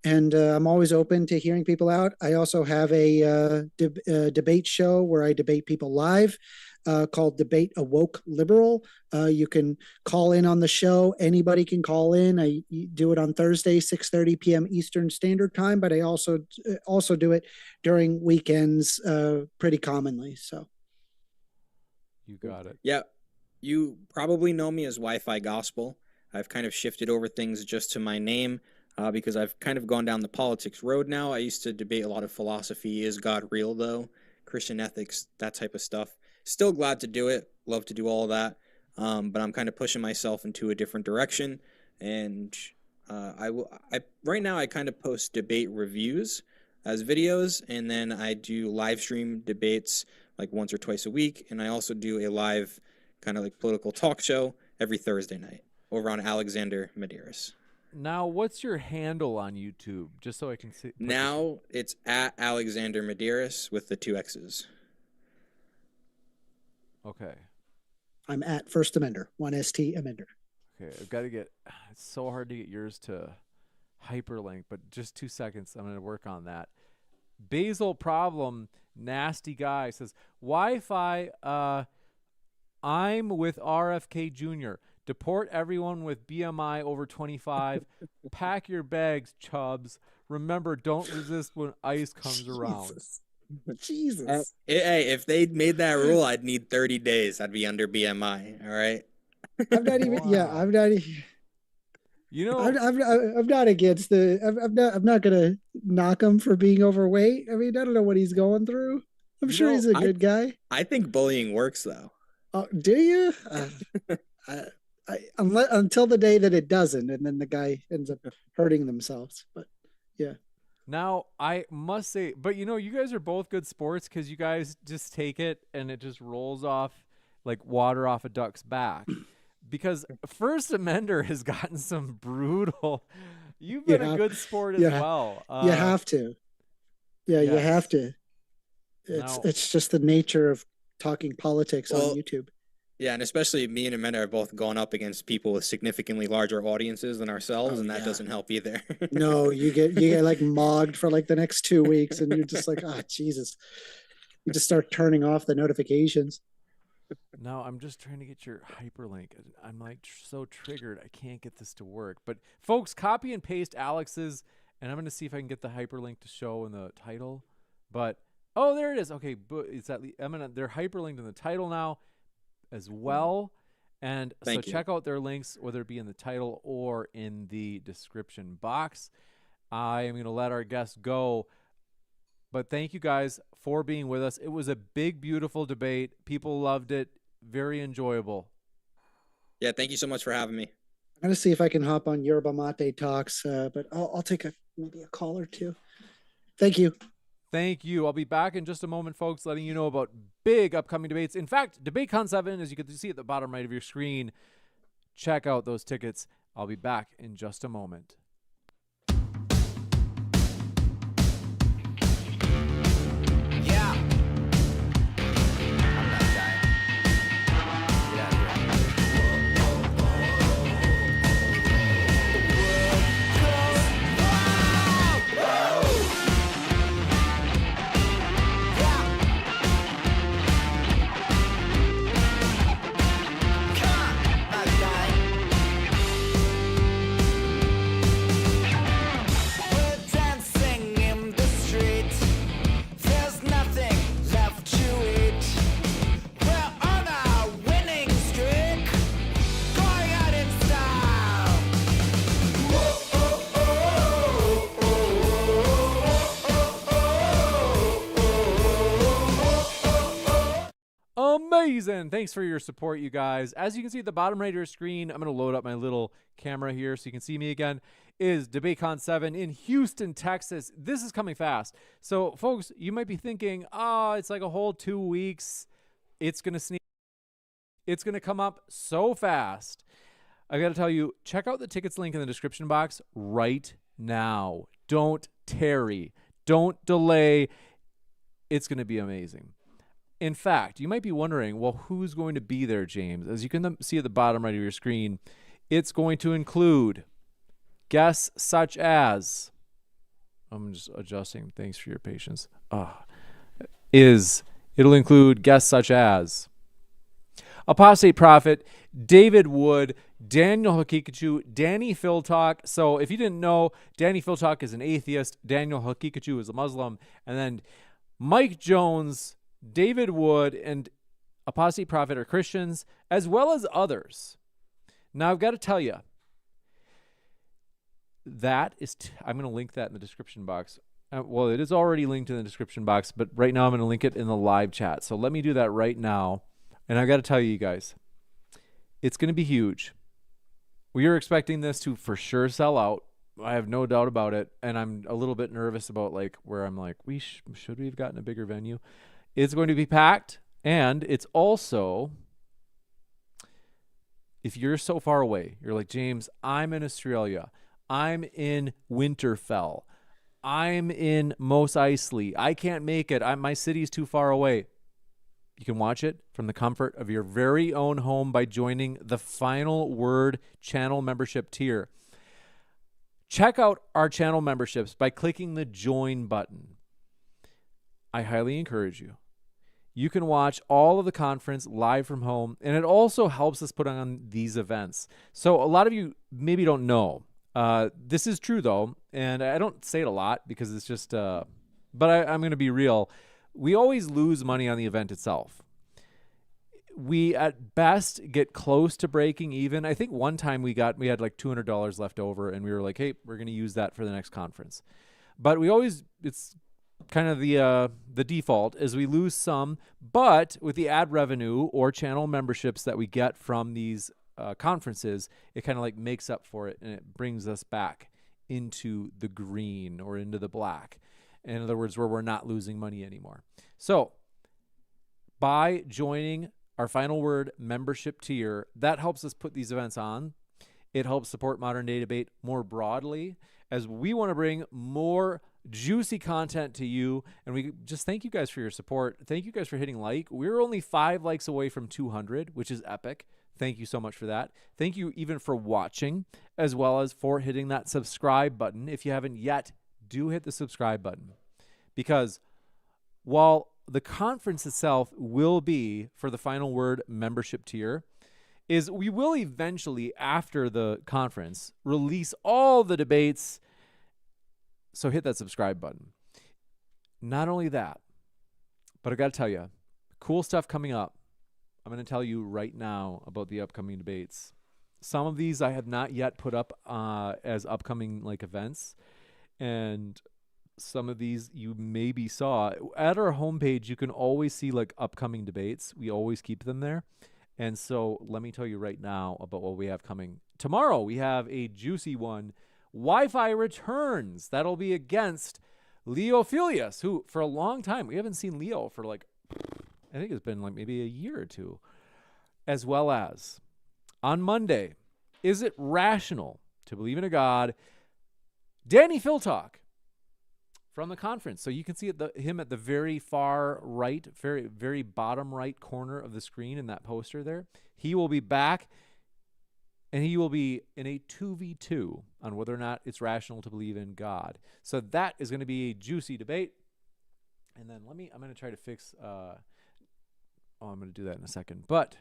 And I'm always open to hearing people out. I also have a debate show where I debate people live called Debate a Woke Liberal. You can call in on the show. Anybody can call in. I do it on Thursday, 6:30 p.m. Eastern Standard Time, but I also do it during weekends pretty commonly. So. You got it. Yeah. You probably know me as Wi-Fi Gospel. I've kind of shifted over things just to my name because I've kind of gone down the politics road now. I used to debate a lot of philosophy. Is God real, though? Christian ethics, that type of stuff. Still glad to do it. Love to do all of that. But I'm kind of pushing myself into a different direction. And right now I kind of post debate reviews as videos, and then I do live stream debates like once or twice a week, and I also do a live kind of like political talk show every Thursday night over on Alexander Medeiros. Now, what's your handle on YouTube, just so I can see? Now it's at Alexander Medeiros with the 2 X's. Okay. I'm at First Amender, 1ST Amender. Okay, I've got to get. It's so hard to get yours to hyperlink, but just 2 seconds. I'm going to work on that. Basil Problem, nasty guy, says Wi-Fi. I'm with RFK Jr. Deport everyone with BMI over 25. Pack your bags, chubs. Remember, don't resist when ICE comes around. Jesus. Hey, if they made that rule, I'd need 30 days. I'd be under BMI. All right. I'm not even. Yeah, I'm not. I'm not against the. I'm not gonna knock him for being overweight. I mean, I don't know what he's going through. I'm sure he's a good guy. I think bullying works, though. Oh, do you? Until the day that it doesn't, and then the guy ends up hurting themselves. But yeah. Now I must say, but you guys are both good sports because you guys just take it and it just rolls off like water off a duck's back. Because First Amender has gotten some brutal. You've been a good sport as well. You have to. Yeah, yes. You have to. It's just the nature of talking politics on YouTube. Yeah, and especially me and Amanda are both going up against people with significantly larger audiences than ourselves, and that doesn't help either. No, you get like mogged for like the next 2 weeks, and you're just like, Jesus. You just start turning off the notifications. No, I'm just trying to get your hyperlink. I'm like so triggered. I can't get this to work. But folks, copy and paste Alex's, and I'm going to see if I can get the hyperlink to show in the title. But there it is. Okay, but it's they're hyperlinked in the title now as well. And so check out their links, whether it be in the title or in the description box. I am going to let our guests go. But thank you guys for being with us. It was a big, beautiful debate. People loved it. Very enjoyable. Yeah, thank you so much for having me. I'm going to see if I can hop on Yerba Mate Talks, but I'll take maybe a call or two. Thank you. Thank you. I'll be back in just a moment, folks, letting you know about big upcoming debates. In fact, DebateCon 7, as you can see at the bottom right of your screen, check out those tickets. I'll be back in just a moment. amazing. Thanks for your support, you guys. As you can see at the bottom right of your screen, I'm going to load up my little camera here so you can see me again, is DebateCon 7 in Houston, Texas. This is coming fast. So, folks, you might be thinking, oh, it's like a whole 2 weeks. It's going to sneak. It's going to come up so fast. I got to tell you, check out the tickets link in the description box right now. Don't tarry. Don't delay. It's going to be amazing. In fact, you might be wondering, well, who's going to be there, James? As you can see at the bottom right of your screen, it's going to include guests such as, I'm just adjusting, thanks for your patience, it'll include guests such as Apostate Prophet, David Wood, Daniel Hakikachu, Danny Philtalk. So if you didn't know, Danny Philtalk is an atheist, Daniel Hakikachu is a Muslim, and then Mike Jones, David Wood, and Apostate Prophet are Christians, as well as others. Now, I've got to tell you, that is, I'm going to link that in the description box. Well, it is already linked in the description box, but right now I'm going to link it in the live chat. So let me do that right now. And I've got to tell you guys, it's going to be huge. We are expecting this to for sure sell out. I have no doubt about it. And I'm a little bit nervous about like where I'm like, should we have gotten a bigger venue? It's going to be packed. And it's also, if you're so far away, you're like, James, I'm in Australia. I'm in Winterfell. I'm in Mos Eisley. I can't make it. My city's too far away. You can watch it from the comfort of your very own home by joining the Final Word channel membership tier. Check out our channel memberships by clicking the join button. I highly encourage you. You can watch all of the conference live from home, and it also helps us put on these events. So a lot of you maybe don't know. This is true, though, and I don't say it a lot because it's just, but I'm going to be real. We always lose money on the event itself. We, at best, get close to breaking even. I think one time we had like $200 left over, and we were like, hey, we're going to use that for the next conference. But it's kind of the default is we lose some, but with the ad revenue or channel memberships that we get from these conferences, it kind of like makes up for it, and it brings us back into the green or into the black. In other words, where we're not losing money anymore. So by joining our Final Word membership tier, that helps us put these events on. It helps support Modern Day Debate more broadly, as we want to bring more juicy content to you. And we just thank you guys for your support. Thank you guys for hitting like. We're only 5 likes away from 200, which is epic. Thank you so much for that. Thank you even for watching, as well as for hitting that subscribe button. If you haven't yet, do hit the subscribe button, because while the conference itself will be for the Final Word membership tier, is we will eventually, after the conference, release all the debates. So hit that subscribe button. Not only that, but I got to tell you, cool stuff coming up. I'm going to tell you right now about the upcoming debates. Some of these I have not yet put up as upcoming like events, and some of these you maybe saw. At our homepage, you can always see like upcoming debates. We always keep them there. And so let me tell you right now about what we have coming. Tomorrow we have a juicy one. Wi-Fi returns. That'll be against Leo Filius, who for a long time, we haven't seen Leo for like, I think it's been like maybe a year or two. As well as on Monday, is it rational to believe in a God? Danny Philtalk from the conference. So you can see him at the very far right, very, very bottom right corner of the screen in that poster there. He will be back, and he will be in a 2v2 on whether or not it's rational to believe in God. So that is going to be a juicy debate. And then I'm going to try to fix, I'm going to do that in a second. But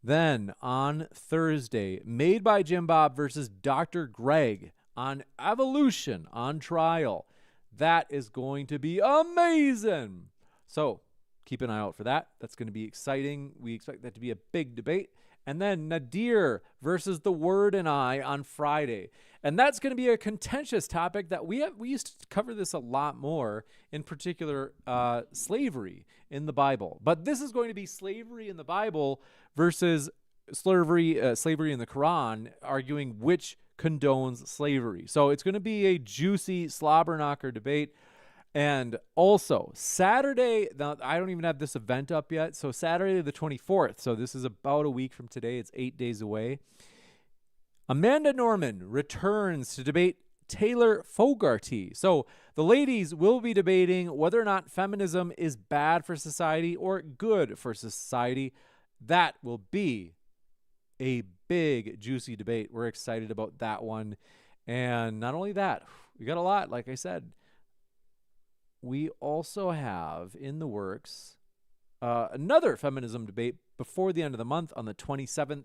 then on Thursday, Made by Jim Bob versus Dr. Greg on Evolution on Trial. That is going to be amazing. So keep an eye out for that. That's going to be exciting. We expect that to be a big debate. And then Nadir versus The Word and I on Friday. And that's going to be a contentious topic that we used to cover this a lot more, in particular slavery in the Bible. But this is going to be slavery in the Bible versus slavery in the Quran, arguing which condones slavery. So it's going to be a juicy slobber knocker debate. And also Saturday, now I don't even have this event up yet. So Saturday the 24th. So this is about a week from today. It's 8 days away. Amanda Norman returns to debate Taylor Fogarty. So the ladies will be debating whether or not feminism is bad for society or good for society. That will be a big, juicy debate. We're excited about that one. And not only that, we got a lot, like I said. We also have in the works another feminism debate before the end of the month on the 27th.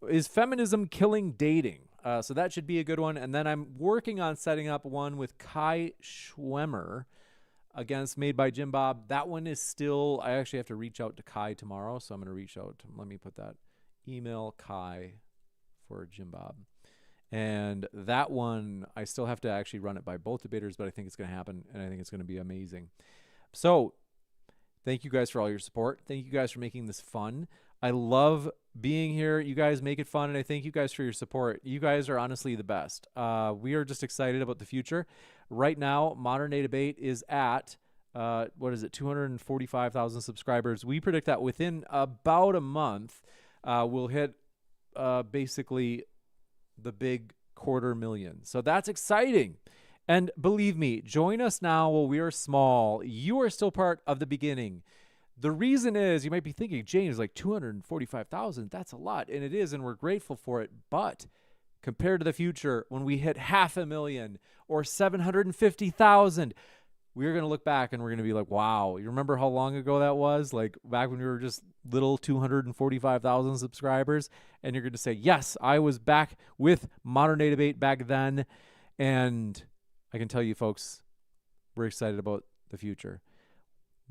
Is feminism killing dating? So that should be a good one. And then I'm working on setting up one with Kai Schwemmer against Made by Jim Bob. That one is still, I actually have to reach out to Kai tomorrow. So I'm going to reach out. Let me put that email Kai for Jim Bob. And that one, I still have to actually run it by both debaters, but I think it's going to happen, and I think it's going to be amazing. So thank you guys for all your support. Thank you guys for making this fun. I love being here. You guys make it fun, and I thank you guys for your support. You guys are honestly the best. We are just excited about the future. Right now, Modern Day Debate is at, 245,000 subscribers. We predict that within about a month, we'll hit basically the big 250,000. So that's exciting. And believe me, join us now while we are small. You are still part of the beginning. The reason is, you might be thinking, James, like 245,000, that's a lot. And it is, and we're grateful for it. But compared to the future, when we hit 500,000 or 750,000, we're going to look back and we're going to be like, wow, you remember how long ago that was? Like back when we were just little 245,000 subscribers. And you're going to say, yes, I was back with Modern Day Debate back then. And I can tell you folks, we're excited about the future.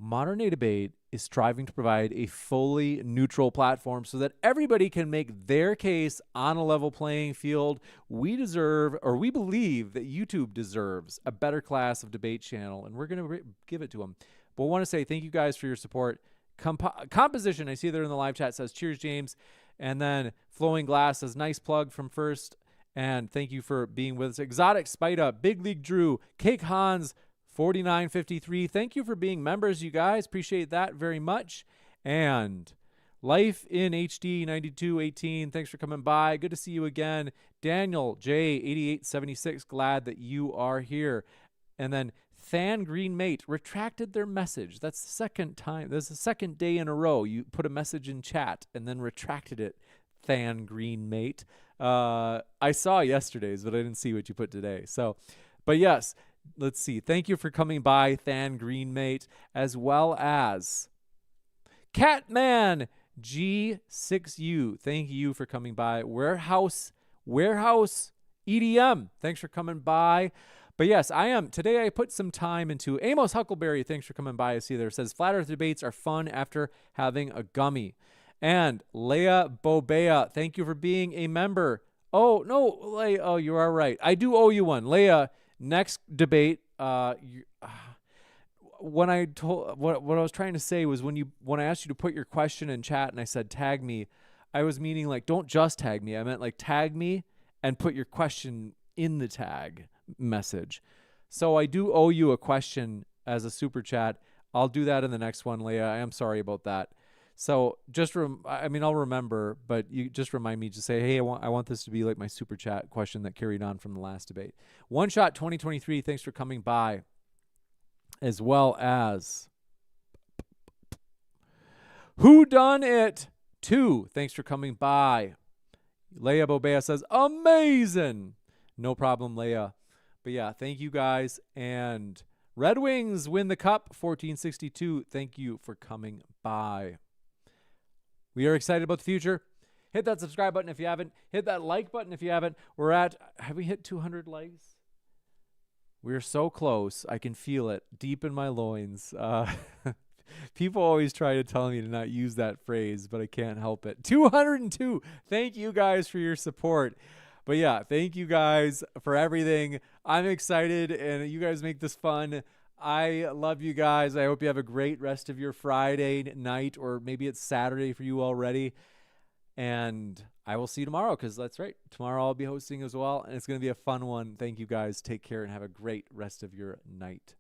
Modern Day Debate is striving to provide a fully neutral platform so that everybody can make their case on a level playing field. We deserve, or we believe that YouTube deserves, a better class of debate channel, and we're going to give it to them. But I want to say thank you guys for your support. Composition, I see there in the live chat, says, cheers, James. And then Flowing Glass says, nice plug from First. And thank you for being with us. Exotic Spida, Big League Drew, Cake Hans, 4953. Thank you for being members, you guys. Appreciate that very much. And Life in HD 9218. Thanks for coming by. Good to see you again. Daniel J 8876. Glad that you are here. And then Than Green Mate retracted their message. That's the second time. That's the second day in a row you put a message in chat and then retracted it. Than Green Mate. I saw yesterday's, but I didn't see what you put today. So, but yes. Let's see. Thank you for coming by, Than Greenmate, as well as Catman G6U. Thank you for coming by. Warehouse EDM. Thanks for coming by. But yes, today I put some time into Amos Huckleberry. Thanks for coming by. I see there. It says Flat Earth debates are fun after having a gummy. And Leia Bobea, thank you for being a member. Oh, no, Leia. Oh, you are right. I do owe you one. Leia, next debate, what I was trying to say was when I asked you to put your question in chat and I said tag me, I was meaning like don't just tag me. I meant like tag me and put your question in the tag message. So I do owe you a question as a super chat. I'll do that in the next one, Leah. I am sorry about that. So I'll remember, but you just remind me to say, hey, I want this to be like my super chat question that carried on from the last debate. One Shot 2023, thanks for coming by. As well as Who Done It 2, thanks for coming by. Leia Bobea says, amazing. No problem, Leia. But yeah, thank you guys. And Red Wings win the cup, 1462. Thank you for coming by. We are excited about the future. Hit that subscribe button if you haven't. Hit that like button if you haven't. Have we hit 200 likes? We're so close. I can feel it deep in my loins. People always try to tell me to not use that phrase, but I can't help it. 202. Thank you guys for your support. But yeah, thank you guys for everything. I'm excited, and you guys make this fun. I love you guys. I hope you have a great rest of your Friday night, or maybe it's Saturday for you already. And I will see you tomorrow, because that's right. Tomorrow I'll be hosting as well, and it's going to be a fun one. Thank you guys. Take care and have a great rest of your night.